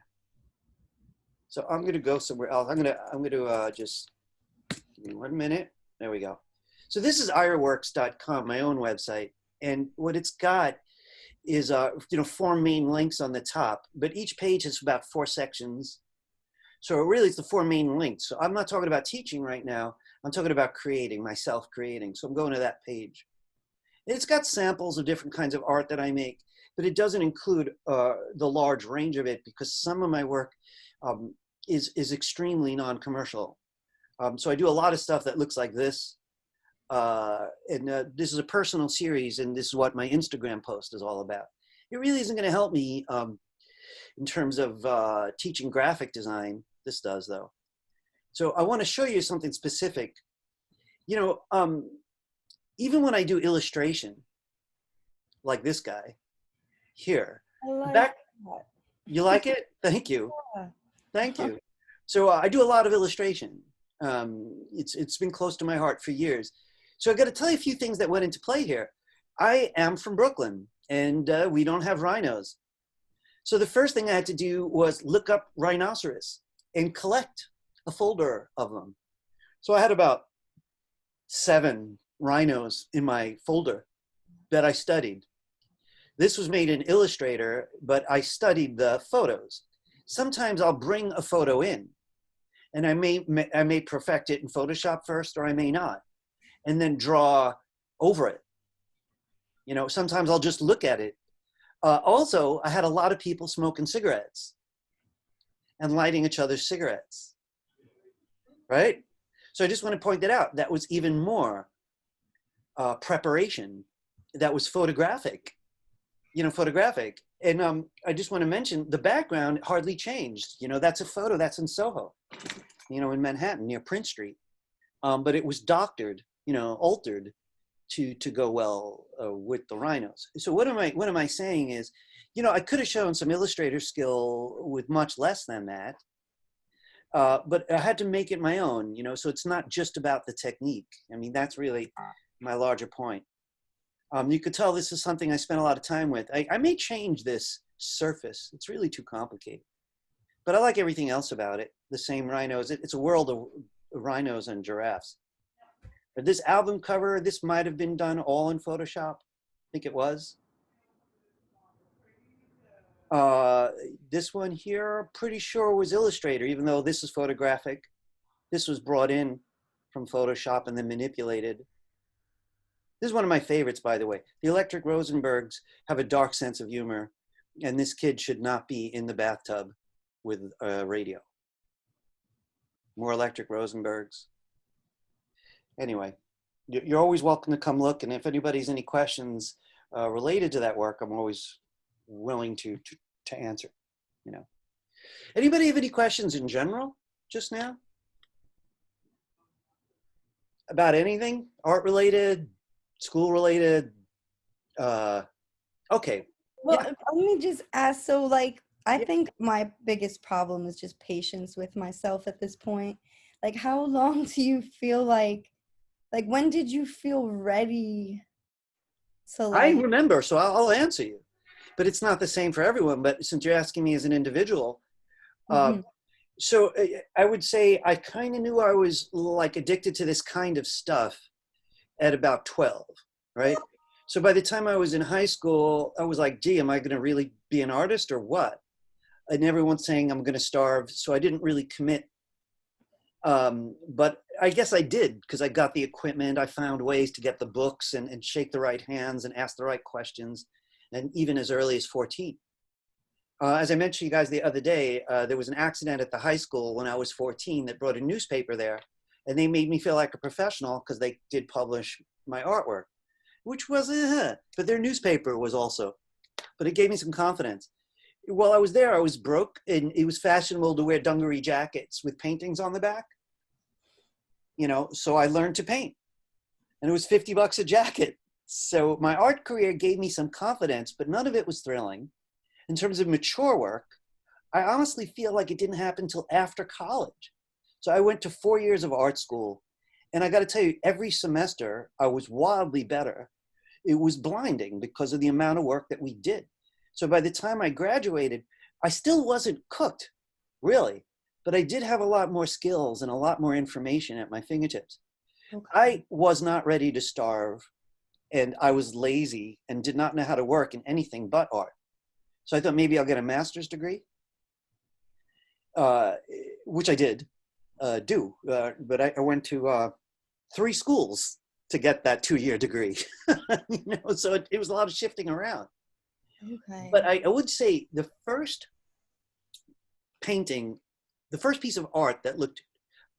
A: So I'm going to go somewhere else. I'm going to just give me 1 minute. There we go. So this is ironworks.com, my own website. And what it's got is, you know, 4 main links on the top, but each page has about 4 sections. So really it's the 4 main links. So I'm not talking about teaching right now. I'm talking about creating, myself creating. So I'm going to that page. And it's got samples of different kinds of art that I make, but it doesn't include the large range of it because some of my work is extremely non-commercial. So I do a lot of stuff that looks like this. This is a personal series, and this is what my Instagram post is all about. It really isn't going to help me in terms of teaching graphic design. This does, though. So I want to show you something specific. You know, even when I do illustration, like this guy here,
D: I like
A: that.
D: that.
A: You like it? Thank you.
D: Yeah.
A: Thank you. So I do a lot of illustration. It's been close to my heart for years. So I got to tell you a few things that went into play here. I am from Brooklyn, and we don't have rhinos. So the first thing I had to do was look up rhinoceros and collect a folder of them. So I had about 7 rhinos in my folder that I studied. This was made in Illustrator, but I studied the photos. Sometimes I'll bring a photo in, and I may perfect it in Photoshop first, or I may not, and then draw over it. You know, sometimes I'll just look at it. Also, I had a lot of people smoking cigarettes and lighting each other's cigarettes, right? So I just want to point that out. That was even more preparation. That was photographic, you know, photographic. And I just want to mention the background hardly changed. You know, that's a photo that's in Soho, you know, in Manhattan near Prince Street. But it was doctored, you know, altered to go well with the rhinos. So what am I saying is, you know, I could have shown some Illustrator skill with much less than that, but I had to make it my own, you know, so it's not just about the technique. I mean, that's really my larger point. You could tell this is something I spent a lot of time with. I may change this surface. It's really too complicated, but I like everything else about it. The same rhinos. It's a world of rhinos and giraffes. But this album cover, this might have been done all in Photoshop. I think it was. This one here, pretty sure was Illustrator, even though this is photographic. This was brought in from Photoshop and then manipulated. This is one of my favorites, by the way. The Electric Rosenbergs have a dark sense of humor, and this kid should not be in the bathtub with a radio. More Electric Rosenbergs. Anyway, you're always welcome to come look, and if anybody's any questions related to that work, I'm always willing to answer, you know. Anybody have any questions in general just now? about anything, art related, school related. Okay.
D: Well,
A: Yeah.
D: let me just ask. So, like, I
A: Yeah.
D: think my biggest problem is just patience with myself at this point. Like, how long do you feel like when did you feel ready to
A: I
D: like?
A: remember, so I'll answer you, but it's not the same for everyone. But since you're asking me as an individual, uh,
D: Mhm.
A: so I would say I kind of knew I was like addicted to this kind of stuff at about 12, right? So by the time I was in high school, I was like, gee, am I going to really be an artist or what? And everyone's saying I'm going to starve. So I didn't really commit. But I guess I did because I got the equipment. I found ways to get the books and shake the right hands and ask the right questions. And even as early as 14. As I mentioned to you guys the other day, there was an accident at the high school when I was 14 that brought a newspaper there. And they made me feel like a professional because they did publish my artwork, which was, but their newspaper was also, but it gave me some confidence. While I was there, I was broke and it was fashionable to wear dungaree jackets with paintings on the back. You know, so I learned to paint and it was $50 a jacket. So my art career gave me some confidence, but none of it was thrilling. In terms of mature work, I honestly feel like it didn't happen until after college. So I went to 4 years of art school, and I got to tell you, every semester I was wildly better. It was blinding because of the amount of work that we did. So by the time I graduated, I still wasn't cooked, really, but I did have a lot more skills and a lot more information at my fingertips.
D: Okay.
A: I was not ready to starve, and I was lazy and did not know how to work in anything but art. So I thought maybe I'll get a master's degree, which I did but I went to 3 schools to get that 2-year degree. You know, so it was a lot of shifting around.
D: Okay.
A: But I would say the first painting, the first piece of art that looked,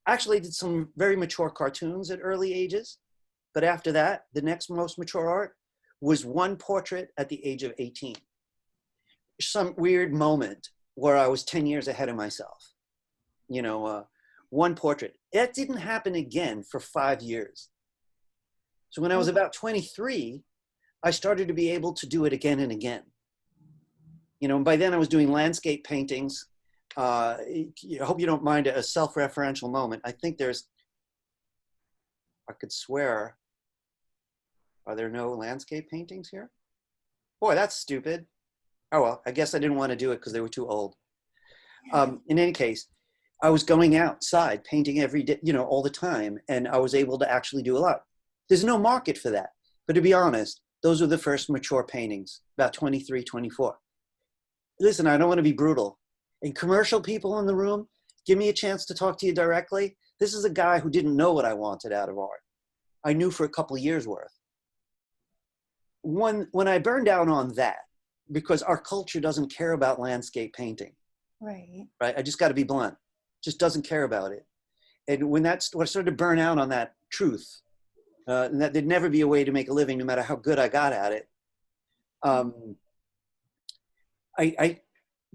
A: actually I did some very mature cartoons at early ages. But after that, the next most mature art was one portrait at the age of 18. Some weird moment where I was 10 years ahead of myself. You know, one portrait. That didn't happen again for 5 years. So when I was about 23, I started to be able to do it again and again. You know, and by then I was doing landscape paintings. I hope you don't mind a self-referential moment. I think there's, I could swear, are there no landscape paintings here? Boy, that's stupid. Oh, well, I guess I didn't want to do it because they were too old. In any case, I was going outside painting every day, you know, all the time. And I was able to actually do a lot. There's no market for that. But to be honest, those were the first mature paintings, about 23, 24. Listen, I don't want to be brutal. And commercial people in the room, give me a chance to talk to you directly. This is a guy who didn't know what I wanted out of art. I knew for a couple of years worth. When I burned out on that, because our culture doesn't care about landscape painting.
D: Right.
A: Right? I just got to be blunt. Just doesn't care about it. And when I started to burn out on that truth, and that there'd never be a way to make a living no matter how good I got at it, I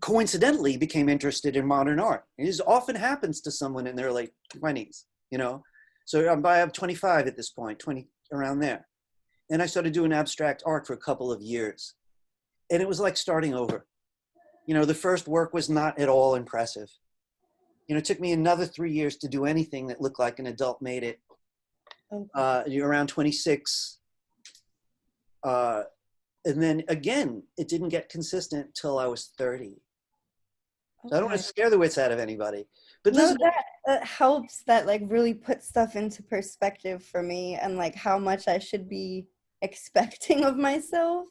A: coincidentally became interested in modern art. It often happens to someone in their late 20s, you know? So I'm 25 at this point, 20, around there. And I started doing abstract art for a couple of years. And it was like starting over. You know, the first work was not at all impressive. You know, it took me another 3 years to do anything that looked like an adult made it.
D: Okay.
A: Around 26. And then again, it didn't get consistent till I was 30. So I don't want to scare the wits out of anybody. But
D: no,
A: listen,
D: that helps. That like really puts stuff into perspective for me and like how much I should be expecting of myself.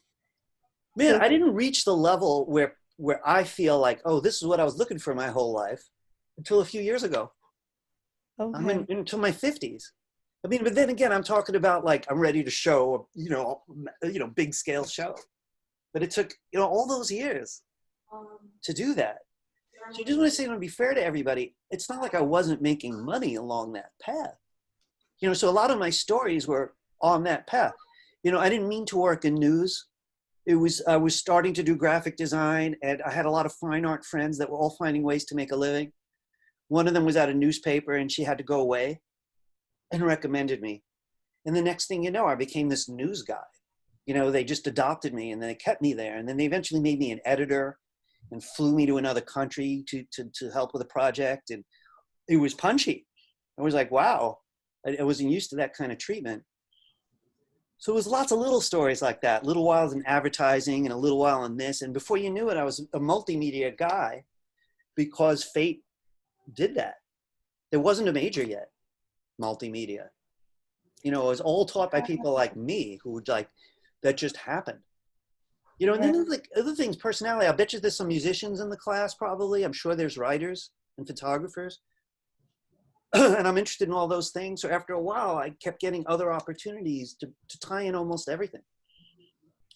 A: man,
D: So,
A: I didn't reach the level where I feel like, oh, this is what I was looking for my whole life until a few years ago.
D: okay.
A: I'm into my 50s. I mean, but then again, I'm talking about like, I'm ready to show, you know, big scale show. But it took, you know, all those years to do that. So I just want to say, to be fair to everybody, it's not like I wasn't making money along that path. You know, so a lot of my stories were on that path. You know, I didn't mean to work in news. I was starting to do graphic design, and I had a lot of fine art friends that were all finding ways to make a living. One of them was at a newspaper and she had to go away. and recommended me. And the next thing you know, I became this news guy. You know, they just adopted me and then they kept me there. And then they eventually made me an editor and flew me to another country to help with a project. And it was punchy. I was like, wow, I wasn't used to that kind of treatment. So it was lots of little stories like that, little whiles in advertising and a little while in this. And before you knew it, I was a multimedia guy because fate did that. There wasn't a major yet, multimedia. You know, it was all taught by people like me who would like, that just happened. You know, and then there's like other things, personality. I bet you there's some musicians in the class probably. I'm sure there's writers and photographers. And I'm interested in all those things. So after a while, I kept getting other opportunities to tie in almost everything.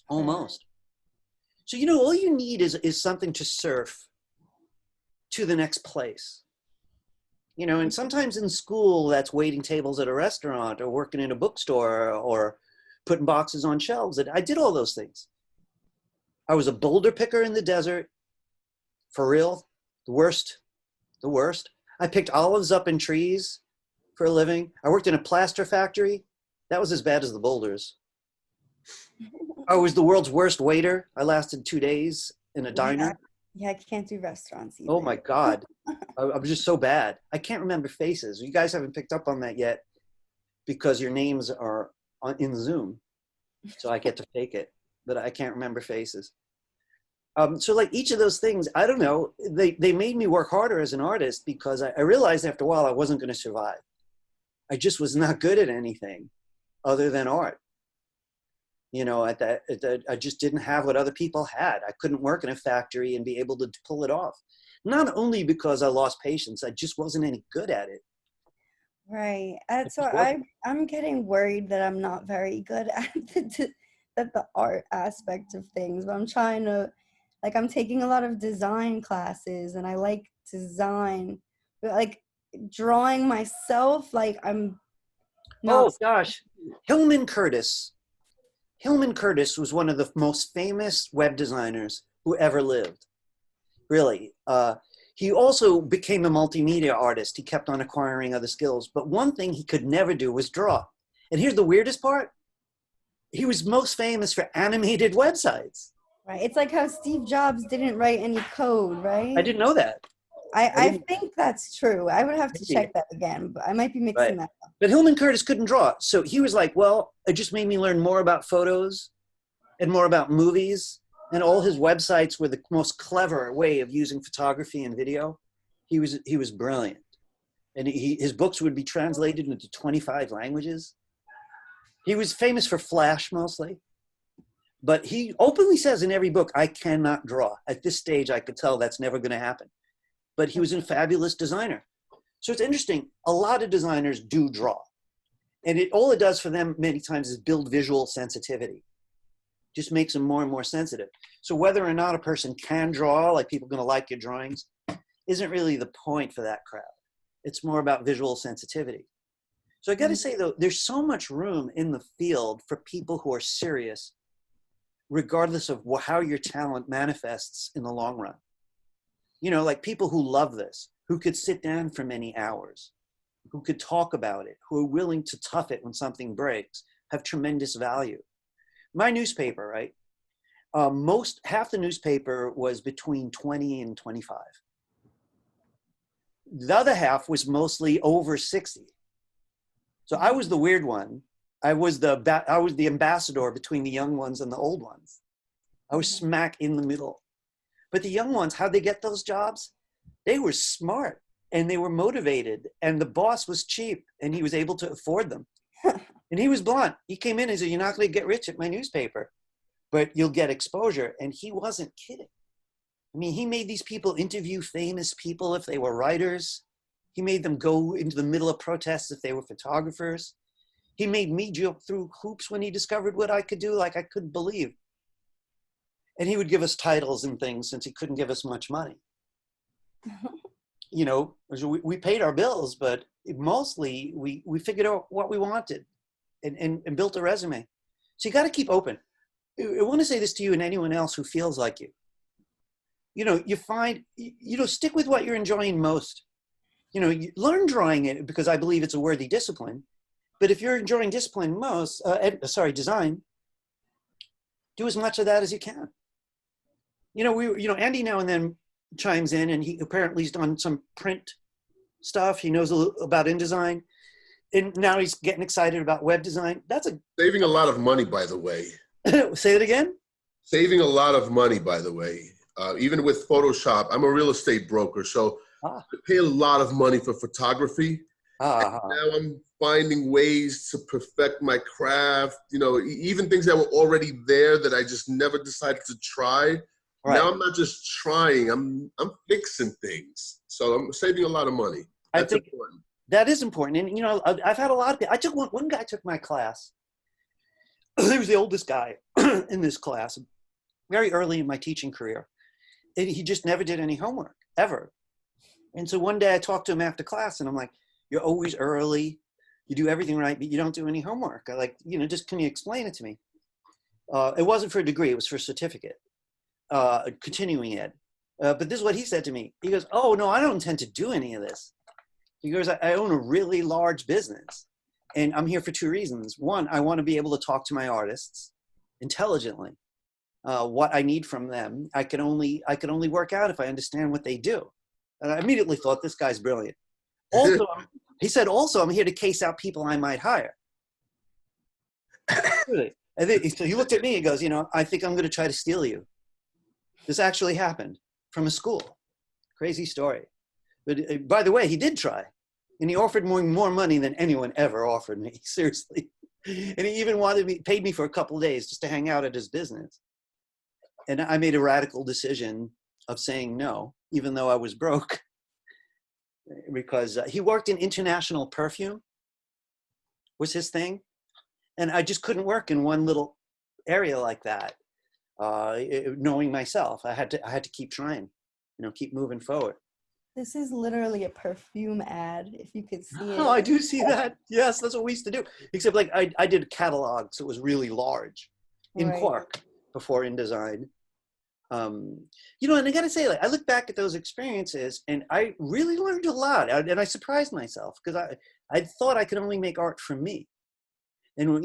A: Almost. So, you know, all you need is something to surf to the next place. You know, and sometimes in school, that's waiting tables at a restaurant or working in a bookstore or putting boxes on shelves. And I did all those things. I was a boulder picker in the desert. For real, the worst. I picked olives up in trees for a living. I worked in a plaster factory. That was as bad as the boulders. I was the world's worst waiter. I lasted 2 days in a diner.
D: Yeah, I can't do restaurants either.
A: Oh my God. I was just so bad. I can't remember faces. You guys haven't picked up on that yet because your names are in Zoom. So I get to fake it, but I can't remember faces. So like each of those things, I don't know, they made me work harder as an artist because I realized after a while I wasn't going to survive. I just was not good at anything other than art. You know, I just didn't have what other people had. I couldn't work in a factory and be able to pull it off. Not only because I lost patience, I just wasn't any good at it.
D: Right. So I'm getting worried that I'm not very good at the art aspect of things, but I'm trying to, like, I'm taking a lot of design classes and I like design, but like drawing myself, like I'm not.
A: Oh gosh, Hillman Curtis. Hillman Curtis was one of the most famous web designers who ever lived. Really. He also became a multimedia artist. He kept on acquiring other skills, but one thing he could never do was draw. And here's the weirdest part. He was most famous for animated websites.
D: Right. It's like how Steve Jobs didn't write any code, right?
A: I didn't know that.
D: I think that's true. I would have to check that again, but I might be mixing that up.
A: But Hillman Curtis couldn't draw. So he was like, well, it just made me learn more about photos and more about movies. And all his websites were the most clever way of using photography and video. He was brilliant. And his books would be translated into 25 languages. He was famous for Flash mostly. But he openly says in every book, I cannot draw. At this stage, I could tell that's never going to happen. But he was a fabulous designer. So it's interesting. A lot of designers do draw. And all it does for them many times is build visual sensitivity. Just makes them more and more sensitive. So whether or not a person can draw, like people are going to like your drawings, isn't really the point for that crowd. It's more about visual sensitivity. So I got to say, though, there's so much room in the field for people who are serious, regardless of how your talent manifests in the long run. You know, like people who love this, who could sit down for many hours, who could talk about it, who are willing to tough it when something breaks, have tremendous value. My newspaper, right? Half the newspaper was between 20 and 25. The other half was mostly over 60. So I was the weird one. I was the ambassador between the young ones and the old ones. I was smack in the middle. But the young ones, how'd they get those jobs? They were smart and they were motivated and the boss was cheap and he was able to afford them. And he was blunt. He came in and said, you're not going to get rich at my newspaper, but you'll get exposure. And he wasn't kidding. I mean, he made these people interview famous people if they were writers. He made them go into the middle of protests if they were photographers. He made me jump through hoops when he discovered what I could do, like I couldn't believe. And he would give us titles and things since he couldn't give us much money. You know, we paid our bills, but mostly we figured out what we wanted and built a resume. So you got to keep open. I want to say this to you and anyone else who feels like you. You know, stick with what you're enjoying most. You know, you learn drawing it because I believe it's a worthy discipline. But if you're enjoying discipline design, do as much of that as you can. Andy now and then chimes in, and he apparently has done some print stuff. He knows a little about InDesign, and now he's getting excited about web design.
C: Saving a lot of money, by the way.
A: Say it again.
C: Saving a lot of money, by the way. Even with Photoshop, I'm a real estate broker, so I pay a lot of money for photography. Now I'm finding ways to perfect my craft, even things that were already there that I just never decided to try. Right. Now I'm not just trying, I'm fixing things. So I'm saving a lot of money. That's important.
A: That is important. And, I've had a lot of people. I took one guy took my class. He was the oldest guy in this class, very early in my teaching career. And he just never did any homework, ever. And so one day I talked to him after class, and I'm like, you're always early. You do everything right, but you don't do any homework. I like, just can you explain it to me? It wasn't for a degree. It was for a certificate, continuing ed. But this is what he said to me. He goes, oh, no, I don't intend to do any of this. He goes, I own a really large business, and I'm here for two reasons. One, I want to be able to talk to my artists intelligently. What I need from them, I can only work out if I understand what they do. And I immediately thought, this guy's brilliant. Also, he said, also, I'm here to case out people I might hire. Really. So he looked at me and goes, I think I'm going to try to steal you. This actually happened from a school. Crazy story. But by the way, he did try. And he offered more money than anyone ever offered me, seriously. And he even paid me for a couple of days just to hang out at his business. And I made a radical decision of saying no, even though I was broke. Because he worked in international perfume, was his thing. And I just couldn't work in one little area like that. Knowing myself, I had to keep trying, keep moving forward.
D: This is literally a perfume ad, if you could see it.
A: Oh, I do see that. Yes, that's what we used to do. Except like I did a catalog, so it was really large in Quark before InDesign. And I gotta say, I look back at those experiences and I really learned a lot, and I surprised myself because I thought I could only make art for me. And,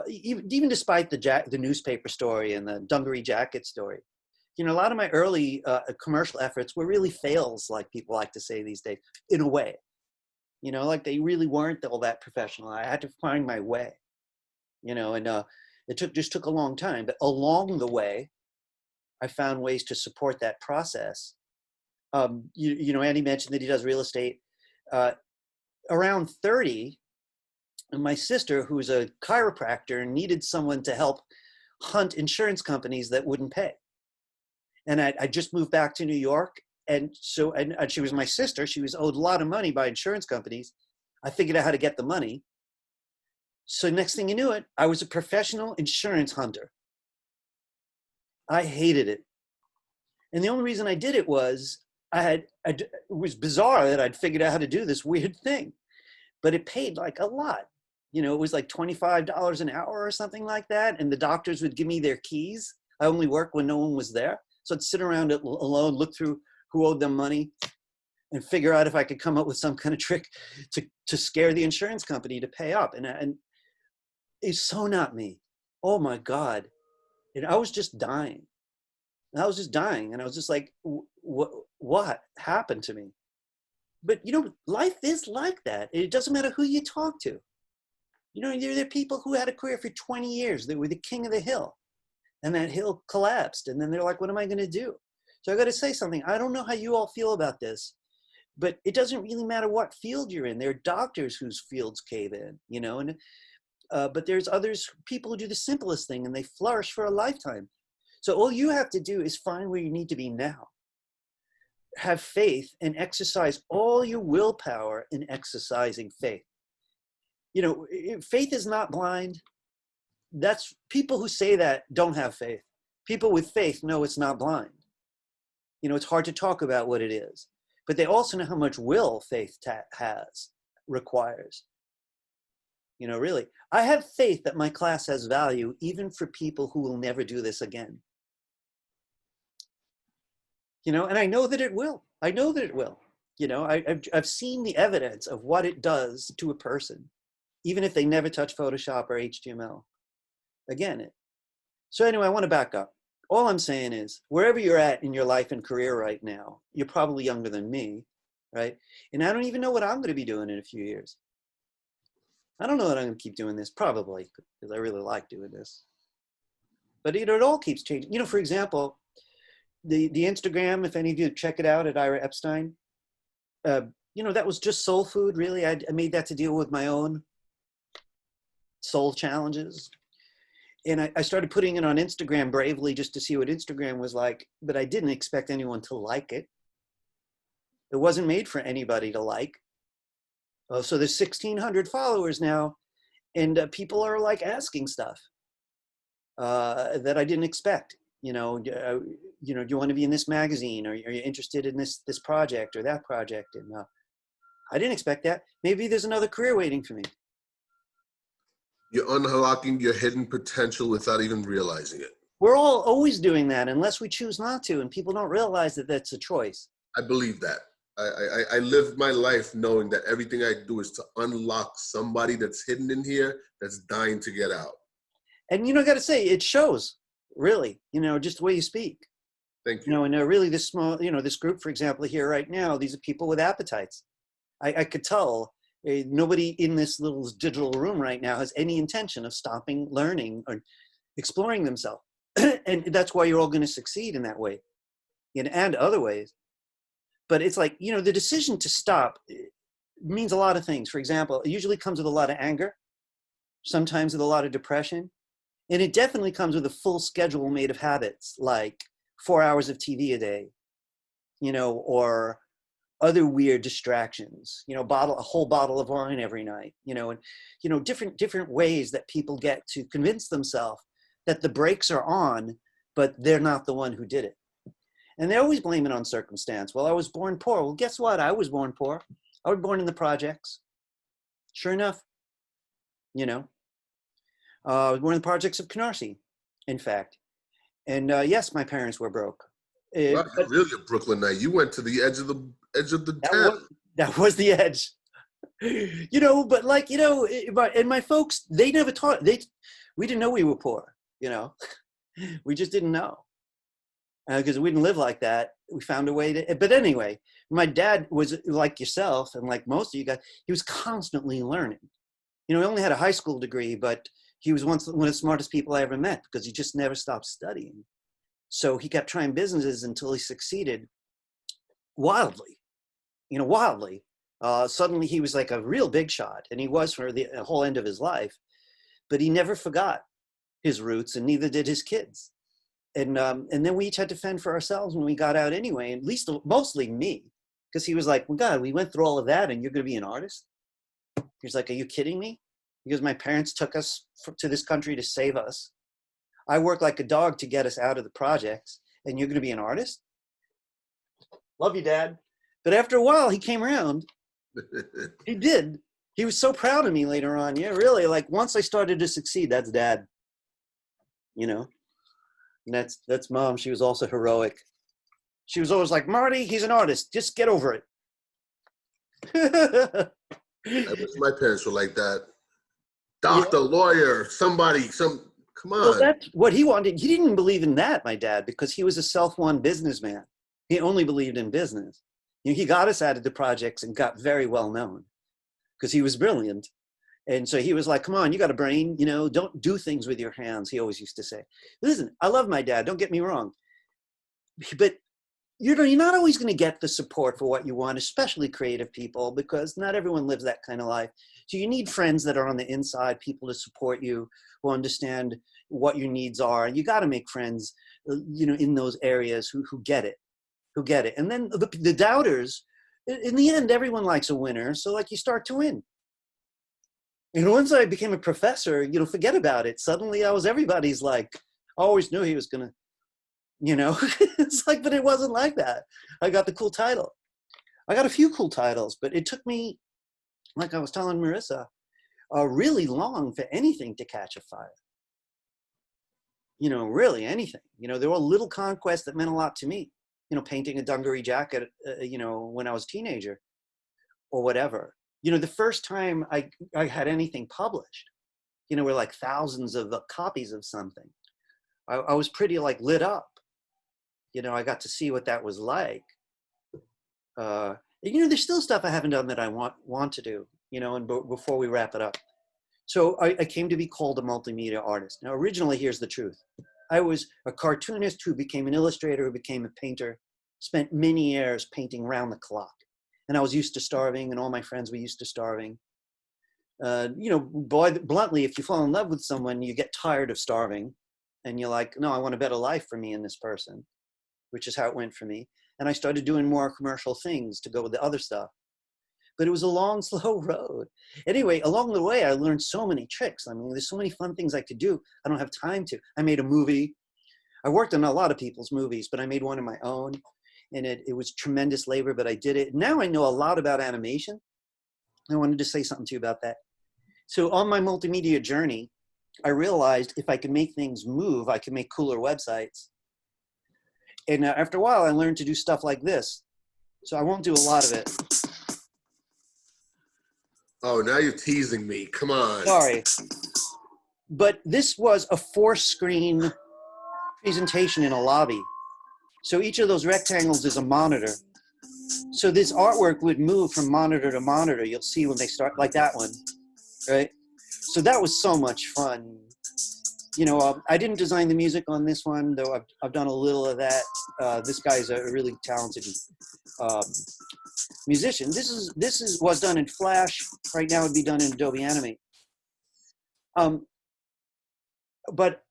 A: even despite the newspaper story and the dungaree jacket story, a lot of my early commercial efforts were really fails, like people like to say these days, in a way. Like they really weren't all that professional. I had to find my way, and it just took a long time. But along the way, I found ways to support that process. Andy mentioned that he does real estate. Around 30, my sister, who's a chiropractor, needed someone to help hunt insurance companies that wouldn't pay. And I just moved back to New York. And so, and she was my sister. She was owed a lot of money by insurance companies. I figured out how to get the money. So next thing you knew it, I was a professional insurance hunter. I hated it. And the only reason I did it was it was bizarre that I'd figured out how to do this weird thing, but it paid like a lot. It was like $25 an hour or something like that. And the doctors would give me their keys. I only worked when no one was there. So I'd sit around alone, look through who owed them money and figure out if I could come up with some kind of trick to scare the insurance company to pay up. And it's so not me. Oh my God. And I was just dying. And I was just like, what happened to me? But, life is like that. It doesn't matter who you talk to. There are people who had a career for 20 years. They were the king of the hill. And that hill collapsed. And then they're like, what am I going to do? So I got to say something. I don't know how you all feel about this, but it doesn't really matter what field you're in. There are doctors whose fields cave in, but there's people who do the simplest thing and they flourish for a lifetime. So all you have to do is find where you need to be now. Have faith and exercise all your willpower in exercising faith. Faith is not blind. That's people who say that don't have faith. People with faith know it's not blind. It's hard to talk about what it is, but they also know how much will faith requires. Really, I have faith that my class has value even for people who will never do this again. And I know that it will. I've seen the evidence of what it does to a person even if they never touch Photoshop or HTML. Again, so anyway, I want to back up. All I'm saying is, wherever you're at in your life and career right now, you're probably younger than me, right? And I don't even know what I'm going to be doing in a few years. I don't know that I'm going to keep doing this, probably, because I really like doing this. But it all keeps changing. For example, the Instagram, if any of you check it out at Ira Epstein, that was just soul food, really. I made that to deal with my own soul challenges. And I started putting it on Instagram bravely just to see what Instagram was like, but I didn't expect anyone to like it. It wasn't made for anybody to like. So there's 1,600 followers now, and people are like asking stuff that I didn't expect. Do you want to be in this magazine, or are you interested in this project or that project? And I didn't expect that. Maybe there's another career waiting for me.
C: You're unlocking your hidden potential without even realizing it.
A: We're all always doing that unless we choose not to, and people don't realize that that's a choice.
C: I believe that. I live my life knowing that everything I do is to unlock somebody that's hidden in here that's dying to get out. And
A: I got to say, it shows, really, just the way you speak.
C: Thank you.
A: And really this small, this group, for example, here right now, these are people with appetites. I could tell nobody in this little digital room right now has any intention of stopping learning or exploring themselves. And that's why you're all going to succeed in that way, and other ways. But it's like, the decision to stop means a lot of things. For example, it usually comes with a lot of anger, sometimes with a lot of depression. And it definitely comes with a full schedule made of habits, like 4 hours of TV a day, or other weird distractions, a whole bottle of wine every night, and different ways that people get to convince themselves that the brakes are on, but they're not the one who did it. And they always blame it on circumstance. Well, I was born poor. Well, guess what? I was born poor. I was born in the projects. Sure enough, I was born in the projects of Canarsie, in fact. And yes, my parents were broke.
C: Wow, you're really a Brooklynite. You went to the edge of the town.
A: That was the edge. But like, and my folks, they never taught, we didn't know we were poor, we just didn't know. Because we didn't live like that. We found a way to, but anyway, my dad was like yourself and like most of you guys, he was constantly learning. He only had a high school degree, but he was one of the smartest people I ever met because he just never stopped studying. So he kept trying businesses until he succeeded wildly, wildly. Suddenly he was like a real big shot, and he was for the whole end of his life, but he never forgot his roots, and neither did his kids. And then we each had to fend for ourselves when we got out anyway, at least mostly me, because he was like, well, God, we went through all of that and you're going to be an artist? He's like, are you kidding me? Because my parents took us to this country to save us. I worked like a dog to get us out of the projects, and you're going to be an artist? Love you, Dad. But after a while, he came around. He did. He was so proud of me later on. Yeah, really. Like once I started to succeed, that's Dad. And that's Mom. She was also heroic. She was always like, Marty, he's an artist. Just get over it.
C: I wish my parents were like that. Doctor, lawyer, somebody, come on.
A: Well, that's what he wanted. He didn't believe in that, my dad, because he was a self-won businessman. He only believed in business. He got us out of the projects and got very well known because he was brilliant. And so he was like, come on, you got a brain, don't do things with your hands. He always used to say, listen, I love my dad. Don't get me wrong. But you're not always going to get the support for what you want, especially creative people, because not everyone lives that kind of life. So you need friends that are on the inside, people to support you, who understand what your needs are. And you got to make friends, in those areas who get it. And then the doubters, in the end, everyone likes a winner. So like you start to win. Once I became a professor, forget about it. Suddenly I was everybody's like, I always knew he was going to, it's like, but it wasn't like that. I got the cool title. I got a few cool titles, but it took me, like I was telling Marissa, really long for anything to catch a fire. Really anything. There were little conquests that meant a lot to me. Painting a dungaree jacket, when I was a teenager or whatever. You know, the first time I had anything published, you know, were like thousands of copies of something. I was pretty like lit up. You know, I got to see what that was like. You know, there's still stuff I haven't done that I want to do, you know, and before we wrap it up. So I came to be called a multimedia artist. Now, originally, here's the truth. I was a cartoonist who became an illustrator, who became a painter, spent many years painting round the clock. And I was used to starving, and all my friends were used to starving. You know, bluntly, if you fall in love with someone, you get tired of starving. And you're like, no, I want a better life for me and this person, which is how it went for me. And I started doing more commercial things to go with the other stuff. But it was a long, slow road. Anyway, along the way, I learned so many tricks. I mean, there's so many fun things I could do. I don't have time to. I made a movie. I worked on a lot of people's movies, but I made one of my own. And it was tremendous labor, but I did it. Now I know a lot about animation. I wanted to say something to you about that. So on my multimedia journey, I realized if I could make things move, I could make cooler websites. And after a while, I learned to do stuff like this. So I won't do a lot of it.
C: Oh, now you're teasing me. Come on.
A: Sorry. But this was a 4-screen presentation in a lobby. So each of those rectangles is a monitor. So this artwork would move from monitor to monitor. You'll see when they start, like that one, right? So that was so much fun. You know, I didn't design the music on this one, though I've done a little of that. This guy's a really talented musician. This was done in Flash. Right now it'd be done in Adobe Animate. But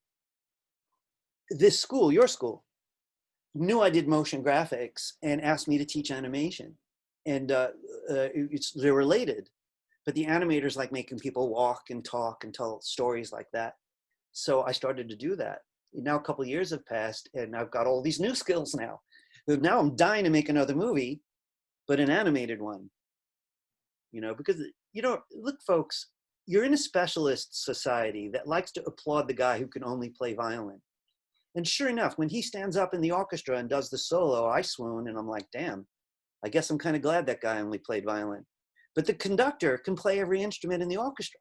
A: this school, your school, knew I did motion graphics and asked me to teach animation. And they're related, but the animators like making people walk and talk and tell stories like that. So I started to do that. Now a couple of years have passed and I've got all these new skills now. Now I'm dying to make another movie, but an animated one. You know, because, you know, look, folks, you're in a specialist society that likes to applaud the guy who can only play violin. And sure enough, when he stands up in the orchestra and does the solo, I swoon and I'm like, damn, I guess I'm kind of glad that guy only played violin. But the conductor can play every instrument in the orchestra.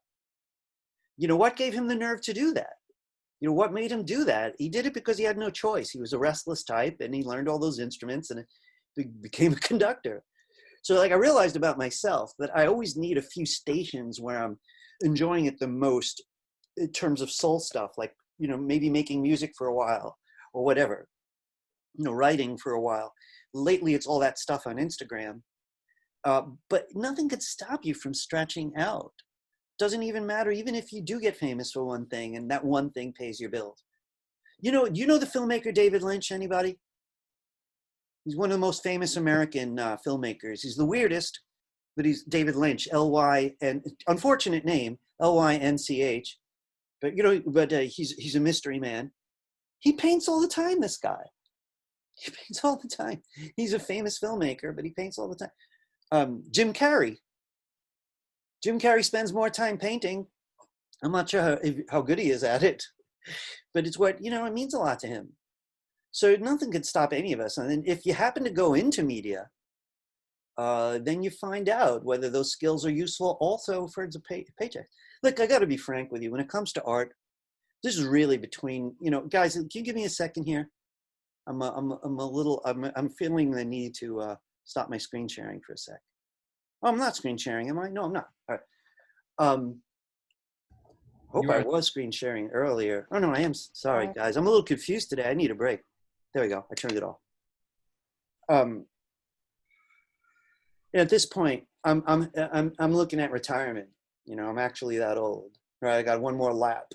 A: You know, what gave him the nerve to do that? You know, what made him do that? He did it because he had no choice. He was a restless type and he learned all those instruments and became a conductor. So like I realized about myself that I always need a few stations where I'm enjoying it the most in terms of soul stuff, like, you know, maybe making music for a while or whatever, you know, writing for a while. Lately, it's all that stuff on Instagram. But nothing could stop you from stretching out. Doesn't even matter, even if you do get famous for one thing and that one thing pays your bills. You know the filmmaker David Lynch, anybody? He's one of the most famous American filmmakers. He's the weirdest, but he's David Lynch, L-Y, and unfortunate name, L-Y-N-C-H. But, you know, he's a mystery man. He paints all the time, this guy. He paints all the time. He's a famous filmmaker, but he paints all the time. Jim Carrey. Jim Carrey spends more time painting. I'm not sure how good he is at it, but it's what, you know, it means a lot to him. So nothing could stop any of us. And if you happen to go into media, then you find out whether those skills are useful also for the paycheck. Look, I got to be frank with you. When it comes to art, this is really between, you know, guys, can you give me a second here? I'm feeling the need to stop my screen sharing for a sec. Oh, I'm not screen sharing, am I? No, I'm not. All right. Hope I was screen sharing earlier. Oh, no, I am. Sorry, guys. I'm a little confused today. I need a break. There we go. I turned it off. At this point, I'm looking at retirement. You know, I'm actually that old, right? I got one more lap,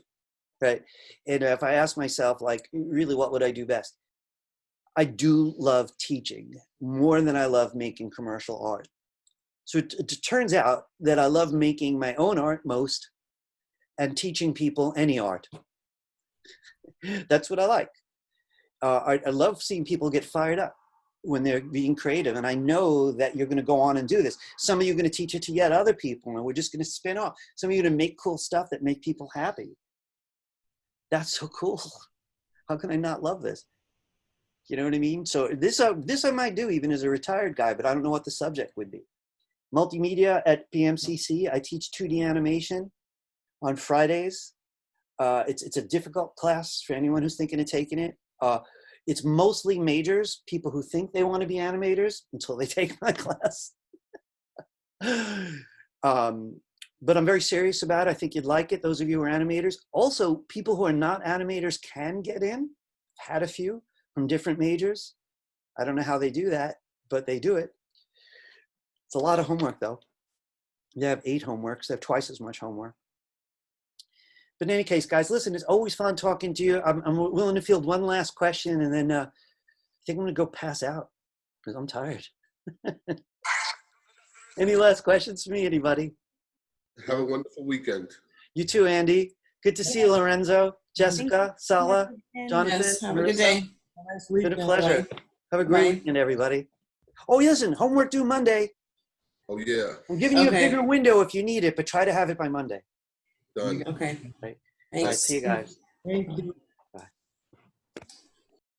A: right? And if I ask myself, like, really, what would I do best? I do love teaching more than I love making commercial art. So it turns out that I love making my own art most and teaching people any art. That's what I like. I love seeing people get fired up when they're being creative. And I know that you're going to go on and do this. Some of you are going to teach it to yet other people, and we're just going to spin off. Some of you are going to make cool stuff that make people happy. That's so cool. How can I not love this? You know what I mean? So this I might do even as a retired guy, but I don't know what the subject would be. Multimedia at PMCC. I teach 2D animation on Fridays. It's a difficult class for anyone who's thinking of taking it. It's mostly majors, people who think they want to be animators until they take my class. But I'm very serious about it. I think you'd like it, those of you who are animators. Also, people who are not animators can get in. I've had a few from different majors. I don't know how they do that, but they do it. It's a lot of homework, though. They have 8 homeworks. They have twice as much homework. But in any case, guys, listen, it's always fun talking to you. I'm willing to field one last question, and then I think I'm going to go pass out because I'm tired. Any last questions for me, anybody?
C: Have a wonderful weekend.
A: You too, Andy. Good to see you, Lorenzo, Jessica, Sala, Jonathan.
B: Yes, have a good
A: Marissa.
B: day.
F: Nice
A: Been a
F: weekend.
A: pleasure. Have a great weekend, everybody. Oh, listen, homework due Monday.
C: Oh, yeah.
A: I'm giving you a
B: Okay.
A: bigger window if you need it, but try to have it by Monday.
C: Done.
B: Okay.
A: Right.
B: Thanks.
A: All right, see you guys.
F: Thank you.